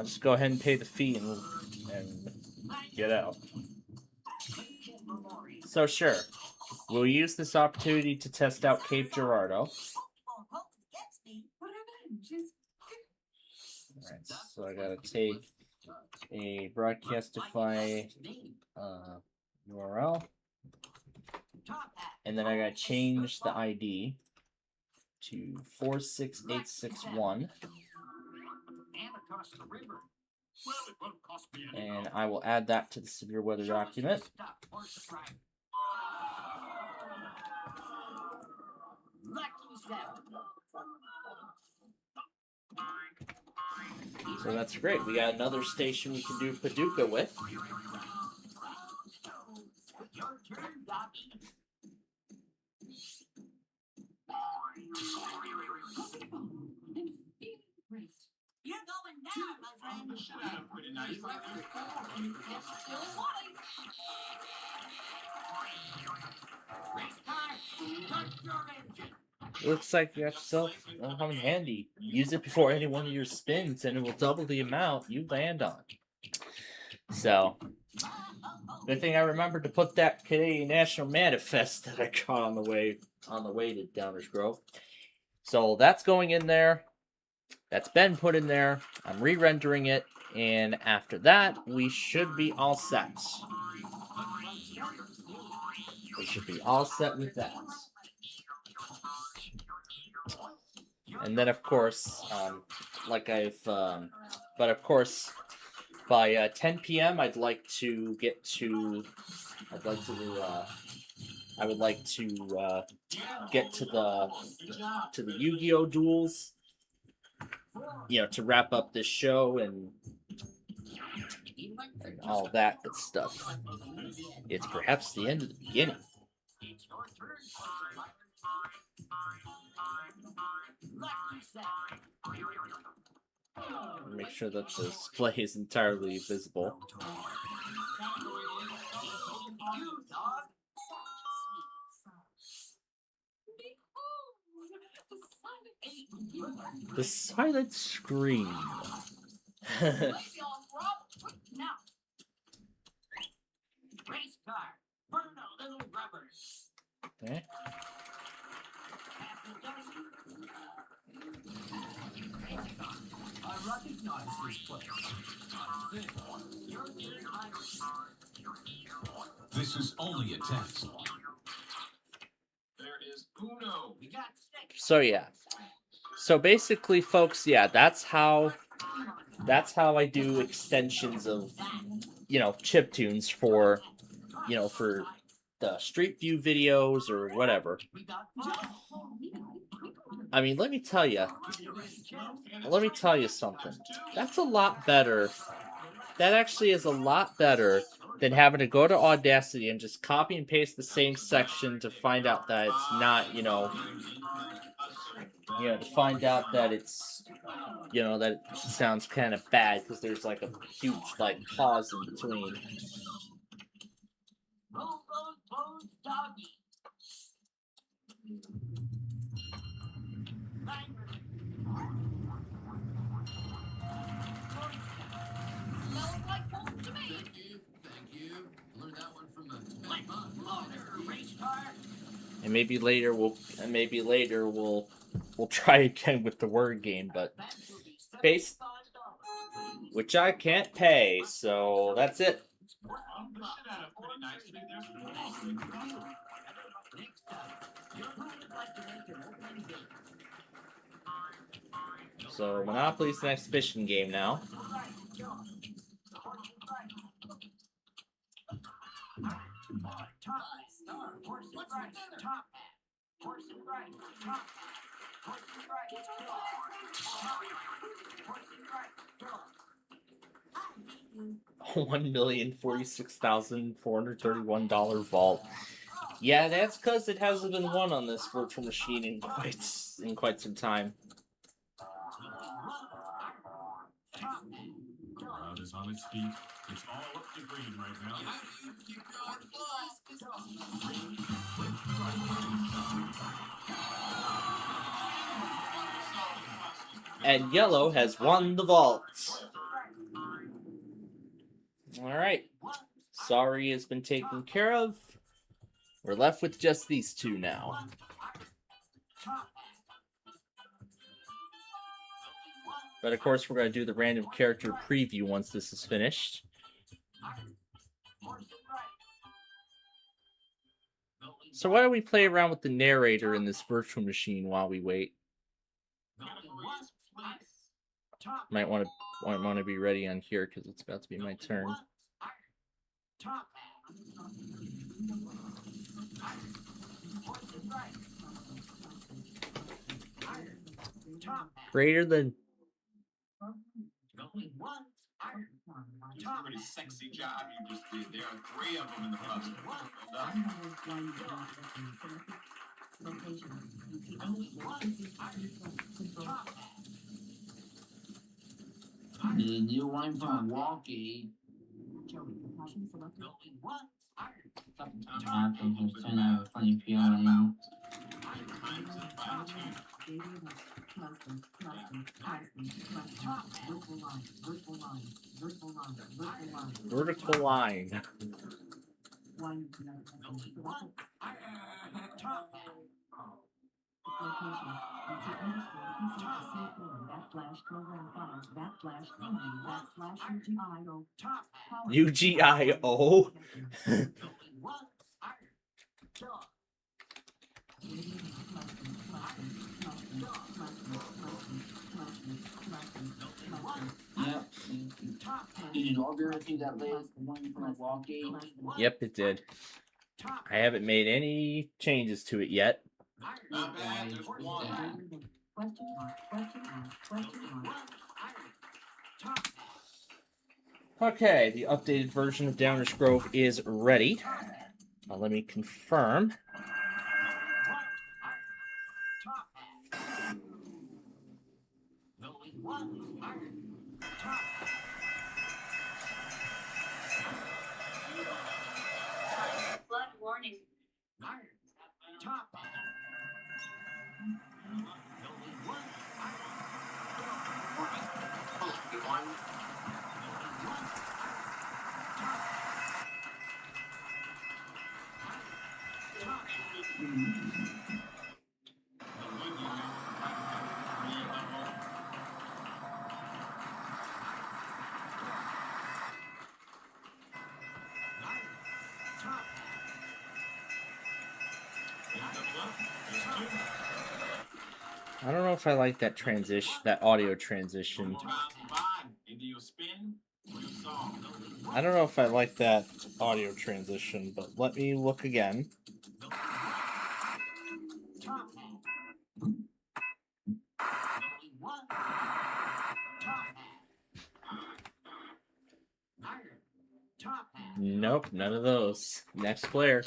just go ahead and pay the fee and get out. So sure, we'll use this opportunity to test out Cape Girardeau. Alright, so I gotta take a Broadcastify URL, and then I gotta change the ID to 46861, and I will add that to the severe weather document. So that's great. We got another station we can do Paducah with. You're going down, my friend. This should have pretty nice. Race car, touch your engine. Looks like you got yourself something handy. Use it before any one of your spins, and it will double the amount you land on. So, good thing I remembered to put that Canadian National Manifest that I got on the way to Downers Grove. So that's going in there. That's been put in there. I'm re-rendering it, and after that, we should be all set. We should be all set with that. And then, of course, but of course, by 10 p.m., I would like to get to the Yu-Gi-Oh duels, to wrap up this show and all that good stuff. It's perhaps the end of the beginning. Make sure that the display is entirely visible. The silent scream. Race car, burn a little rubber. Okay. I recognize this place. This is only a test. There is Uno. We got six. So yeah. So basically, folks, yeah, that's how I do extensions of, chip tunes for the Street View videos or whatever. I mean, let me tell you something. That's a lot better. That actually is a lot better than having to go to Audacity and just copy and paste the same section to find out that it's not, to find out that it's, that it sounds kind of bad because there's like a huge pause in between. Smells like cold tomato. And maybe later we'll try again with the word game, but base, which I can't pay, so that's it. The shit out of pretty nicely there for the basic. So Monopoly's an exhibition game now. $1,046,431 vault. Yeah, that's because it hasn't been won on this virtual machine in quite some time. Crowd is on its feet. It's all up to green right now. And yellow has won the vault. Alright. Sorry has been taken care of. We're left with just these two now. But of course, we're going to do the random character preview once this is finished. So why don't we play around with the narrator in this virtual machine while we wait? Might want to be ready on here because it's about to be my turn. Greater than. It's a pretty sexy job you just did. There are 3 of them in the puzzle. Well done. The new one from Milwaukee. I think it's kind of a funny feeling. Vertical line. UGIO. Yep. Did you log her to that latest one from Milwaukee? Yep, it did. I haven't made any changes to it yet. Not bad. There's 1. Okay, the updated version of Downers Grove is ready. Let me confirm. Flood warning. I don't know if I like that transition, that audio transition. I don't know if I like that audio transition, but let me look again. Nope, none of those. Next player.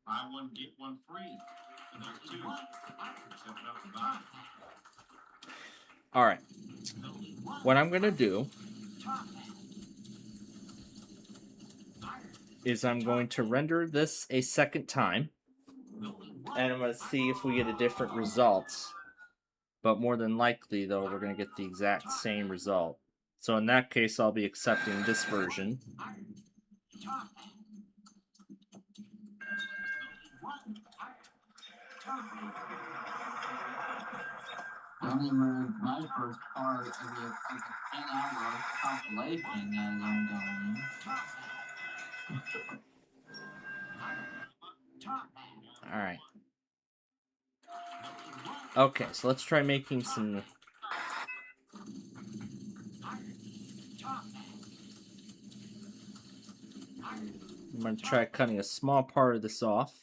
Buy one, get one free. And there's 2. Except up the bottom. All right. What I'm going to do is I'm going to render this a second time. and I'm going to see if we get a different result. But more than likely, though, we're going to get the exact same result. So in that case, I'll be accepting this version. Don't even remember my first part of the 10-hour compilation that is ongoing. Alright. Okay, so let's try making some... I'm going to try cutting a small part of this off.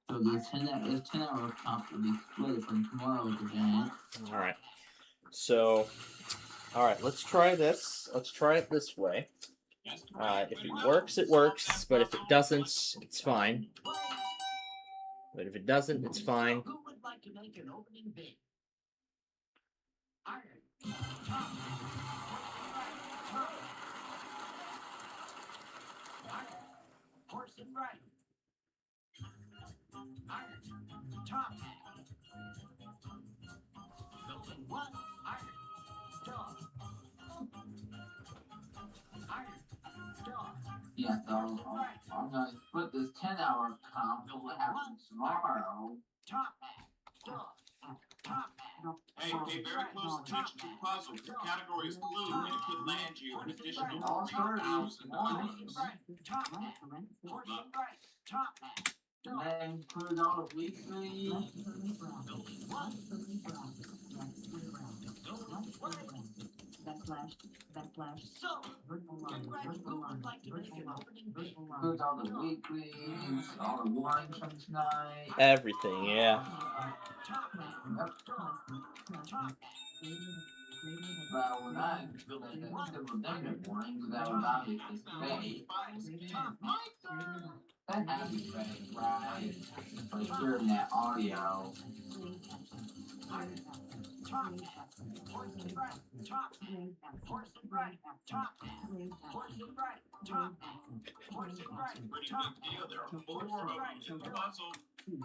So this 10-hour comp will be split from tomorrow's event. Alright. So, alright, let's try this. Let's try it this way. If it works, it works. But if it doesn't, it's fine. But if it doesn't, it's fine. Who would like to make an opening bid? Horse and right. Top hat. Building one. Iron. Dog. Iron. Dog. Yeah, so I'm gonna split this 10-hour comp that will happen tomorrow. Top hat. Dog. Top hat. Hey, pay very close attention to the puzzle. The category is blue, and it could land you an additional All started $3,000. Top hat. Horse and right. Top hat. And then include all the weekly. So, congratulations. Who would like to make an opening bid? Includes all the weeklies, all the warnings from tonight. Everything, yeah. Yep. Well, when I included the civil negative warnings, that was obviously fake. That had to be fake, right? But hearing that audio. Top hat. Horse and right. Top hat. Horse and right. Top hat. Horse and right. Top hat. Horse and right. Pretty Top big deal. There are 4 of Horse and them right. in the puzzle.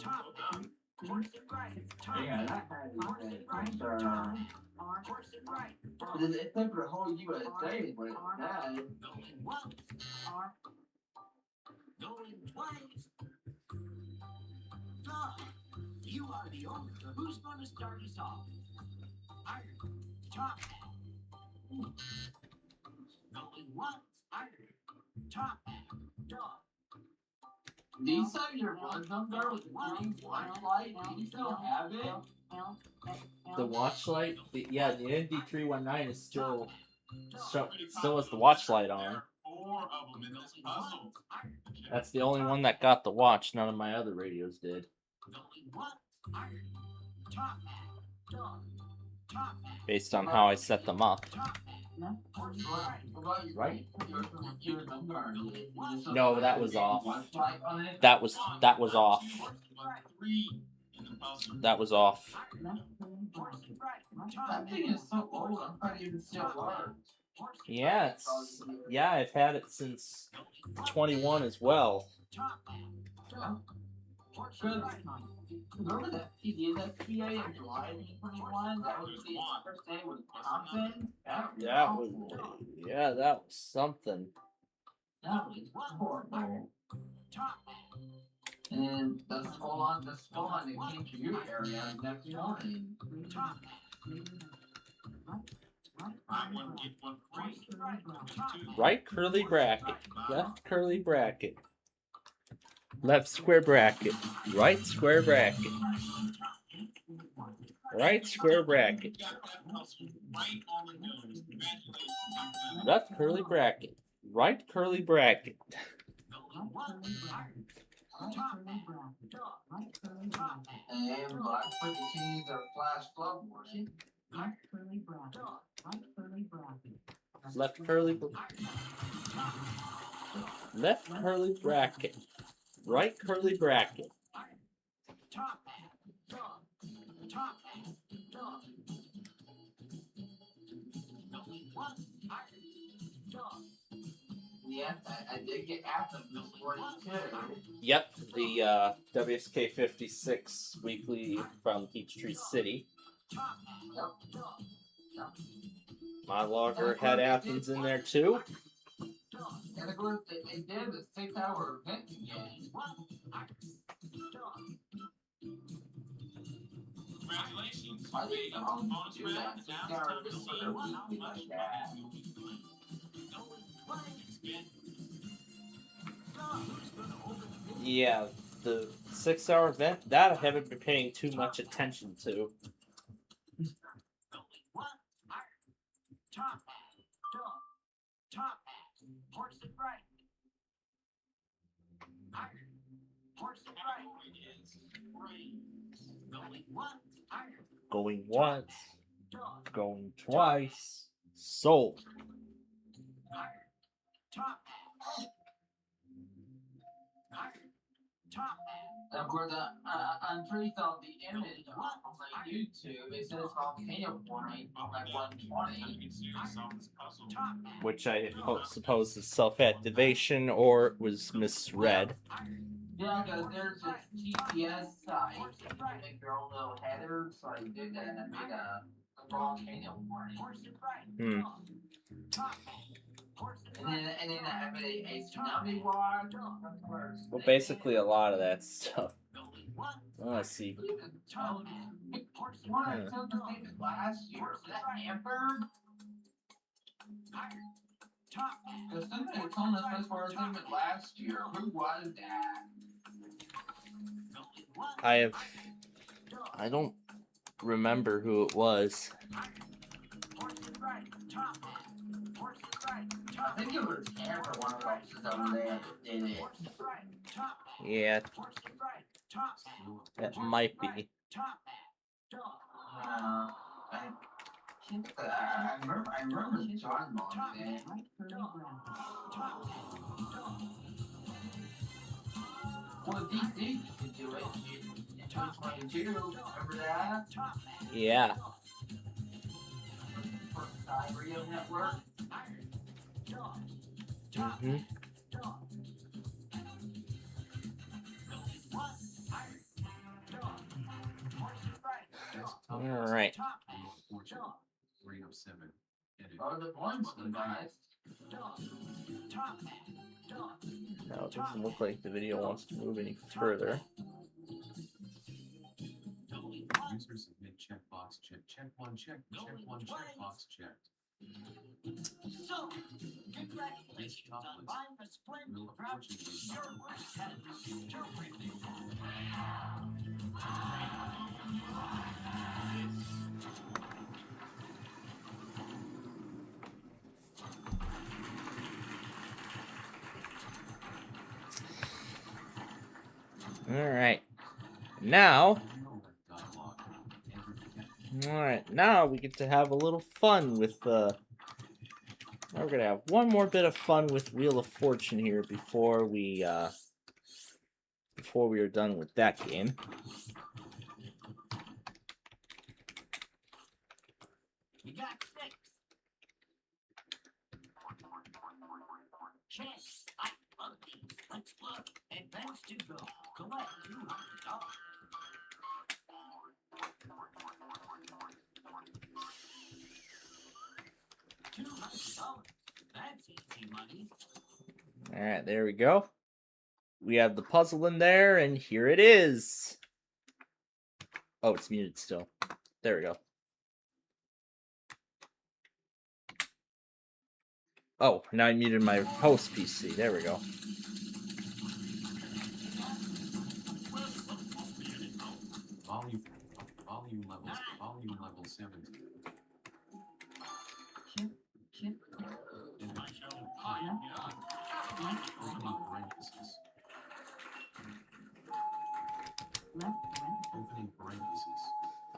Top hat. Horse and right. Top Yeah, hat. that had to Horse be and fake. right. Sure. Top hat. Horse and right. But it took for the whole USA is what it said. Going once. Going twice. Dog. You are the owner. Who's going to start us off? Iron. Top hat. Going once. Iron. Top hat. Dog. These are your blood number with green flashlight. Do you still have it? The watch light? Yeah, the ND319 is still has the watch light on. 4 of them in this puzzle. That's the only one that got the watch. None of my other radios did. Going once. Iron. Top hat. Dog. Top hat. Based on how I set them up. Top hat. Horse and right. Right? You remember? No, that was off. Flashlight on it? That was off. 3 in the puzzle. That was off. Horse and right. Top That thing is so old, I'm probably even still works. Yeah, I've had it since 21 as well. Top hat. Dog. Horse Good. and right. Remember that PD, that PA in July 2021? That was the first day with Compton? That was something. That was horrible. Top hat. And the spawn that came to your area next morning. Top hat. Buy one, get one free. Right curly bracket. Left curly bracket. Left square bracket. Right square bracket. Right square bracket. Right on the nose. Congratulations. Left curly bracket. Right curly bracket. And black frequencies are flash flood warning. Left curly left curly bracket. Right curly bracket. Top hat. Dog. Top hat. Dog. Going once. Iron. Dog. The yes, I did get Athens this morning too. Yep, the WSK 56 weekly from Peachtree City. My logger had Athens in there too. And of course, they did a 6-hour event again. Congratulations. Why do you Bonus do round. that? Now 6 hours it's time to for see a how week much like that. money you'll be winning. Yeah, the 6-hour event, that I haven't been paying too much attention to. Top hat, dog. Top hat, horse and right. Iron, horse and right. Going once, iron, Going once, dog. going twice. Sold. Iron, top hat. Iron, top hat. And of course, I'm pretty on the image on my YouTube. It says volcano warning on my 120. Which I suppose is self-activation or was misread. Yeah, because there's this GPS site. You can make your own little header, so I did that and I made a volcano warning. Hmm. And then I made a tsunami watch. Well, basically a lot of that stuff. Let's see. One I took the thing last year, so that Amber. Because somebody told us this was him last year. Who was that? I don't remember who it was. I think it was Amber, one of those over there that did it. Yeah, that might be. I remember John Long well, DC used to do it in 2022. Remember that? Yeah. For Cyber Network. Mm-hmm. All right. 307. Edit. Oh, the points, guys. Now it doesn't look like the video wants to move any further. User submit checkbox check. Check one checkbox checked. So, congratulations on buying a splendid property. Your work has received your review. All right. Now we get to have a little fun with we're gonna have one more bit of fun with Wheel of Fortune here before we are done with that game. You got 6. Chance, I love these. Let's look. Advance to go. Collect $200. $200. That's easy money. All right, there we go. We have the puzzle in there, and here it is. Oh, it's muted still. There we go. Oh, now I muted my host PC. There we go. Volume level 70. Opening parenthesis. Opening parenthesis.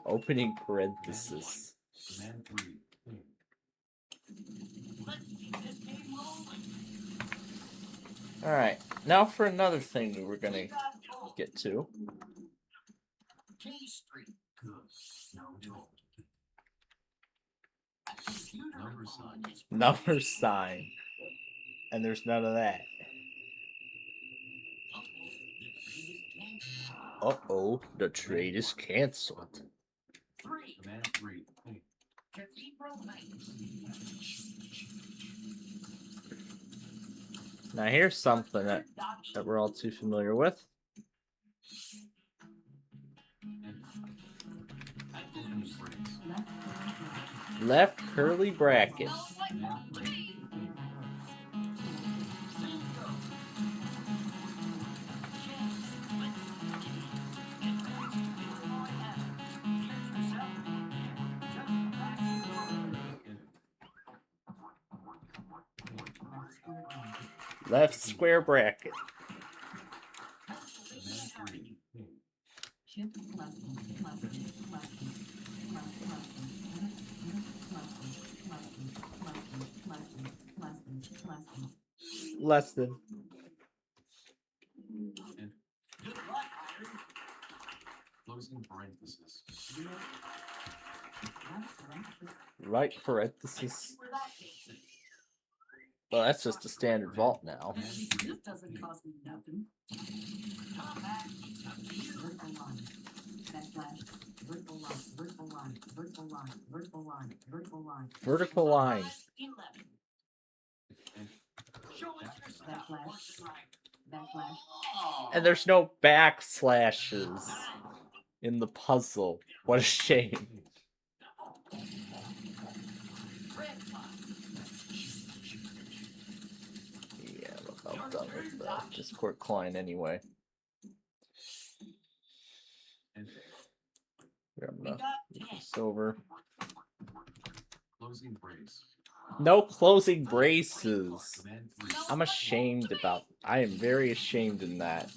Opening parenthesis. Command 3. All right, now for another thing we were gonna get to. K Street. Good. No toll. Number sign. Number sign. And there's none of that. Uh-oh, the trade is canceled. Command 3. Ping. Now here's something that we're all too familiar with. Opening brace. Left curly bracket. Left square bracket. Command 3. Ping. Less than. Closing parenthesis. Right parenthesis. Well, that's just a standard vault now. Command 3. This doesn't cost me nothing. Backslash, vertical line, vertical line, vertical line, vertical line, vertical line. Vertical line. 11. Backslash. Backslash. And there's no backslashes in the puzzle. What a shame. Yeah, I'm about done with the Discord client anyway. Here, I'm gonna move this over. Closing brace. No closing braces. Command 3. I'm ashamed about. I am very ashamed in that.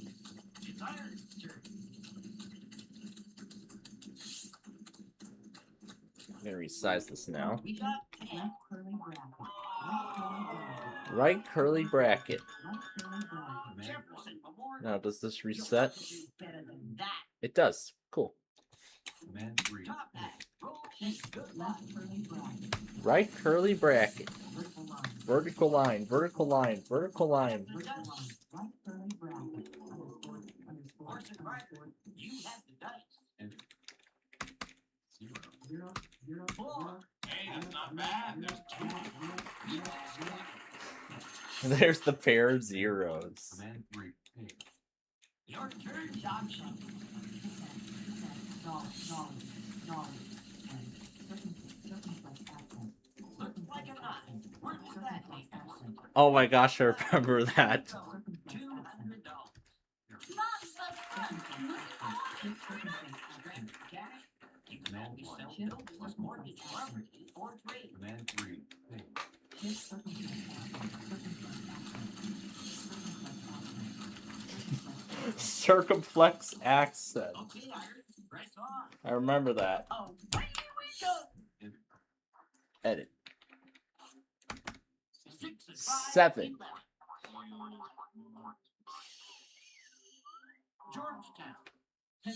I'm gonna resize this now. Right curly bracket. Command 1. Now, does this reset? It does. Cool. Command 3. Right curly bracket. Vertical line, vertical line, vertical line. Hey, that's not bad. There's two. There's the pair of zeros. Command 3. Ping. Your turn, Johnson. Looks like a knot. Where would that take us? Oh my gosh, I remember that. $200. Command 1. Command 3. Ping. Circumflex accent. Okay, Iron, press on. I remember that. Oh, here we go. Edit. 65, 7. Georgetown.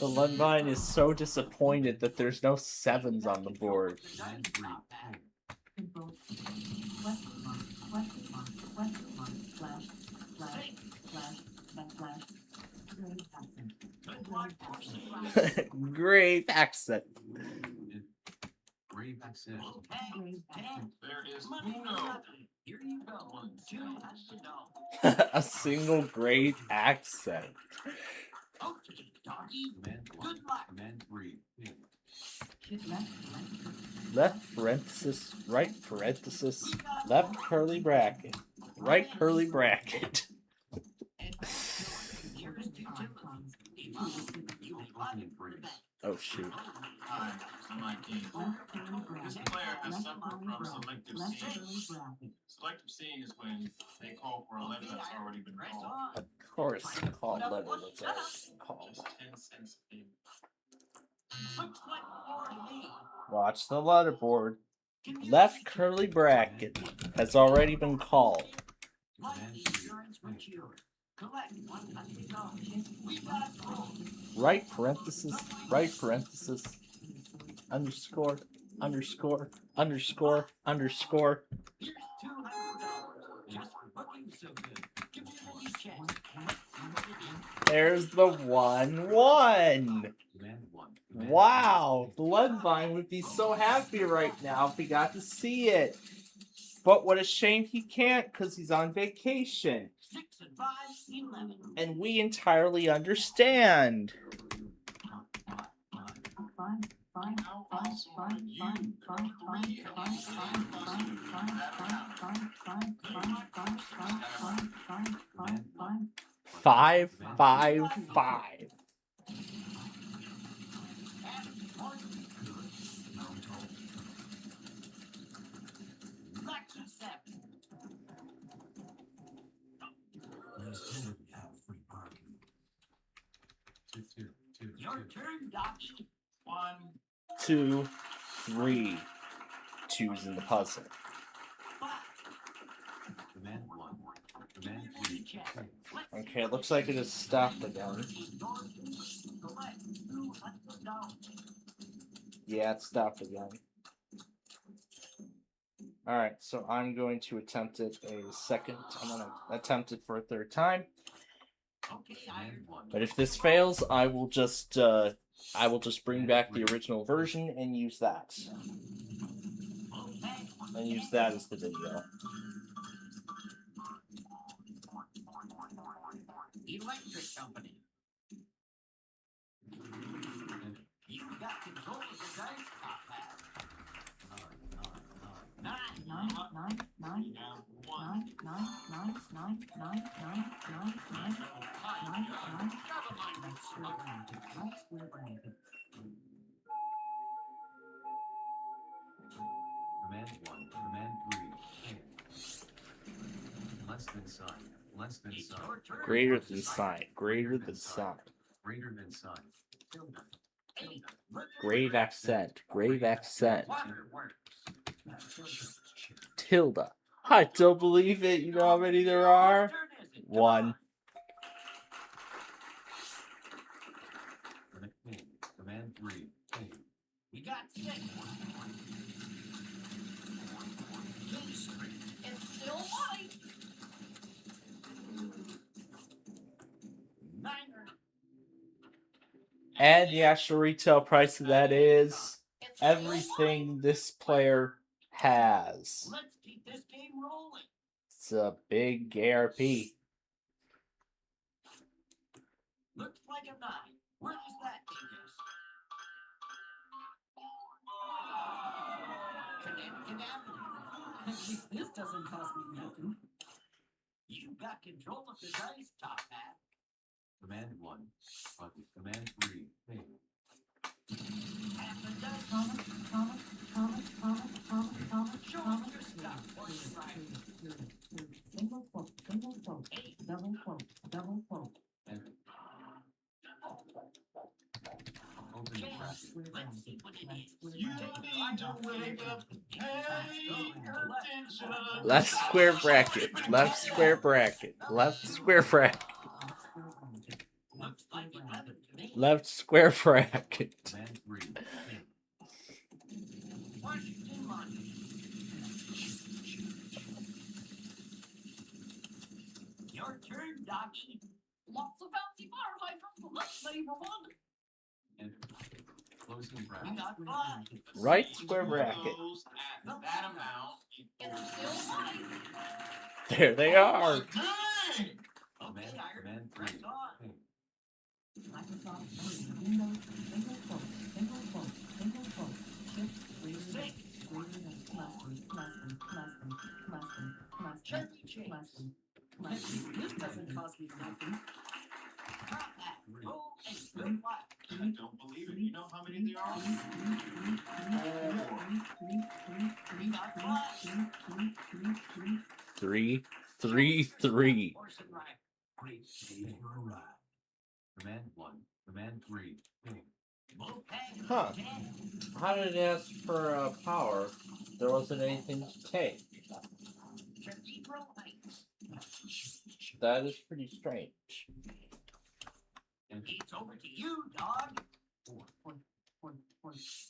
The Lundvine is so disappointed that there's no 7s on the board. Command 3. Ping. Grave accent. Grave accent. There it is. Uno. Here you go. $200. A single grave accent. Okay, doggy. Command 1. Good luck. Command 3. Ping. Left parenthesis, right parenthesis, left curly bracket, right curly bracket. Opening brace. Oh shoot. Alright, so my game. This player has suffered from selective seeing. Selective seeing is when they call for a letter that's already been called. Of course, call letter that's already called. Just 10 cents a game. Looks like more me. Watch the letterboard. Left curly bracket has already been called. Life insurance mature. Collect $100. We got gold. Right parenthesis, right parenthesis, underscore, underscore, underscore, underscore. Here's $200. Just for booking so good. Give me a mini chest. There's the 1-1. Command 1. Wow, Bloodvine would be so happy right now if he got to see it. But what a shame he can't, because he's on vacation. 6 and 5, 11. And we entirely understand. How awesome are you? Three Five, 5, 5. Your turn, Docky. 1. 2, 3. 2's in the puzzle. Command 1. Command 3. Okay, it looks like it has stopped again. Yeah, it stopped again. Alright, so I'm going to attempt it a second. I'm going to attempt it for a third time. But if this fails, I will just bring back the original version and use that. And use that as the video. Electric company. You got control of the dice, top hat. 9, 9, 9, 9, 9, 9, 9, 9, 9, 9, 9, 9. Command 1. Command 3. Less than sign. Less than sign. Greater than sign. Greater than sign. Greater than sign. Grave accent. Grave accent. Tilde. I don't believe it. You know how many there are? 1. Command 3. We got 6. It's still white. 9. And the actual retail price of that is everything this player has. Let's keep this game rolling. It's a big ARP. Looks like a 9. Where does that take us? Connecticut Avenue. At least this doesn't cost me nothing. You got control of the dice, top hat. Command 1. Button. Command 3. Half a dozen. Show us your stuff, horse rider. Single quote, double quote, double quote. Open Yes, bracket. let's see what it is. You need to wake up. Pay attention. Left square bracket. Left square bracket. Left square bracket. Looks like 11 to me. Left square bracket. Command 3. Washington Monument. Your turn, Docky. Lots of fancy fire hydrants. Let's labor one. Enter. Closing We bracket. got 5. Right square bracket. Close at that amount. It's still white. There they are. Dang! Okay, Command Iron. 3. Press on. Microsoft Windows, single quote, single quote, single quote. Shift greater than, 6. greater than, less than, Cherry chase. This doesn't cost me nothing. Drop that. Roll and good luck. I don't believe it. You know how many there are? We got 5. 3, 3, 3. Horse and rider. Great day for a ride. Command 1. Command 3. Bullpen. Huh. 10. How did it ask for power? There wasn't anything to take. Cathedral Heights. That is pretty strange. It's over to you, dog.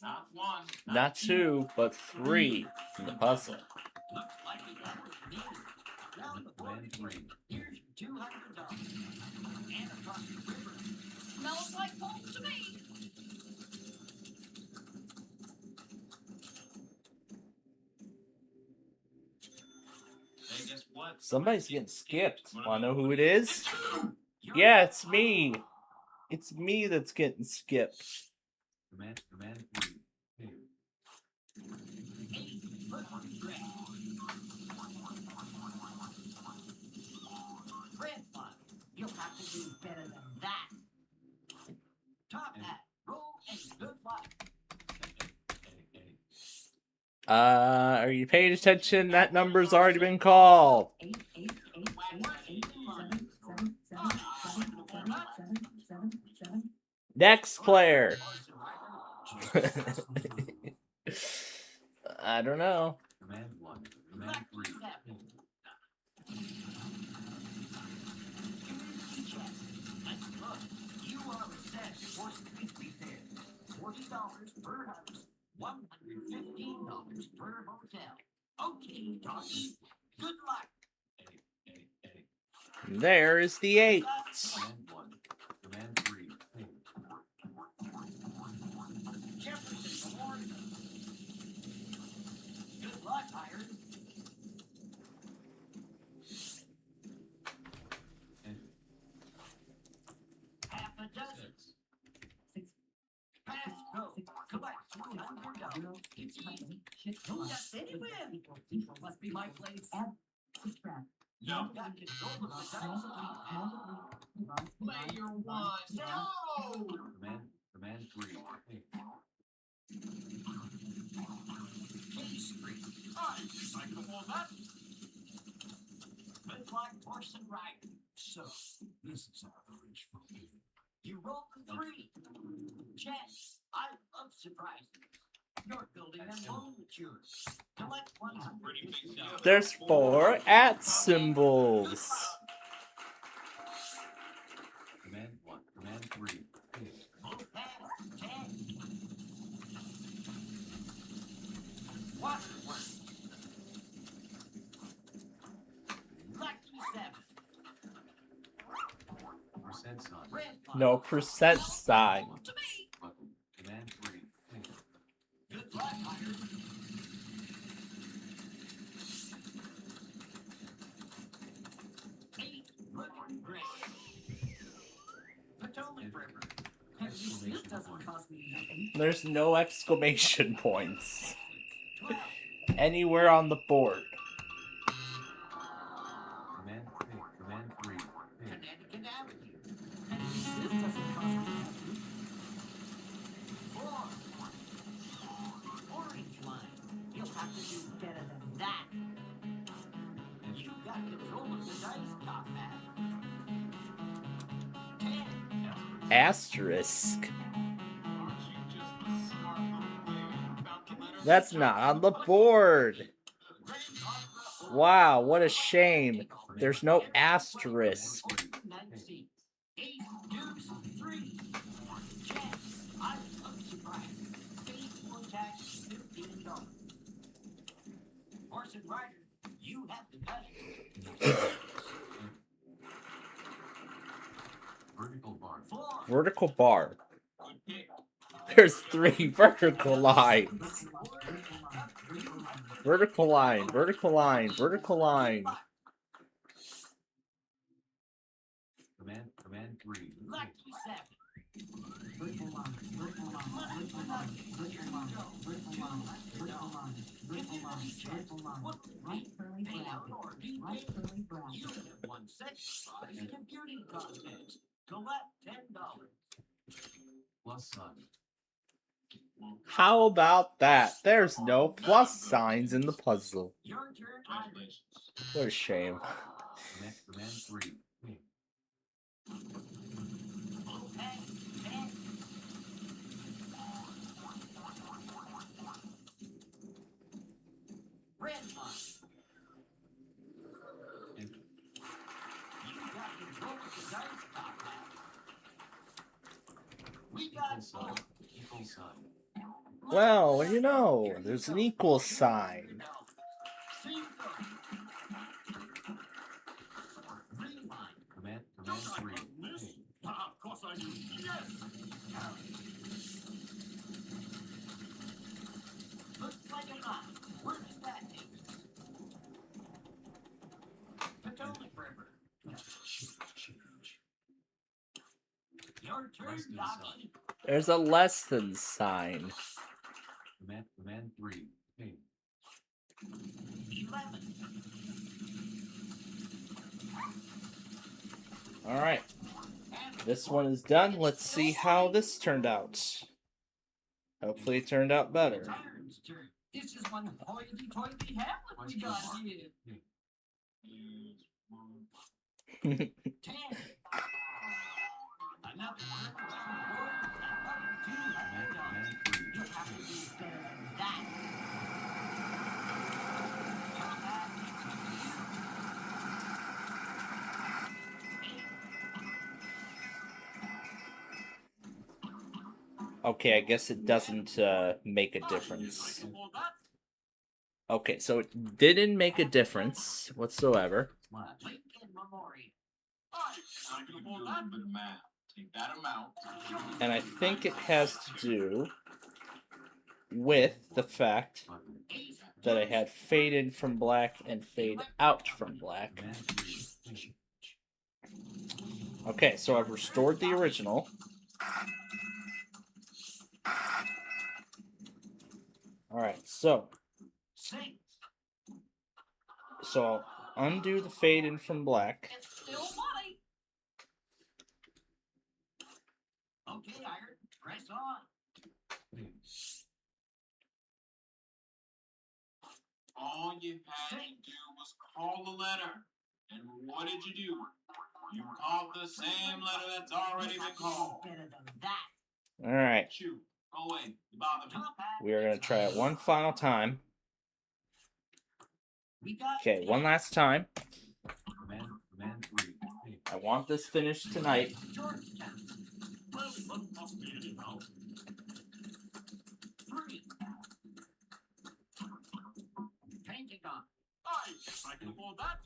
Not 1. Not 2, but 3 in the puzzle. Looks like we got what we need. Around the board Command 3. Here's your $200. And across the river. Smells like home to me. Hey, guess what? Somebody's getting skipped. Wanna know who it is? Yeah, it's me. It's me that's getting skipped. Command 3. Pig. Hey, look on the grass. Red one. You'll have to do better than that. Top hat. Roll and good luck. Are you paying attention? That number's already been called. 8, 8, 8, 8, 8, 7, 7, 7, 7, 7, 7, 7. Next player. I don't know. Command 1. Command 3. Pig. Community chest. Let's look. You are assessed for street repair. $40 per house. $115 per hotel. Okay, doggy. Good luck. There is the 8. Command 1. Command 3. Pig. Jefferson Award. Good luck, Iron. Half a dozen. 6, Pass go. Collect $200. It's tiny. Shift Who one. got anywhere? Equal. Must be my place. Add. Subtract. No. You got control of the dice. Player 1. No! Command 3. Pig. K Street. I hold that. Good luck, horse and rider. So, this is our bridge for you. You roll the 3. Chance. I love surprises. You're building a loan matures. Collect $150. There's 4 at symbols. Command 1. Command 3. Pig. Move past 10. Waterworks. Lucky 7. Percent sign. Red line. No percent sign. To me. Button. Command 3. Pig. Good luck, Iron. Eight. Woodward Gray. Potomac River. This doesn't cost me nothing. There's no exclamation points 12. anywhere on the board. Command 3. Pig. Connecticut Avenue. This doesn't cost me nothing. 4. Orange line. You'll have to do better than that. You got control of the dice, Top Hat. 10. Asterisk. Aren't you just a smart little player? You found the letter? That's not on the board. Grand Opera. Wow, what a shame. There's no asterisk. 19. 8 deuce 3. Chance. I love surprise. Baseball tax $15. Horse and rider, you have the custom. Vertical bar. 4. Vertical bar. Good pick. There's 3 vertical lines. Vertical line, vertical line, vertical line. Command 3. Lucky 7. Vertical line, vertical line, vertical line, vertical line, vertical line, vertical line, vertical line, vertical line. Right curly Pay out bracket. or be Right paid. curly bracket. You have won $6 computing contest. Collect $10. Plus sign. How about that? There's no plus signs in the puzzle. Your turn, Iron. Congratulations. What a shame. Command 3. Pig. Okay, 10. Red line. You got control of the dice, Top Hat. We got Equal sign. Equal sign. Well, you know, there's an equal sign. 3. This? Pink. Of course I do. Yes! Looks like a knot. Where does that take us? Potomac River. Your turn, Less than Doggy. There's a less than sign. Command 3. Pink. 11. All right. This one is done. Let's see how this turned out. Hopefully it turned out better. Iron's turn. This is one hoity-toity hamlet we got here. Use one. 10. Another triple on the board. Another $200. You have to do better than that. Top half takes you Okay, I guess it doesn't make a difference. Okay, so it didn't make a difference whatsoever. Lincoln Memorial. I can do a little bit of math. Take that amount. And I think it has to do with the fact that I had fade in from black and fade out from black. Command 3. Pink. Okay, so I've restored the original. Alright, so I'll undo the fade in from black. It's still money. Okay, Iron. Press on. Pink. All you had to do was call the letter. And what did you do? You called the same letter that's already been called. Better than that. Alright, Shoot. Go away. You bother me. Top half we are going to takes try it one final time. We got Okay, one last time. Command 3. Pink. I want this finished tonight. Georgetown. Well, what must be anyhow? 3. Pentagon. I guess I can afford that.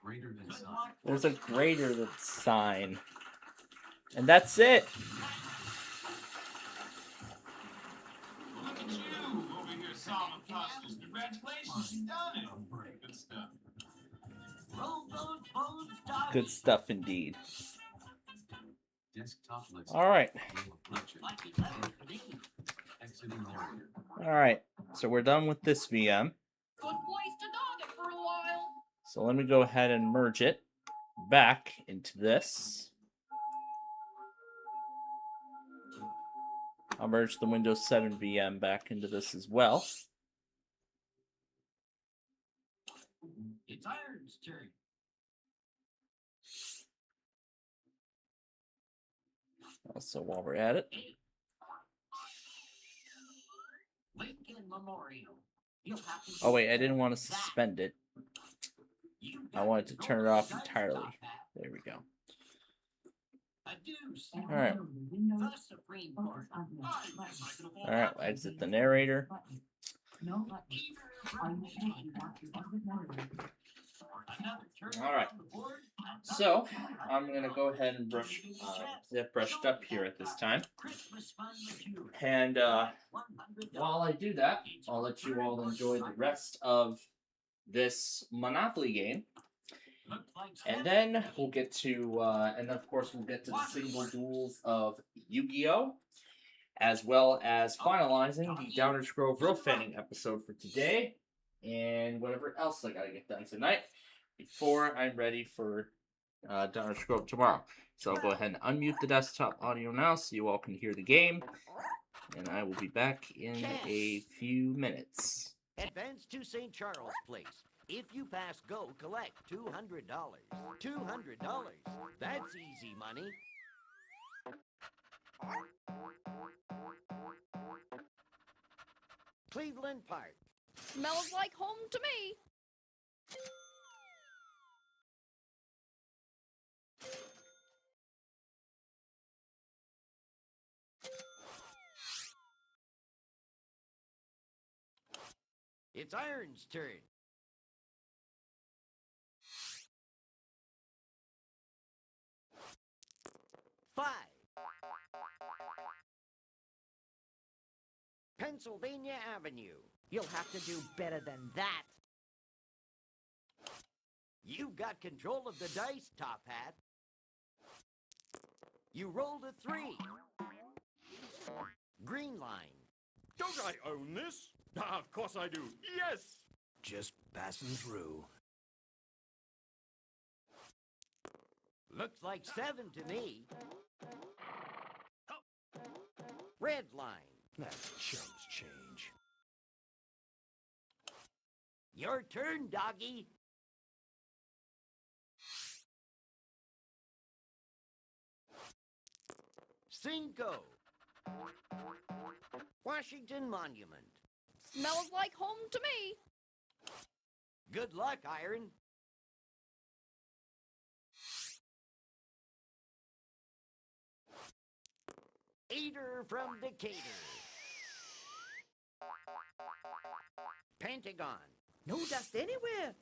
Greater than Good sign. luck. There's a greater than sign. And that's it. Look at you over here solving puzzles. Congratulations, you done it. Good stuff. Roll those bones, Doggy. Good stuff indeed. Desktop list. Alright. Wheel of Fortune. Like 11 for me. Exiting narrator. Alright, so we're done with this VM. Good place to dog it for a while. So let me go ahead and merge it back into this. I'll merge the Windows 7 VM back into this as well. It's Iron's turn. Also, while we're at it, 8. Lincoln Memorial. You'll have to oh wait, I do didn't want to that. suspend it. You I got wanted to go turn it off guns, entirely. Top Hat. There we go. A deuce. Alright. The Supreme Court. I guess I can afford Alright, that. exit the narrator. No, Another turn Alright. on the board. So, I'm going to go ahead and brush, get it brushed up here at this time. Christmas fund material. And $100. while I do that, I'll let you all enjoy the rest of this Monopoly game. Looks like And 7. then we'll get to, and of course we'll get to the single duels of Yu-Gi-Oh! As well as finalizing the Downers Grove Rope Fanning episode for today. And whatever else I gotta get done tonight before I'm ready for Downers Grove tomorrow. So I'll go ahead and unmute the desktop audio now so you all can hear the game. And I will be back in a few minutes. Advance to St. Charles Place. If you pass go, collect $200. $200. That's easy money. Cleveland Park. Smells like home to me. It's Iron's turn. Pennsylvania Avenue. You'll have to do better than that. You've got control of the dice, Top Hat. You rolled a 3. Green line. Don't I own this? Ah, of course I do. Yes! Just passing through. Looks like 7 to me. Red line. That's chum's change. Your turn, doggy. Cinco. Washington Monument. Smells like home to me. Good luck, Iron. Eater from Decatur. Pentagon. No dust anywhere.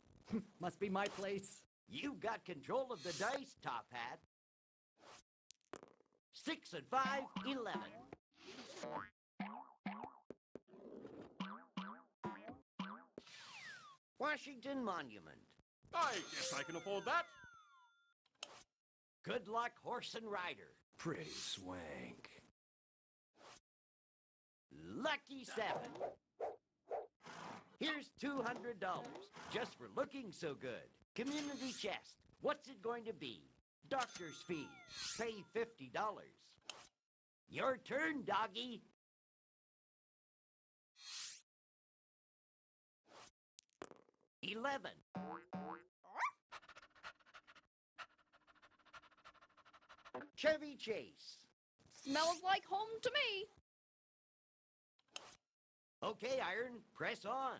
Must be my place. You've got control of the dice, Top Hat. 6 and 5, 11. Washington Monument. I guess I can afford that. Good luck, horse and rider. Pretty swank. Lucky 7. Here's $200, just for looking so good. Community chest. What's it going to be? Doctor's fee. Pay $50. Your turn, doggy. $11. Chevy Chase. Smells like home to me. Okay, Iron, press on.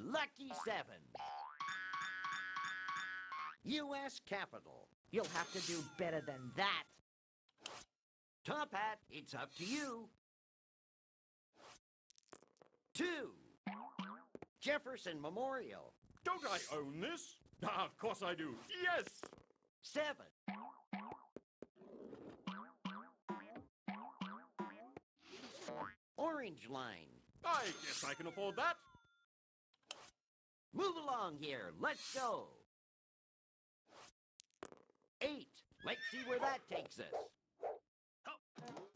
Lucky 7. U.S. Capitol. You'll have to do better than that. Top Hat, it's up to you. 2. Jefferson Memorial. Don't I own this? Ah, of course I do. Yes! 7. Orange Line. I guess I can afford that. Move along here. Let's go. 8. Let's see where that takes us.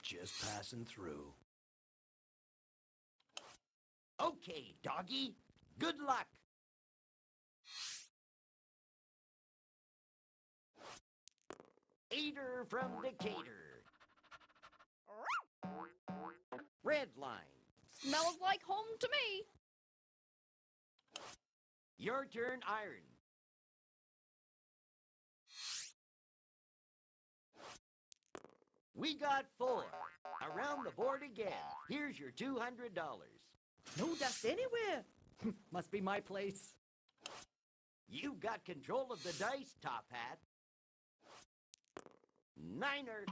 Just passing through. Okay, doggy. Good luck. Eater from Decatur. Red line. Smells like home to me. Your turn, Iron. We got 4. Around the board again. Here's your $200. No dust anywhere. Must be my place. You've got control of the dice, Top Hat. 9er.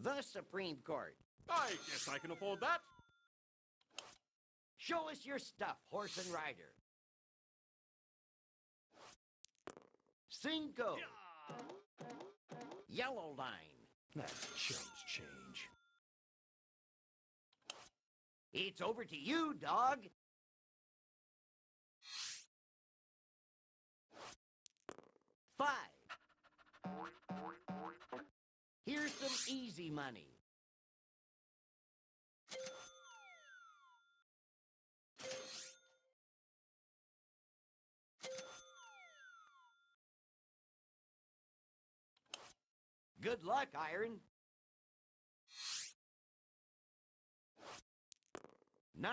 The Supreme Court. I guess I can afford that. Show us your stuff, horse and rider. 5. Yellow line. That's chum's change. It's over to you, dog. 5. Here's some easy money. Good luck, Iron. 9.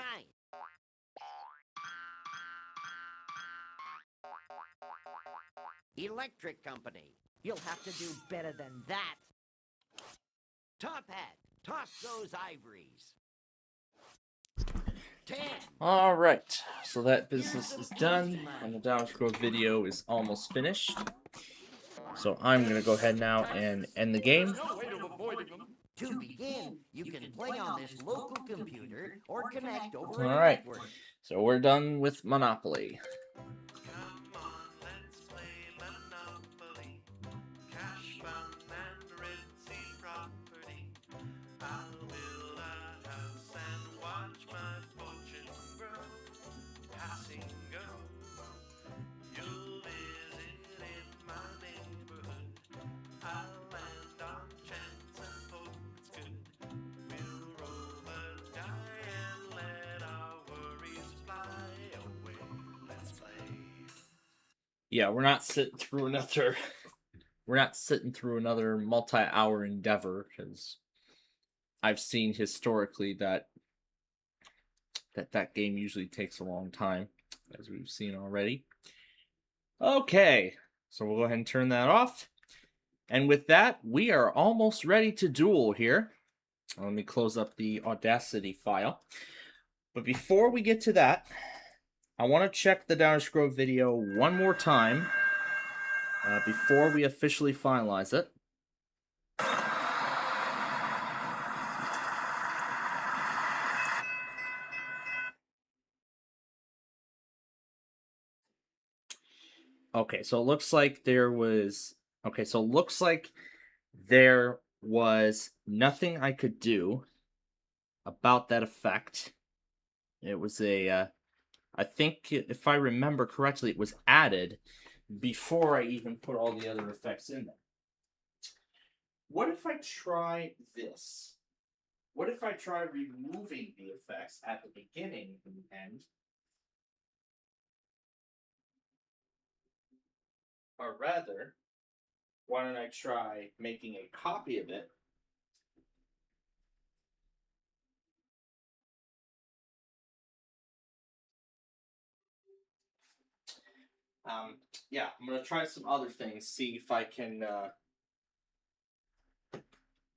Electric Company. You'll have to do better than that. Top Hat, toss those ivories. 10. All right, so that business is done, and the Dallas Grove video is almost finished. So I'm going to go ahead now and end the game. To begin, you can play on this local computer or connect over All a right, network. so we're done with Monopoly. Yeah, we're not sitting through another. We're not sitting through another multi-hour endeavor because I've seen historically that that game usually takes a long time, as we've seen already. Okay, so we'll go ahead and turn that off. And with that, we are almost ready to duel here. Let me close up the Audacity file. But before we get to that, I want to check the Downers Grove video one more time before we officially finalize it. Okay, so it looks like there was... Okay, so it looks like there was nothing I could do about that effect. It was a... I think, if I remember correctly, it was added before I even put all the other effects in there. What if I try this? What if I try removing the effects at the beginning and the end? Or rather, why don't I try making a copy of it? Yeah, I'm gonna try some other things, see if I can,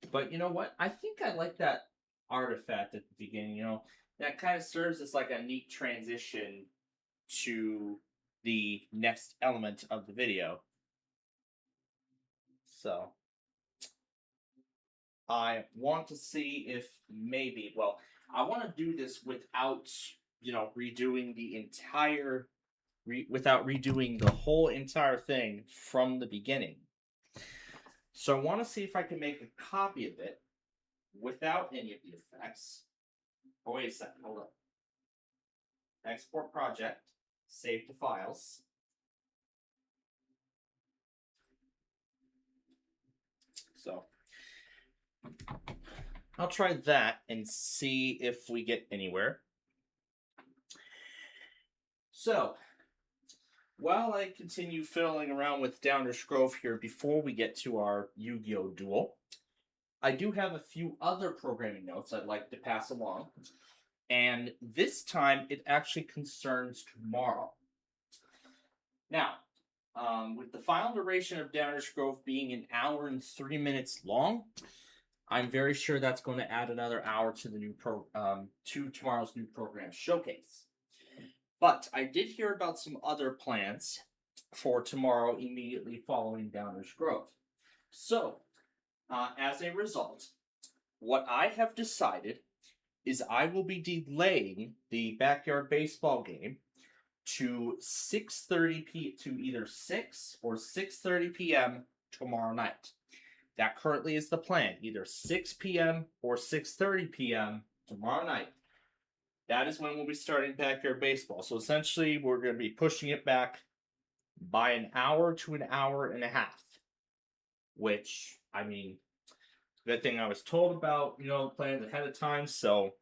But you know what? I think I like that artifact at the beginning, you know? That kind of serves as like a neat transition to the next element of the video. So, I want to see if maybe, well, I want to do this without, you know, redoing the entire... without redoing the whole entire thing from the beginning. So I want to see if I can make a copy of it without any of the effects. Oh, wait a second, hold up. Export project, save to files. So I'll try that and see if we get anywhere. So, while I continue fiddling around with Downers Grove here before we get to our Yu-Gi-Oh! Duel, I do have a few other programming notes I'd like to pass along. And this time, it actually concerns tomorrow. Now, with the final duration of Downers Grove being 1 hour and 3 minutes long, I'm very sure that's going to add another hour to the new to tomorrow's new program showcase. But I did hear about some other plans for tomorrow immediately following Downers Grove. So, as a result, what I have decided is I will be delaying the backyard baseball game to 6:30 to either 6 or 6:30 p.m. tomorrow night. That currently is the plan, either 6 p.m. or 6:30 p.m. tomorrow night. That is when we'll be starting backyard baseball. So essentially, we're going to be pushing it back by 1 hour to 1 hour and a half. Which, I mean, good thing I was told about, you know, plans ahead of time. So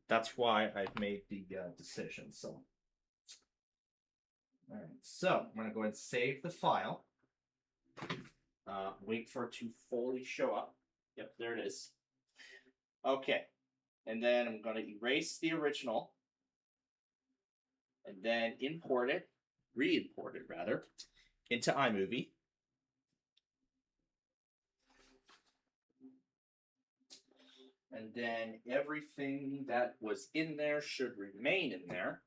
that's why I've made the decision. So, all right. So I'm going to go ahead and save the file. Wait for it to fully show up. Yep, there it is. Okay. And then I'm going to erase the original. And then import it, re-import it rather, into iMovie. And then everything that was in there should remain in there.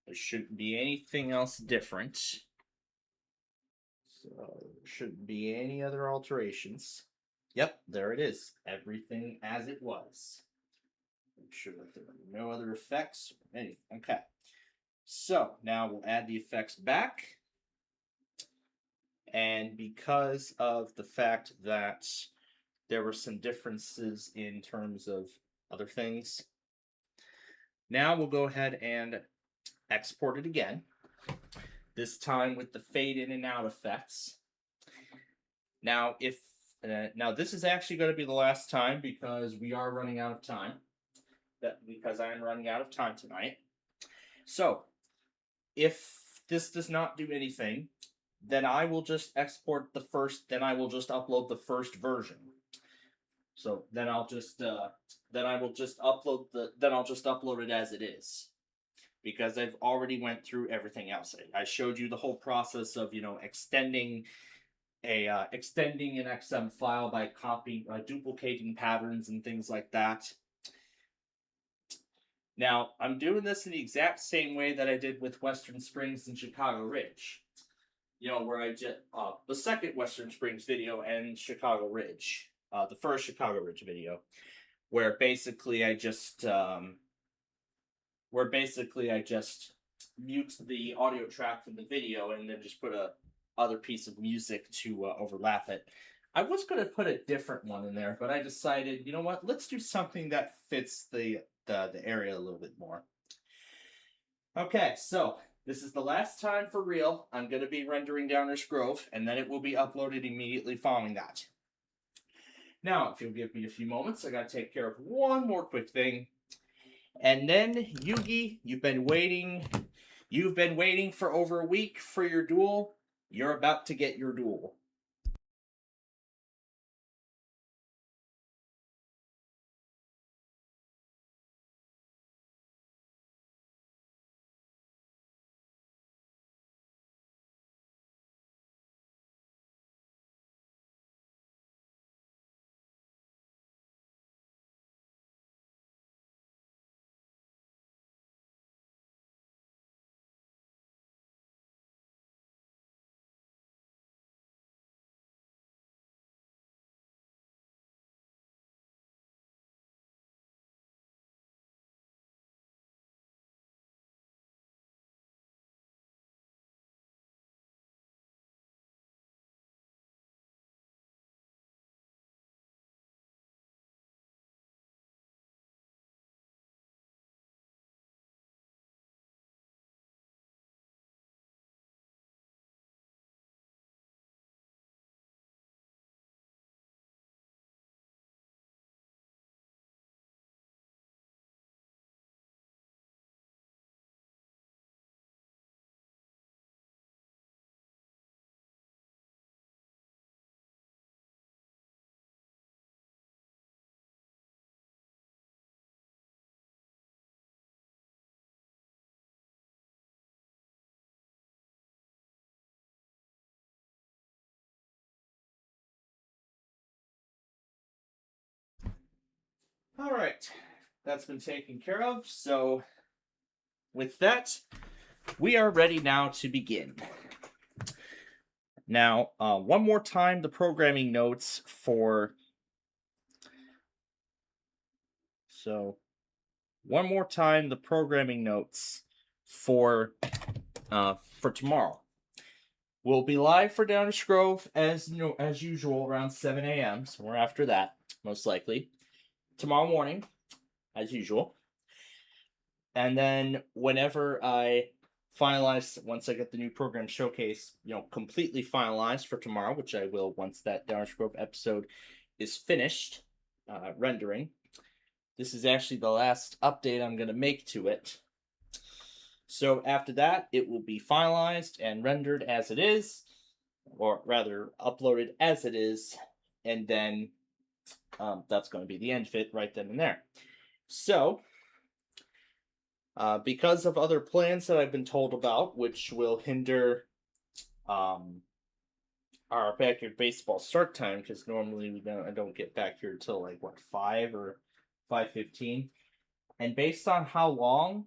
There shouldn't be anything else different. So there shouldn't be any other alterations. Yep, there it is. Everything as it was. Make sure that there are no other effects or anything. Okay. So now we'll add the effects back. And because of the fact that there were some differences in terms of other things, now we'll go ahead and export it again. This time with the fade in and out effects. Now, now this is actually going to be the last time because we are running out of time. Because I am running out of time tonight. So, if this does not do anything, then I will just export the first. Then I will just upload the first version. So then I'll just then I will just upload the then I'll just upload it as it is, because I've already went through everything else. I showed you the whole process of extending an XM file by copying, duplicating patterns and things like that. Now, I'm doing this in the exact same way that I did with Western Springs and Chicago Ridge. Where I just, the second Western Springs video and Chicago Ridge, the first Chicago Ridge video, where basically I just mute the audio track from the video and then just put a other piece of music to overlap it. I was going to put a different one in there, but I decided, you know what, let's do something that fits the area a little bit more. Okay, so this is the last time for real I'm going to be rendering Downers Grove, and then it will be uploaded immediately following that. Now, if you'll give me a few moments, I got to take care of one more quick thing. And then, Yugi, you've been waiting for over a week for your duel. You're about to get your duel. All right, that's been taken care of. So with that, we are ready now to begin. Now, one more time, the programming notes for... So, one more time, the programming notes for tomorrow. We'll be live for Downers Grove as usual around 7 a.m. So we're after that, most likely. Tomorrow morning, as usual. And then whenever I finalize, once I get the new program showcase, completely finalized for tomorrow, which I will once that Downers Grove episode is finished rendering. This is actually the last update I'm going to make to it. So after that, it will be finalized and rendered as it is, or rather uploaded as it is, and then that's going to be the end of it right then and there. So, because of other plans that I've been told about, which will hinder our backyard baseball start time, because normally I don't get back here until like 5 or 5:15, and based on how long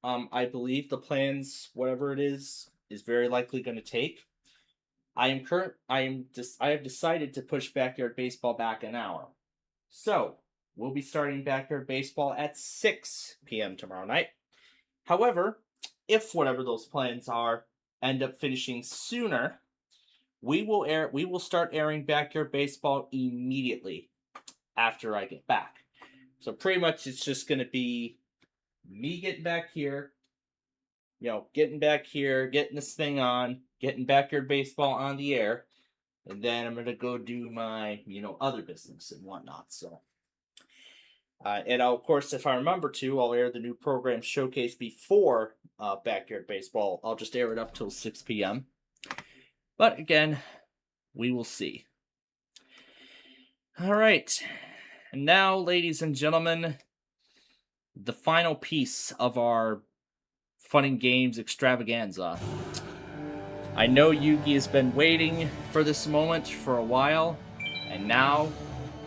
I believe the plans, whatever it is very likely going to take, I have decided to push backyard baseball back an hour. So, we'll be starting backyard baseball at 6 p.m. tomorrow night. However, if whatever those plans are end up finishing sooner, we will start airing backyard baseball immediately after I get back. So pretty much it's just going to be me getting back here, getting this thing on, getting backyard baseball on the air, and then I'm going to go do my, other business and whatnot. So, And of course, if I remember to, I'll air the new program Showcase before Backyard Baseball. I'll just air it up till 6 p.m. But again, we will see. All right. And now, ladies and gentlemen, the final piece of our Fun and Games extravaganza. I know Yugi has been waiting for this moment for a while, and now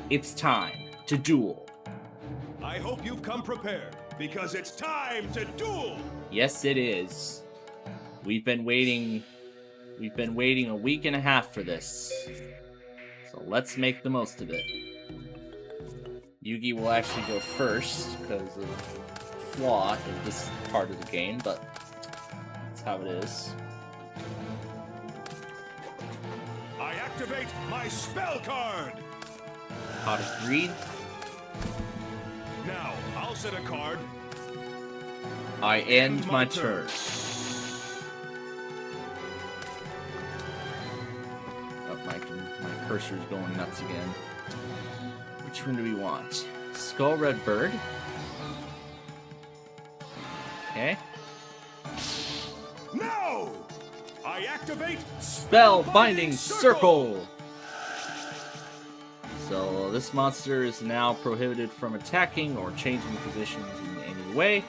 it's time to duel. I hope you've come prepared, because it's time to duel! Yes, it is. We've been waiting a week and a half for this. So let's make the most of it. Yugi will actually go first because of flaw in this part of the game, but that's how it is. I activate my spell card! Pot of Greed. Now, I'll set a card. I end my turn. Oh, my cursor's going nuts again. Which one do we want? Skull Red Bird. Okay. No! I activate Spell Binding Circle! So this monster is now prohibited from attacking or changing positions in any way.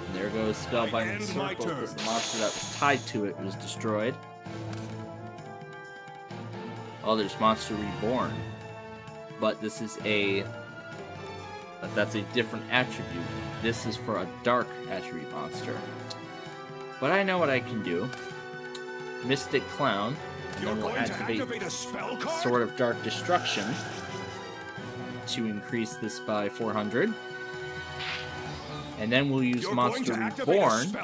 And there goes Spellbinding Circle, because the monster that was tied to it was destroyed. Oh, there's Monster Reborn. But this is that's a different attribute. This is for a dark attribute monster. But I know what I can do. Mystic Clown, and then we'll activate Sword of Dark Destruction to increase this by 400. And then we'll use Monster Reborn.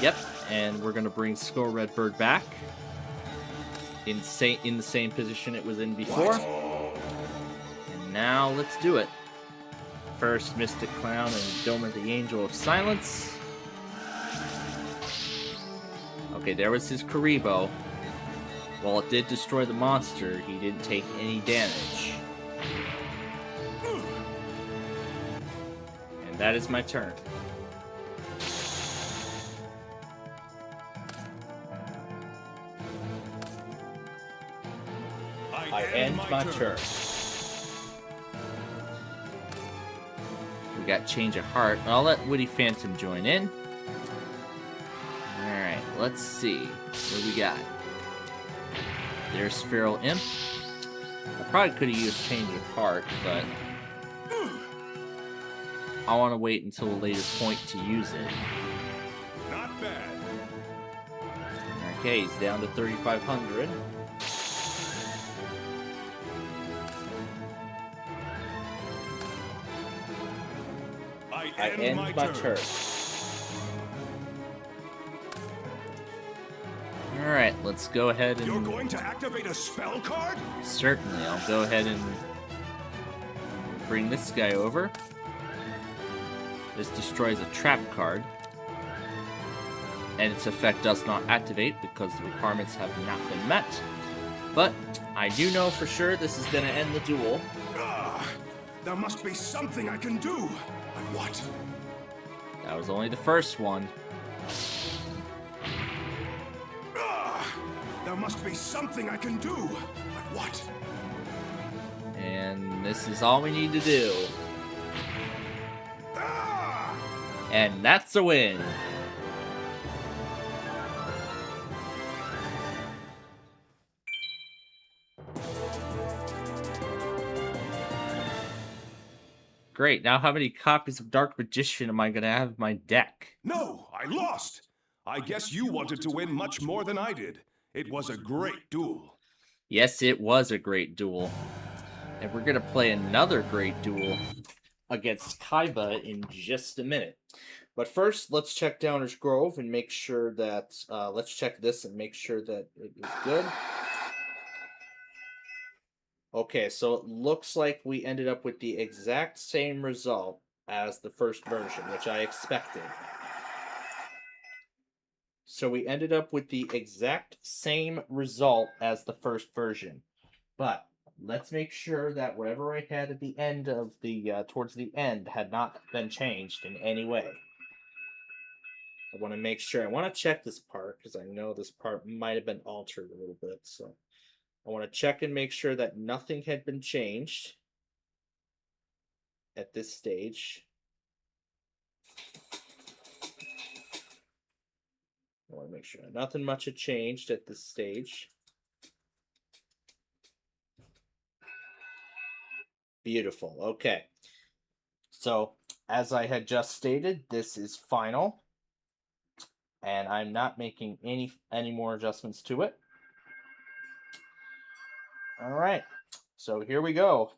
Yep, and we're gonna bring Skull Red Bird back in the same position it was in before. Now let's do it. First, Mystic Clown and Dome of the Angel of Silence. Okay, there was his Karibo. While it did destroy the monster, he didn't take any damage. And that is my turn. I end my turn. We got Change of Heart. I'll let Woody Phantom join in. Alright, let's see. What do we got? There's Feral Imp. I probably could have used Change of Heart, but I want to wait until a later point to use it. Not bad. Okay, he's down to 3,500. I end my turn. Alright, let's go ahead and... You're going to activate a spell card? Certainly, I'll go ahead and bring this guy over. This destroys a trap card. And its effect does not activate because the requirements have not been met. But I do know for sure this is going to end the duel. There must be something I can do. But what? That was only the first one. There must be something I can do. But what? And this is all we need to do. And that's a win. Great, now how many copies of Dark Magician am I going to have in my deck? No, I lost. I guess you wanted to win much more than I did. It was a great duel. Yes, it was a great duel. And we're going to play another great duel against Kaiba in just a minute. But first, let's check Downers Grove and make sure that... let's check this and make sure that it is good. Okay, so it looks like we ended up with the exact same result as the first version, which I expected. So we ended up with the exact same result as the first version. But let's make sure that whatever I had at the end of the, towards the end had not been changed in any way. I want to make sure, I want to check this part, because I know this part might have been altered a little bit, so I want to check and make sure that nothing had been changed at this stage. I want to make sure nothing much had changed at this stage. Beautiful. Okay. So, as I had just stated, this is final. And I'm not making any more adjustments to it. All right. So here we go.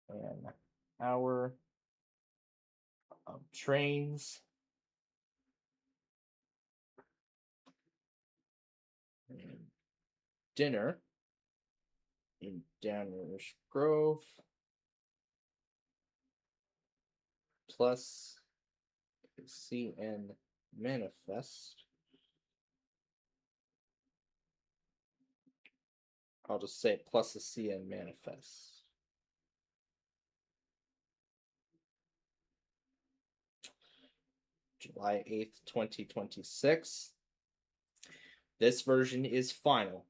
An hour of trains. And dinner in Downers Grove. Plus CN Manifest. I'll just say plus the CN Manifest. July 8th, 2026. This version is final.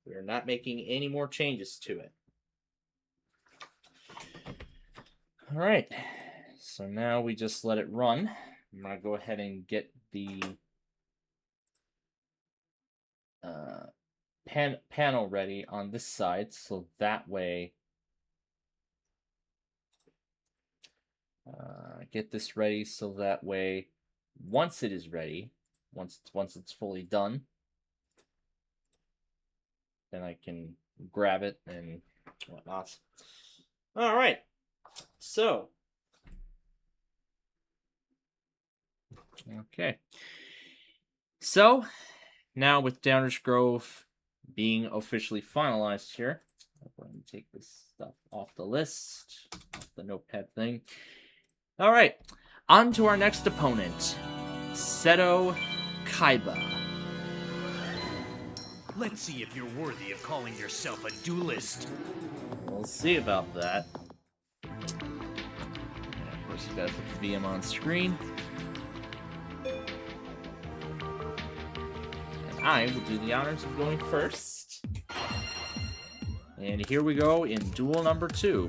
We are not making any more changes to it. All right. So now we just let it run. I'm going to go ahead and get the panel ready on this side, so that way get this ready so that way once it is ready, once it's fully done, then I can grab it and whatnot. All right. So okay. So now with Downers Grove being officially finalized here, I'm going to take this stuff off the list, off the notepad thing. All right, on to our next opponent, Seto Kaiba. Let's see if you're worthy of calling yourself a duelist. We'll see about that. And of course, you gotta put the VM on screen. I will do the honors of going first. And here we go in duel number 2.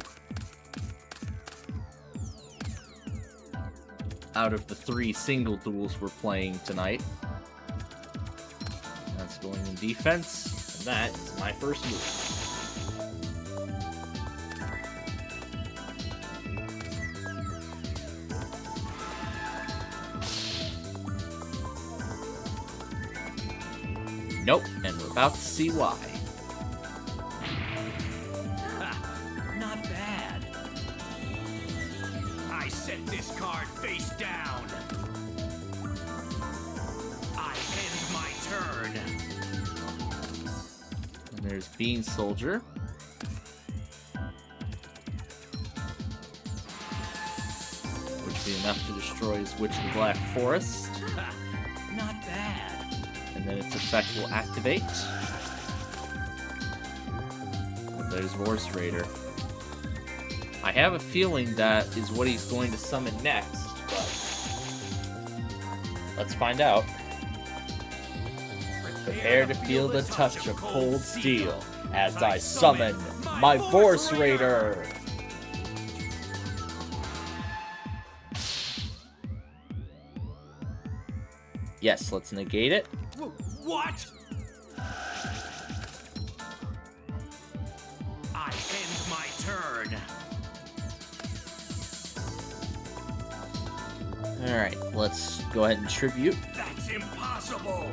Out of the 3 single duels we're playing tonight. That's going in defense, and that is my first move. Nope, and we're about to see why. Not bad. I set this card face down. I end my turn. And there's Bean Soldier. Which would be enough to destroy his Witch of the Black Forest. Not bad. And then its effect will activate. And there's Vorse Raider. I have a feeling that is what he's going to summon next, but let's find out. Prepare to feel the touch of cold steel as I summon my Vorse Raider. Yes, let's negate it. What? I end my turn. Alright, let's go ahead and tribute. That's impossible.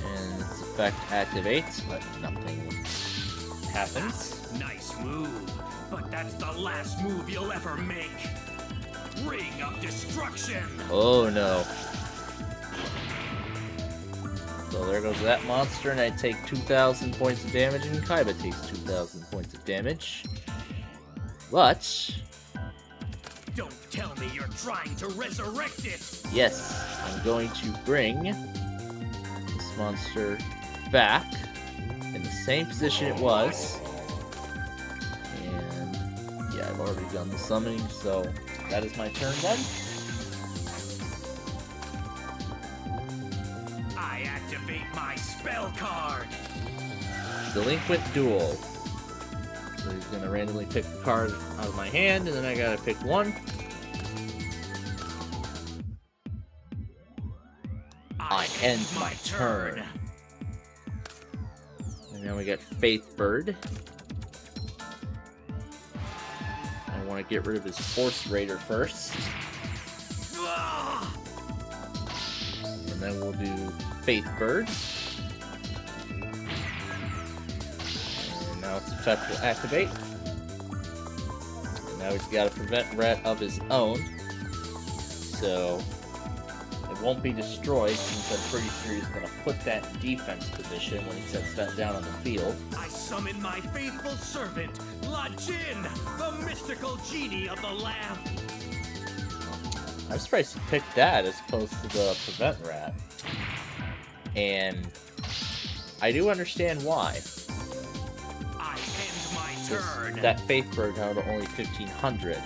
And its effect activates, but nothing happens. Nice move, but that's the last move you'll ever make. Ring of Destruction! Oh no. So there goes that monster, and I take 2,000 points of damage, and Kaiba takes 2,000 points of damage. But Don't tell me you're trying to resurrect it! yes, I'm going to bring this monster back in the same position it was. And yeah, I've already done the summoning, so that is my turn then. I activate my spell card! Delinquent Duel. So he's gonna randomly pick the card out of my hand, and then I gotta pick one. I end my turn. And now we got Faith Bird. I want to get rid of his Force Raider first. And then we'll do Faith Bird. And now it's effect will activate. And now he's got to prevent Rat of his own. So it won't be destroyed, since I'm pretty sure he's going to put that in defense position when he sets that down on the field. I summon my faithful servant, La Jinn, the mystical genie of the lamp. I'm surprised he picked that as opposed to the Prevent Rat. And I do understand why. I end my turn. That Faith Bird held only 1,500.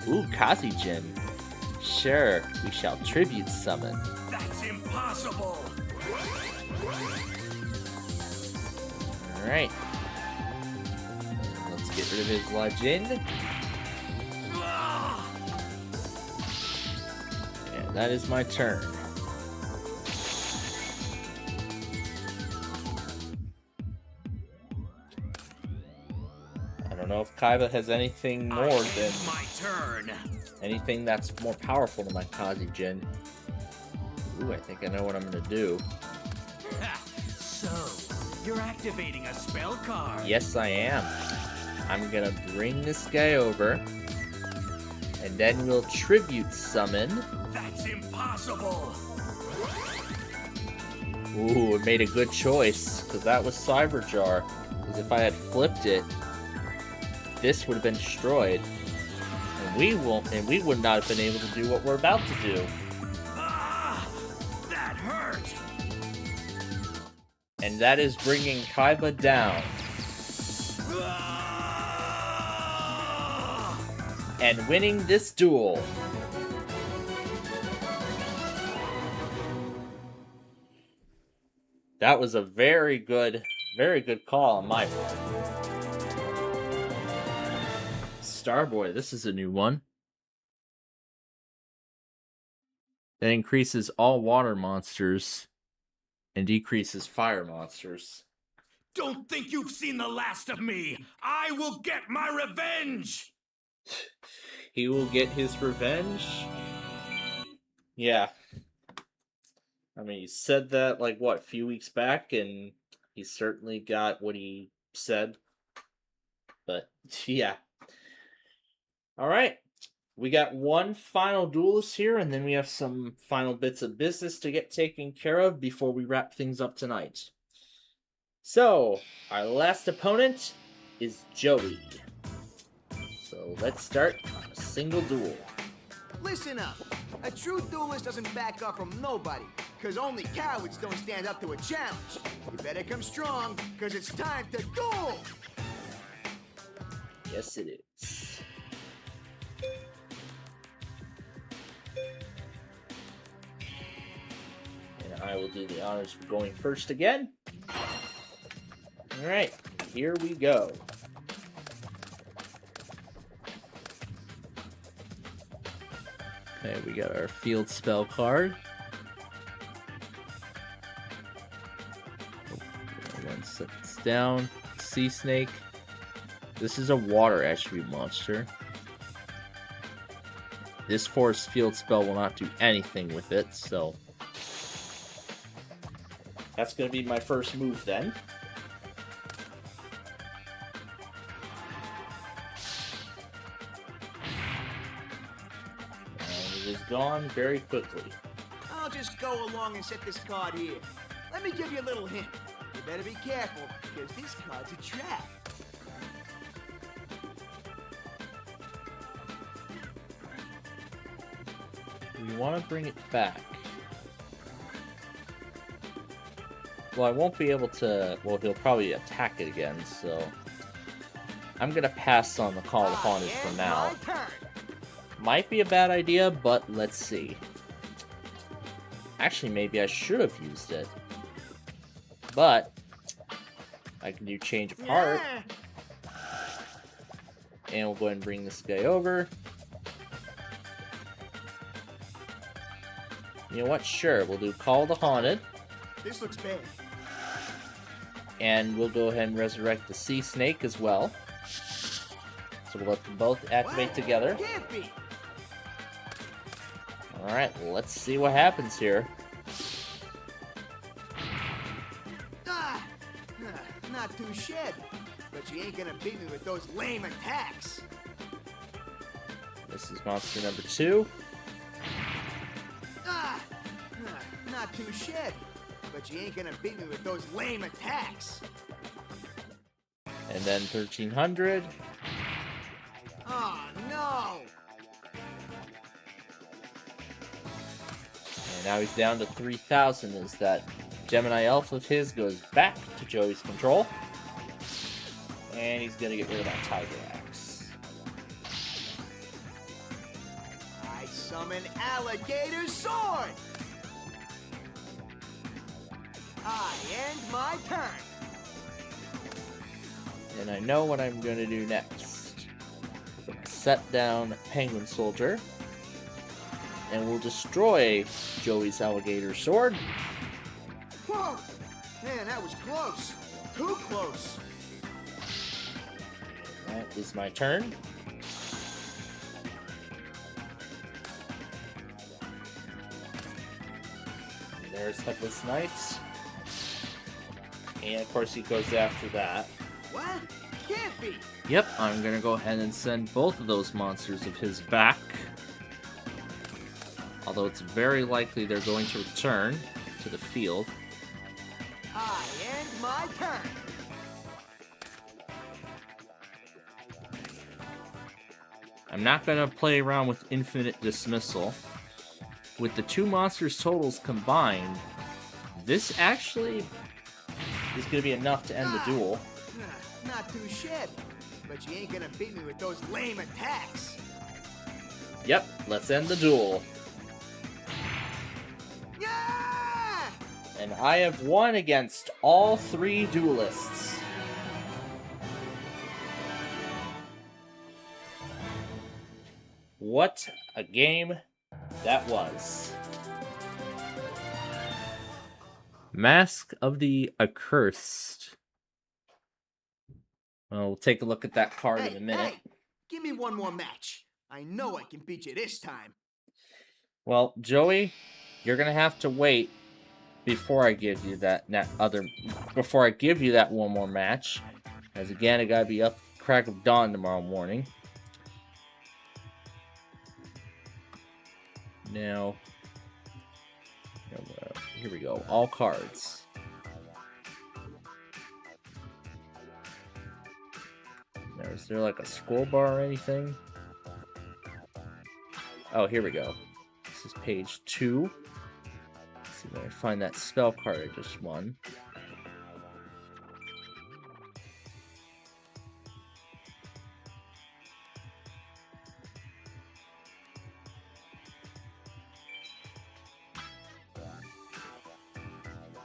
Ooh, Kazijin. Sure, we shall tribute summon. That's impossible. Alright. Let's get rid of his legend. And that is my turn. I don't know if Kaiba has anything more than my turn. Anything that's more powerful than my Kazijin. Ooh, I think I know what I'm gonna do. So, you're activating a spell card. Yes, I am. I'm gonna bring this guy over, and then we'll tribute summon. That's impossible. Ooh, it made a good choice, because that was Cyberjar. Because if I had flipped it, this would have been destroyed. And we would not have been able to do what we're about to do. Ah, that hurt. And that is bringing Kaiba down. And winning this duel. That was a very good call on my part. Starboy, this is a new one. That increases all water monsters and decreases fire monsters. Don't think you've seen the last of me. I will get my revenge. He will get his revenge? Yeah. I mean, he said that, like, what, a few weeks back, and he certainly got what he said. But, yeah. Alright. We got one final duelist here, and then we have some final bits of business to get taken care of before we wrap things up tonight. So, our last opponent is Joey. So, let's start on a single duel. Listen up. A true duelist doesn't back up from nobody, because only cowards don't stand up to a challenge. You better come strong, because it's time to duel! Yes, it is. And I will do the honors for going first again. Alright, here we go. Okay, we got our field spell card. One sets down. Sea Snake. This is a water attribute monster. This force field spell will not do anything with it, so that's going to be my first move then. And it is gone very quickly. just go along and set this card here. Let me give you a little hint. You better be careful, because this card's a trap. We want to bring it back. Well, I won't be able to... Well, he'll probably attack it again, so... I'm gonna pass on the Call of the Haunted for now. Might be a bad idea, but let's see. Actually, maybe I should have used it. But... I can do change of heart. And we'll go ahead and bring this guy over. You know what? Sure, we'll do Call of the Haunted. This looks bad. And we'll go ahead and resurrect the Sea Snake as well. So we'll let them both activate together. Can't be. Alright, let's see what happens here. Not too shed. But you ain't gonna beat me with those lame attacks. This is monster number 2. Not too shed. But you ain't gonna beat me with those lame attacks. And then 1300. Oh, no! And now he's down to 3000 as that Gemini Elf of his goes back to Joey's control. And he's gonna get rid of that Tiger Axe. I summon Alligator Sword! I end my turn! And I know what I'm gonna do next. I'm gonna set down Penguin Soldier. And we'll destroy Joey's Alligator Sword. Whoa! Man, that was close. Too close. That is my turn. There's Headless Knight. And of course he goes after that. What? Can't be. Yep, I'm gonna go ahead and send both of those monsters of his back. Although it's very likely they're going to return to the field. I end my turn. I'm not going to play around with infinite dismissal. With the two monsters totals combined, this actually is going to be enough to end the duel. Not too shabby, but you ain't gonna beat me with those lame attacks. Yep, let's end the duel. Yeah! And I have won against all three duelists. What a game that was. Mask of the Accursed. Well, we'll take a look at that card in a minute. Hey, give me one more match. I know I can beat you this time. Well, Joey, you're gonna have to wait before I give you that before I give you that one more match. As again, I gotta be up crack of dawn tomorrow morning. Now, here we go. All cards. Now, is there like a scroll bar or anything? Oh, here we go. This is page 2. Let's see if I can find that spell card I just won.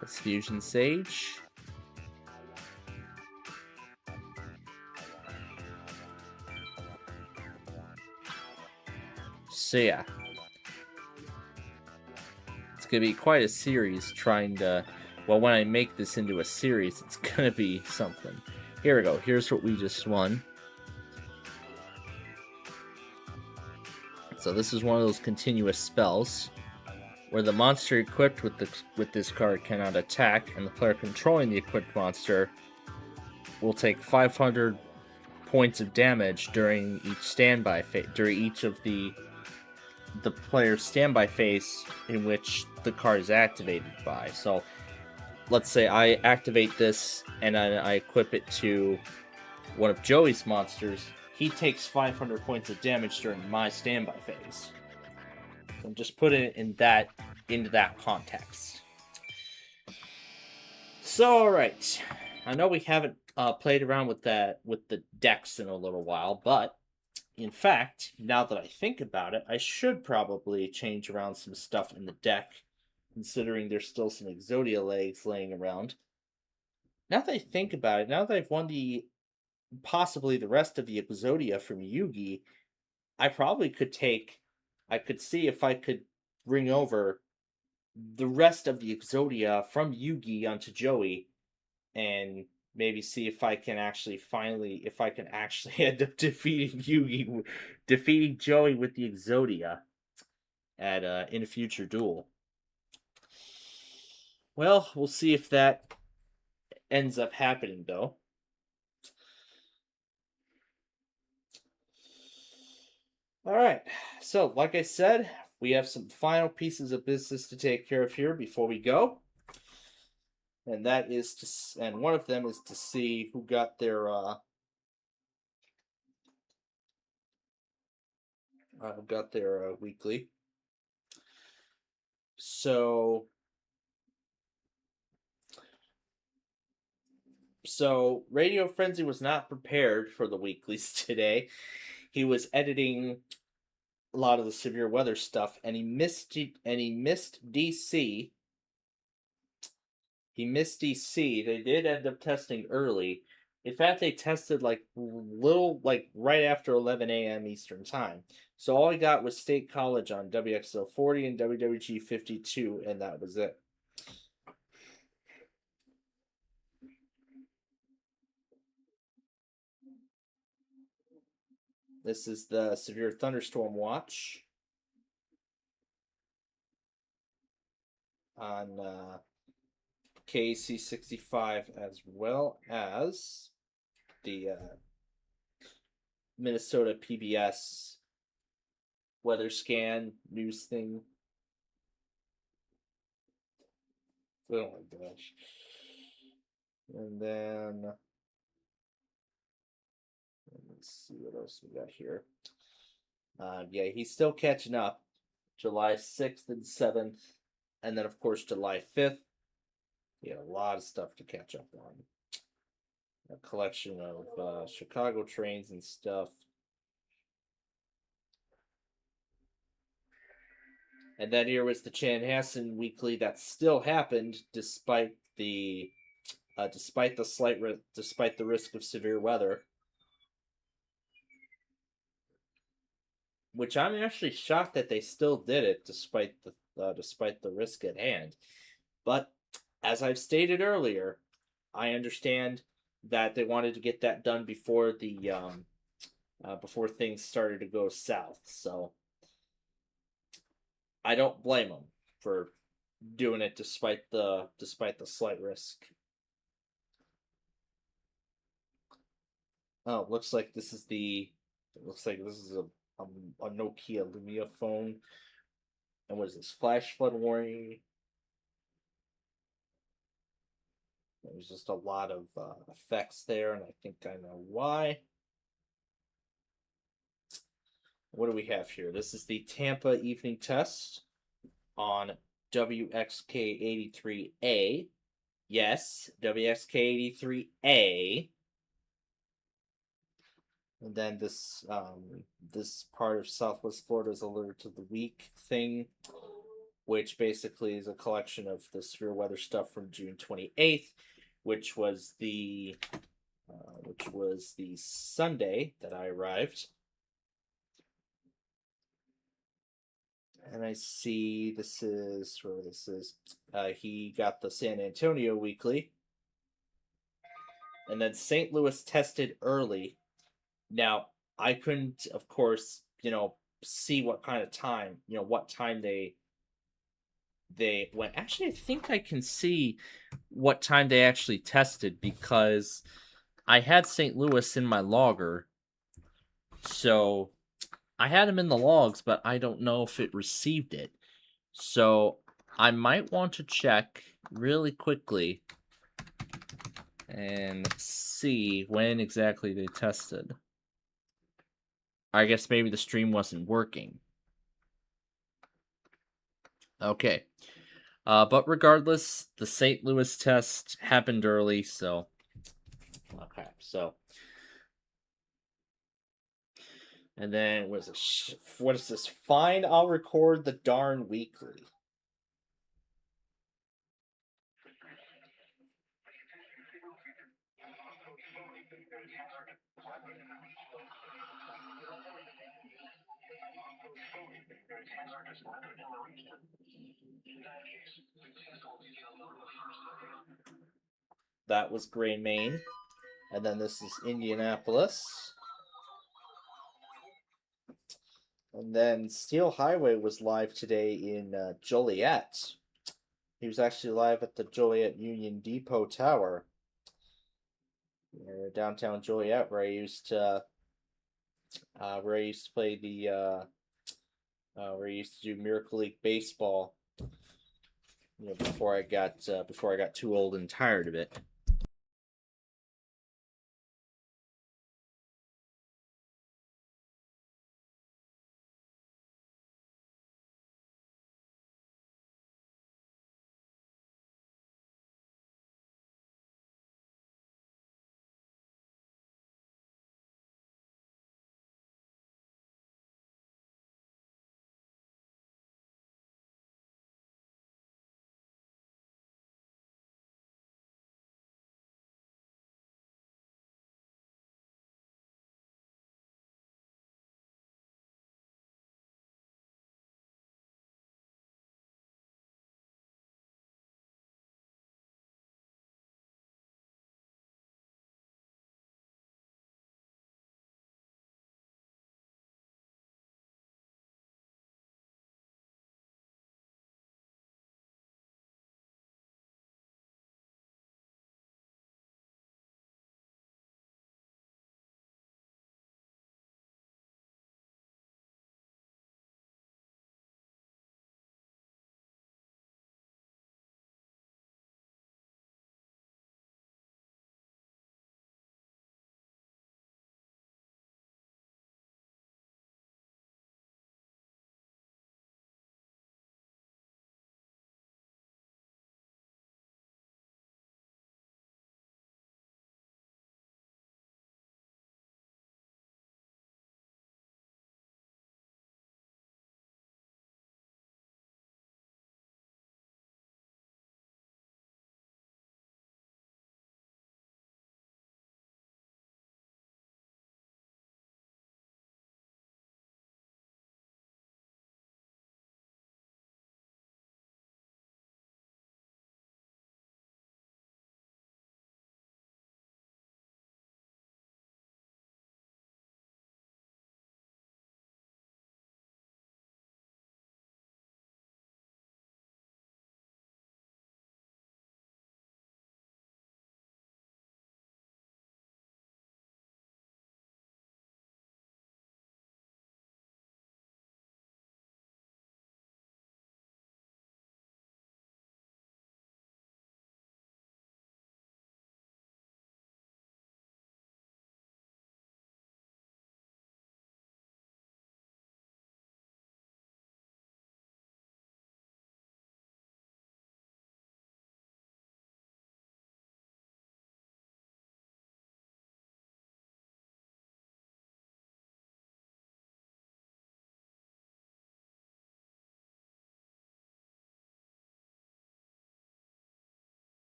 That's Fusion Sage. So yeah, it's gonna be quite a series trying to, well, when I make this into a series, it's gonna be something. Here we go, here's what we just won. So this is one of those continuous spells, where the monster equipped with this card cannot attack, and the player controlling the equipped monster will take 500 points of damage during each standby phase, during each of the the player's standby phase in which the card is activated by. So let's say I activate this and then I equip it to one of Joey's monsters. He takes 500 points of damage during my standby phase. So just put it into that context. So, alright. I know we haven't played around with the decks in a little while, but in fact, now that I think about it, I should probably change around some stuff in the deck, considering there's still some Exodia legs laying around. Now that I think about it, now that I've won possibly the rest of the Exodia from Yugi, I probably could see if I could bring over the rest of the Exodia from Yugi onto Joey, and maybe see if I can actually end up defeating Joey with the Exodia in a future duel. Well, we'll see if that ends up happening, though. Alright, so like I said, we have some final pieces of business to take care of here before we go. And one of them is to see who got their weekly. So Radio Frenzy was not prepared for the weeklies today. He was editing a lot of the severe weather stuff, and he missed DC. He missed DC. They did end up testing early. In fact, they tested right after 11 a.m. Eastern Time. So all I got was State College on WXL 40 and WWG 52, and that was it. This is the Severe Thunderstorm Watch on KAC 65, as well as the Minnesota PBS weather scan news thing. Oh my gosh. And then let's see what else we got here. Yeah, he's still catching up. July 6th and 7th, and then of course July 5th. He had a lot of stuff to catch up on. A collection of Chicago trains and stuff. And then here was the Chanhassen weekly that still happened despite the risk of severe weather. Which I'm actually shocked that they still did it despite the risk at hand. But as I've stated earlier, I understand that they wanted to get that done before before things started to go south. So I don't blame them for doing it despite the slight risk. Oh, looks like this is a Nokia Lumia phone. And what is this? Flash flood warning. There's just a lot of effects there, and I think I know why. What do we have here? This is the Tampa Evening Test on WXK83A. Yes, WXK83A. And then this part of Southwest Florida's Alert of the Week thing, which basically is a collection of the severe weather stuff from June 28th, which was the Sunday that I arrived. And I see this is where this is. He got the San Antonio weekly, and then St. Louis tested early. Now I couldn't, of course, see what kind of time, what time they went. Actually, I think I can see what time they actually tested because I had St. Louis in my logger. So I had him in the logs, but I don't know if it received it. So I might want to check really quickly and see when exactly they tested. I guess maybe the stream wasn't working. Okay. But regardless, the St. Louis test happened early, so... Okay, so... And then, what is this? Fine, I'll record the darn weekly. That was Gray, Maine. And then this is Indianapolis. And then Steel Highway was live today in Joliet. He was actually live at the Joliet Union Depot Tower. Downtown Joliet, where I used to play the where I used to do Miracle League baseball. You know, before I got too old and tired of it.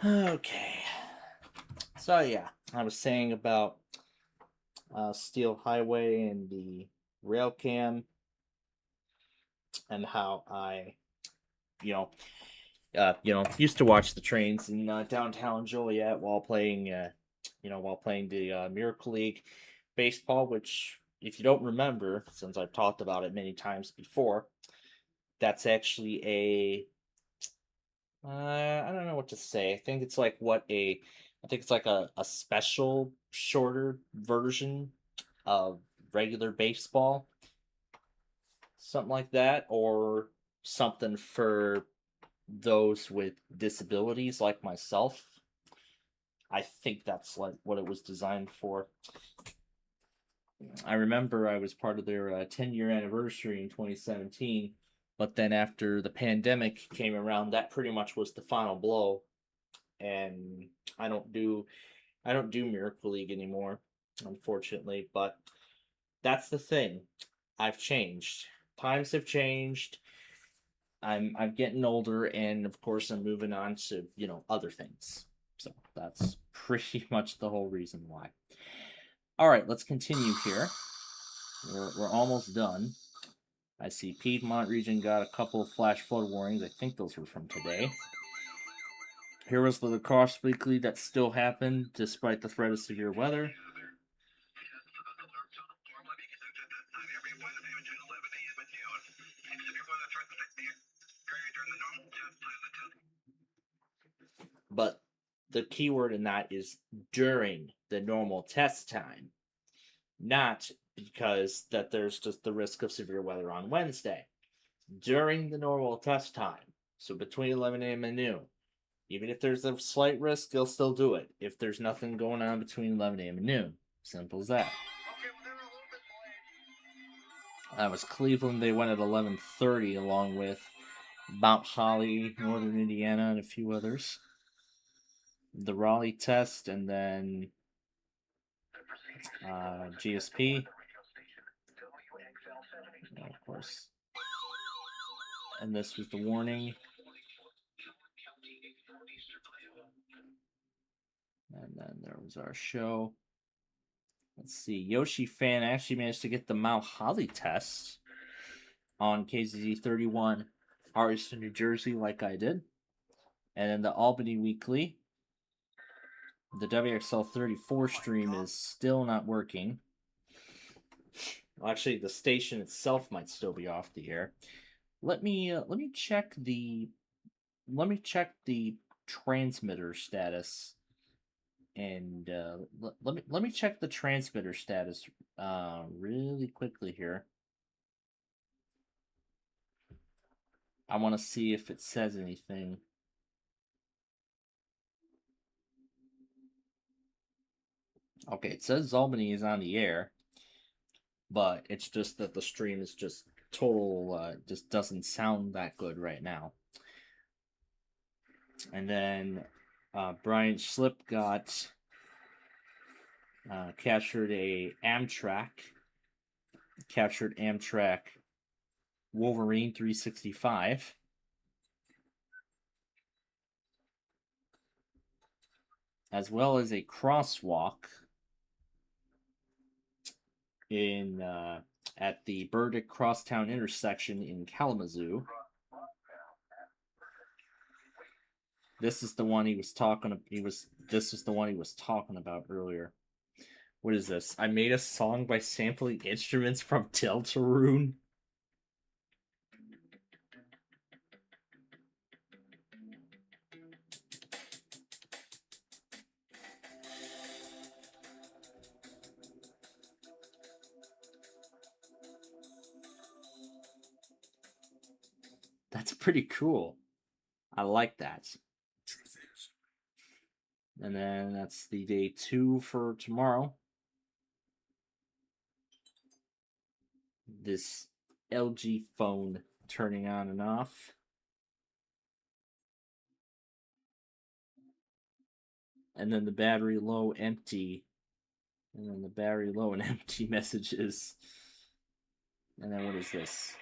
Okay. So yeah, I was saying about Steel Highway and the rail cam, and how I, used to watch the trains in downtown Joliet while playing, the Miracle League baseball. Which, if you don't remember, since I've talked about it many times before, that's actually a I don't know what to say. I think it's like what a I think it's like a special shorter version of regular baseball. Something like that, or something for those with disabilities like myself. I think that's like what it was designed for. I remember I was part of their 10-year anniversary in 2017, but then after the pandemic came around, that pretty much was the final blow. And I don't do Miracle League anymore, unfortunately. But that's the thing. I've changed. Times have changed. I'm getting older, and of course I'm moving on to other things. So that's pretty much the whole reason why. All right, let's continue here. We're almost done. I see Piedmont region got a couple of flash flood warnings. I think those were from today. Here was the Lacrosse Weekly that still happened despite the threat of severe weather. But the key word in that is during the normal test time, not because that there's just the risk of severe weather on Wednesday. During the normal test time, so between 11 a.m. and noon. Even if there's a slight risk, they'll still do it if there's nothing going on between 11 a.m. and noon. Simple as that. That was Cleveland. They went at 11:30 along with Mount Holly, Northern Indiana, and a few others. The Raleigh test, and then GSP. Of course. And this was the warning. And then there was our show. Let's see. Yoshi Fan actually managed to get the Mount Holly test on KZZ 31, Arlington, New Jersey, like I did. And then the Albany Weekly. The WXL 34 stream is still not working. Well, actually, the station itself might still be off the air. Let me check the transmitter status. And let me check the transmitter status really quickly here. I want to see if it says anything. Okay, it says Albany is on the air, but it's just that the stream is just total, just doesn't sound that good right now. And then Brian Slip got captured Amtrak Wolverine 365. As well as a crosswalk in at the Burdick Crosstown intersection in Kalamazoo. This is the one he was talking. This is the one he was talking about earlier. What is this? I made a song by sampling instruments from Deltarune. That's pretty cool. I like that. And then that's the day 2 for tomorrow. This LG phone turning on and off. And then the battery low, empty. And then the battery low and empty messages. And then what is this?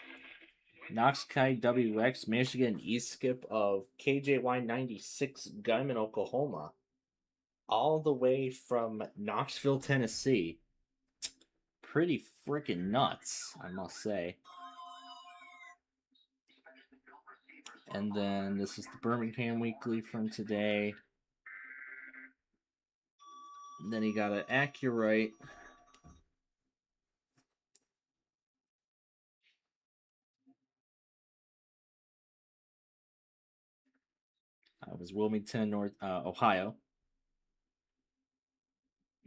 Noxkai WX managed to get an e-skip of KJY96 Guyman, Oklahoma. All the way from Knoxville, Tennessee. Pretty freaking nuts, I must say. And then this is the Birmingham Weekly from today. And then he got an Accurite. It was Wilmington, Ohio.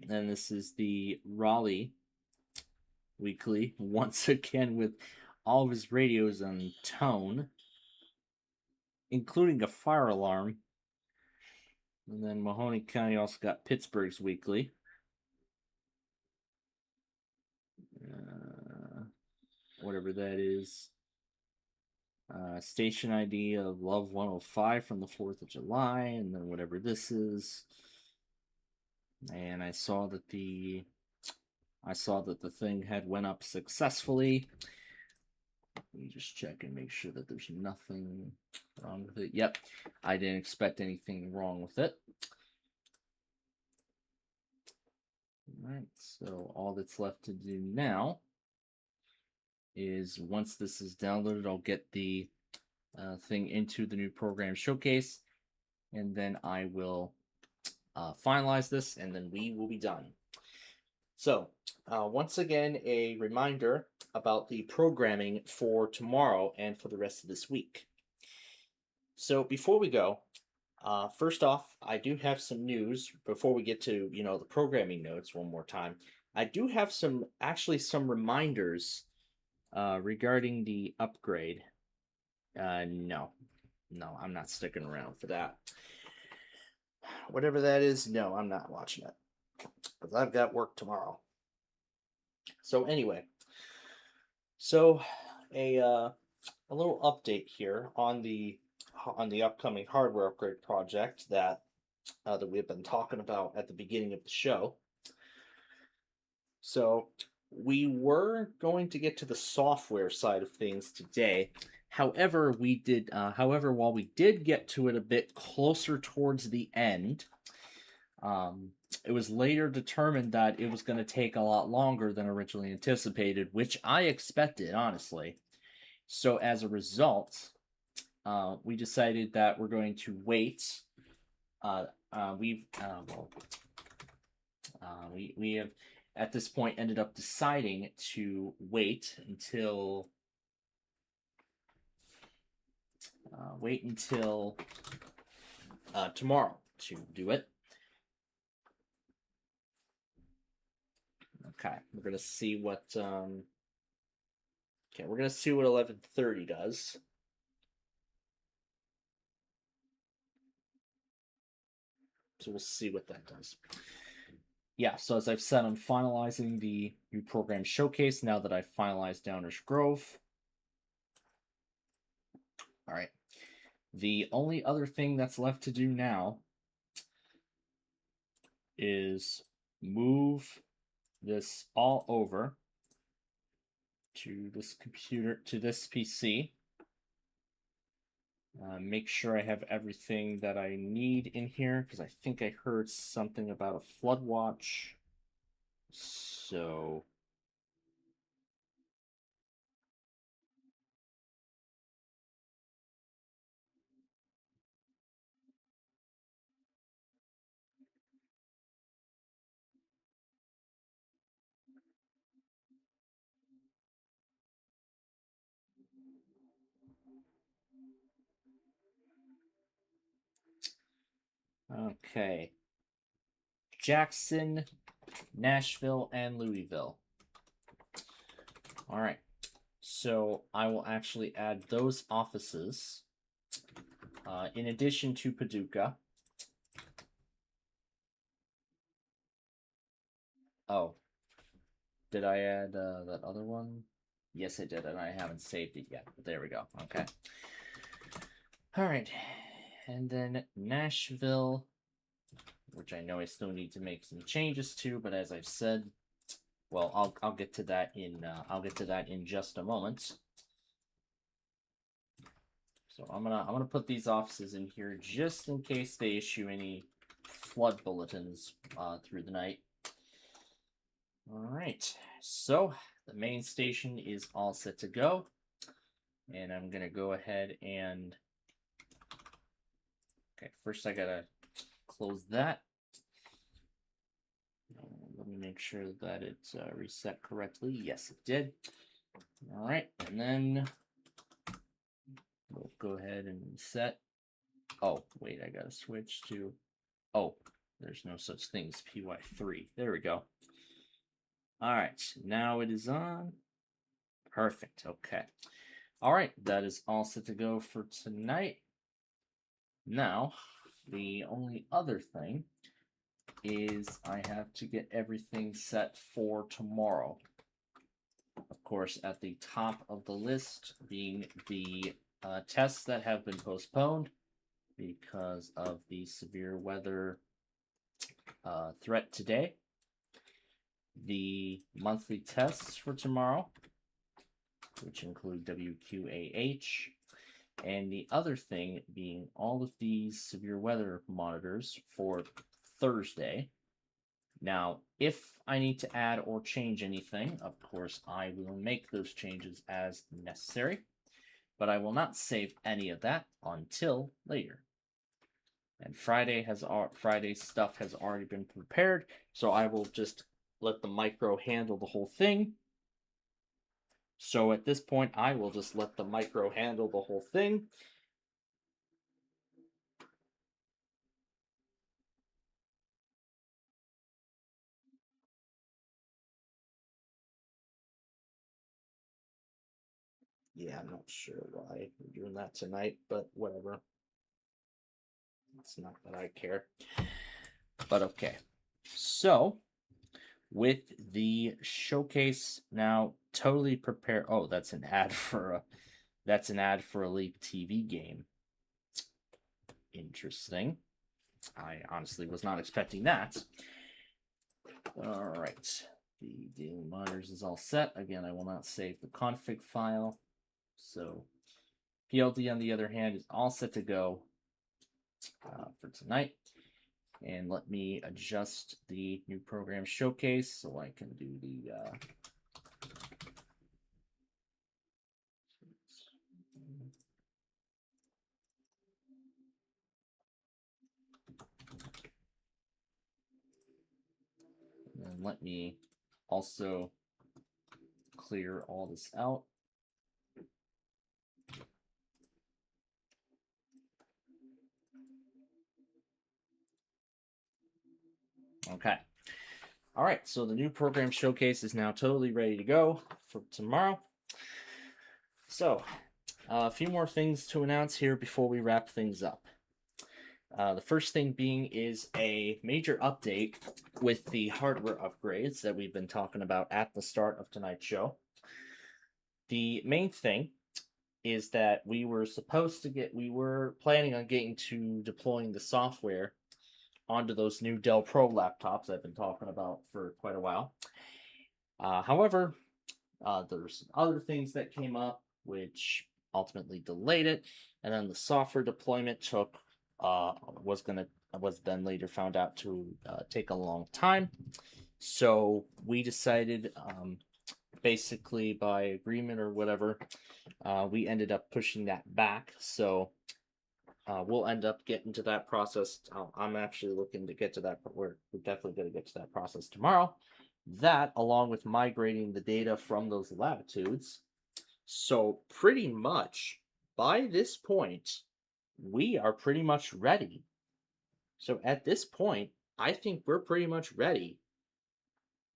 and this is the Raleigh Weekly, once again with all of his radios on tone, including a fire alarm. And then Mahoney County also got Pittsburgh's Weekly. Whatever that is. Station ID of Love 105 from the 4th of July, and then whatever this is. And I saw that the thing had went up successfully. Let me just check and make sure that there's nothing wrong with it. Yep, I didn't expect anything wrong with it. Alright, so all that's left to do now is once this is downloaded, I'll get the thing into the new program showcase, and then I will finalize this, and then we will be done. So, once again, a reminder about the programming for tomorrow and for the rest of this week. So, before we go, first off, I do have some news before we get to, the programming notes one more time. I do have some reminders regarding the upgrade. No, I'm not sticking around for that. Whatever that is, no, I'm not watching it, because I've got work tomorrow. So anyway, a little update here on the upcoming hardware upgrade project that we've been talking about at the beginning of the show. So we were going to get to the software side of things today. However, while we did get to it a bit closer towards the end, it was later determined that it was going to take a lot longer than originally anticipated, which I expected, honestly. So as a result, we decided that we're going to wait. We have at this point ended up deciding to wait until tomorrow to do it. Okay, we're gonna see what 11:30 does. So we'll see what that does. Yeah, so as I've said, I'm finalizing the new program showcase now that I've finalized Downers Grove. All right. The only other thing that's left to do now is move this all over to this computer, to this PC. Make sure I have everything that I need in here, because I think I heard something about a flood watch. So okay. Jackson, Nashville, and Louisville. All right. So I will actually add those offices in addition to Paducah. Oh, did I add that other one? Yes, I did, and I haven't saved it yet. But there we go. Okay. All right. And then Nashville, which I know I still need to make some changes to, but as I've said, well, I'll get to that in just a moment. So I'm gonna put these offices in here just in case they issue any flood bulletins through the night. All right, so the main station is all set to go, and I'm gonna go ahead and first I gotta close that. Let me make sure that it's reset correctly. Yes, it did. All right, and then we'll go ahead and reset. Oh, wait, I gotta switch to. Oh, there's no such thing as PY3. There we go. All right, now it is on. Perfect. Okay. All right, that is all set to go for tonight. Now, the only other thing is I have to get everything set for tomorrow. Of course, at the top of the list being the tests that have been postponed because of the severe weather threat today. The monthly tests for tomorrow, which include WQAH, and the other thing being all of these severe weather monitors for Thursday. Now, if I need to add or change anything, of course, I will make those changes as necessary, but I will not save any of that until later. And Friday's stuff has already been prepared, so I will just let the micro handle the whole thing. So at this point, I will just let the micro handle the whole thing. Yeah, I'm not sure why we're doing that tonight, but whatever. It's not that I care. But okay. So, with the showcase now totally prepared. Oh, that's an ad for a Leap TV game. Interesting. I honestly was not expecting that. All right. The daily monitors is all set. Again, I will not save the config file. So PLD, on the other hand, is all set to go for tonight. And let me adjust the new program showcase so I can do the and let me also clear all this out. Okay. All right, so the new program showcase is now totally ready to go for tomorrow. So, a few more things to announce here before we wrap things up. The first thing being is a major update with the hardware upgrades that we've been talking about at the start of tonight's show. The main thing is that we were planning on getting to deploying the software onto those new Dell Pro laptops I've been talking about for quite a while. However, there's other things that came up which ultimately delayed it, and then the software deployment was then later found out to take a long time. So we decided, basically by agreement or whatever, we ended up pushing that back. So we'll end up getting to that process. I'm actually looking to get to that, but we're definitely going to get to that process tomorrow. That, along with migrating the data from those latitudes. So pretty much by this point, we are pretty much ready. So at this point, I think we're pretty much ready,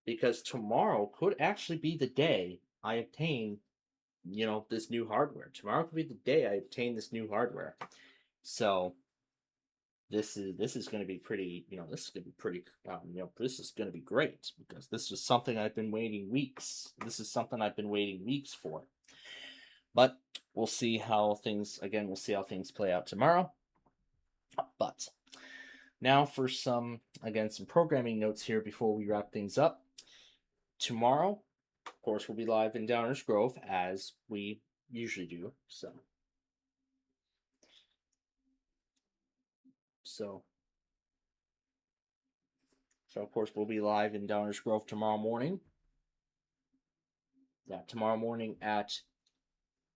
because tomorrow could actually be the day I obtain, this new hardware. Tomorrow could be the day I obtain this new hardware. So this is going to be pretty, this is going to be pretty, this is going to be great, because this is something I've been waiting weeks. This is something I've been waiting weeks for. But we'll see how things play out tomorrow. But now for some programming notes here before we wrap things up. Tomorrow, of course, we'll be live in Downers Grove as we usually do. So of course, we'll be live in Downers Grove tomorrow morning. Yeah, tomorrow morning at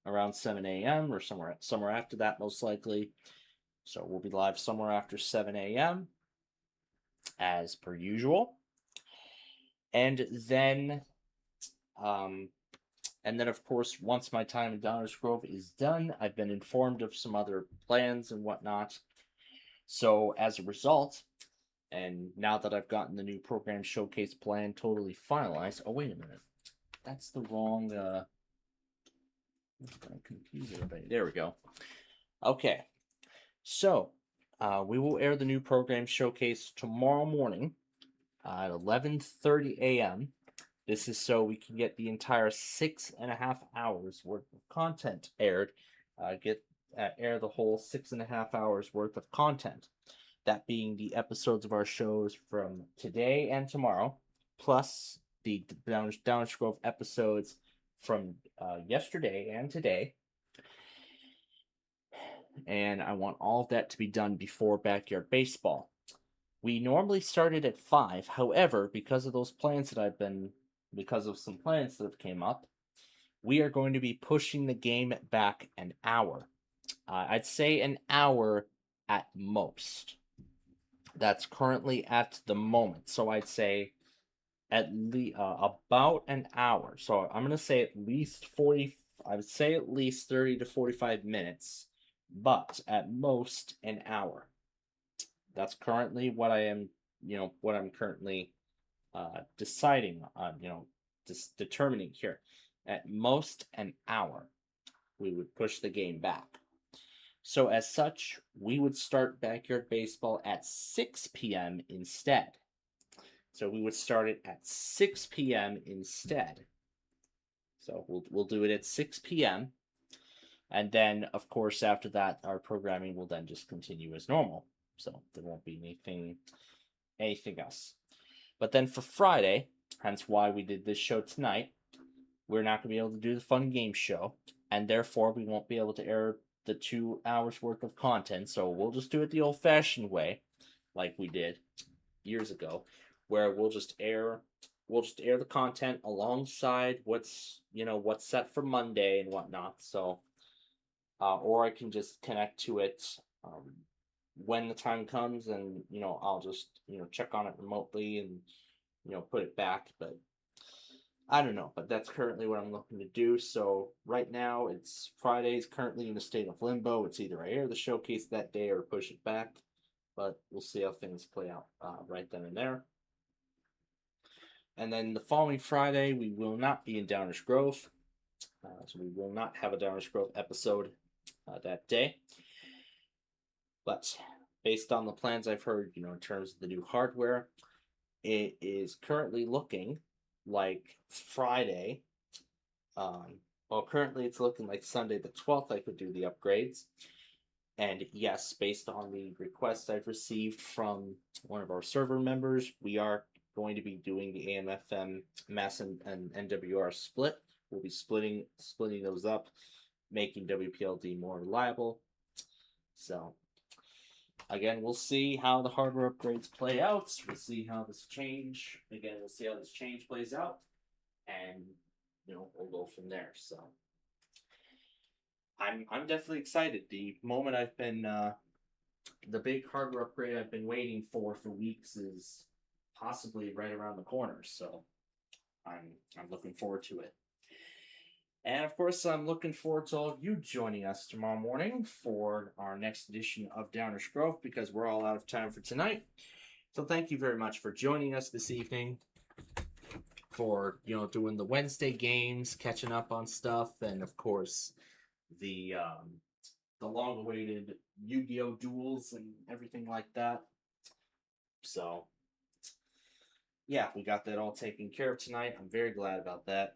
around 7 a.m. or somewhere after that, most likely. So we'll be live somewhere after 7 a.m. as per usual. And then, of course, once my time in Downers Grove is done, I've been informed of some other plans and whatnot. So as a result, And now that I've gotten the new program showcase plan totally finalized, oh wait a minute, that's the wrong. It's gonna confuse everybody. There we go. Okay, so we will air the new program showcase tomorrow morning at 11:30 a.m. This is so we can get the entire 6.5 hours worth of content aired. Air the whole 6.5 hours worth of content. That being the episodes of our shows from today and tomorrow, plus the Downers Grove episodes from yesterday and today. And I want all of that to be done before Backyard Baseball. We normally started at 5. However, because of some plans that have came up, we are going to be pushing the game back an hour. I'd say an hour at most. That's currently at the moment. So I'd say about an hour. So I'm going to say at least 40. I would say at least 30 to 45 minutes, but at most an hour. That's currently what I am, what I'm currently deciding on, determining here. At most an hour, we would push the game back. So as such, we would start Backyard Baseball at 6 p.m. instead. So we would start it at 6 p.m. instead. So we'll do it at 6 p.m. And then, of course, after that, our programming will then just continue as normal. So there won't be anything else. But then for Friday, hence why we did this show tonight, we're not going to be able to do the fun game show. And therefore, we won't be able to air the 2 hours worth of content. So we'll just do it the old-fashioned way, like we did years ago, where we'll just air the content alongside what's set for Monday and whatnot. So, or I can just connect to it when the time comes, and I'll just check on it remotely and put it back. But I don't know, but that's currently what I'm looking to do. So right now, it's Friday's currently in a state of limbo. It's either I air the showcase that day or push it back, but we'll see how things play out right then and there. And then the following Friday, we will not be in Downers Grove, so we will not have a Downers Grove episode that day. But based on the plans I've heard, in terms of the new hardware, it is currently looking like Friday. Currently it's looking like Sunday the 12th I could do the upgrades. And yes, based on the request I've received from one of our server members, we are going to be doing the AM/FM Mass and NWR split. We'll be splitting those up, making WPLD more reliable. So again, we'll see how the hardware upgrades play out. We'll see how this change plays out, and we'll go from there. So I'm definitely excited. The moment I've been the big hardware upgrade I've been waiting for weeks is possibly right around the corner. So I'm looking forward to it. And of course, I'm looking forward to all of you joining us tomorrow morning for our next edition of Downers Grove, because we're all out of time for tonight. So thank you very much for joining us this evening, for doing the Wednesday games, catching up on stuff, and of course the long-awaited Yu-Gi-Oh! Duels and everything like that. So yeah, we got that all taken care of tonight. I'm very glad about that.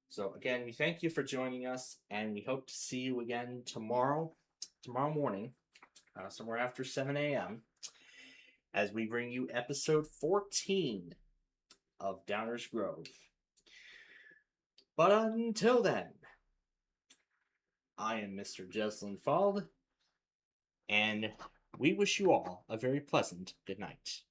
So again, we thank you for joining us, and we hope to see you again tomorrow morning, somewhere after 7 a.m., as we bring you episode 14 of Downers Grove. But until then, I am Mr. Jesslyn Fald, and we wish you all a very pleasant good night.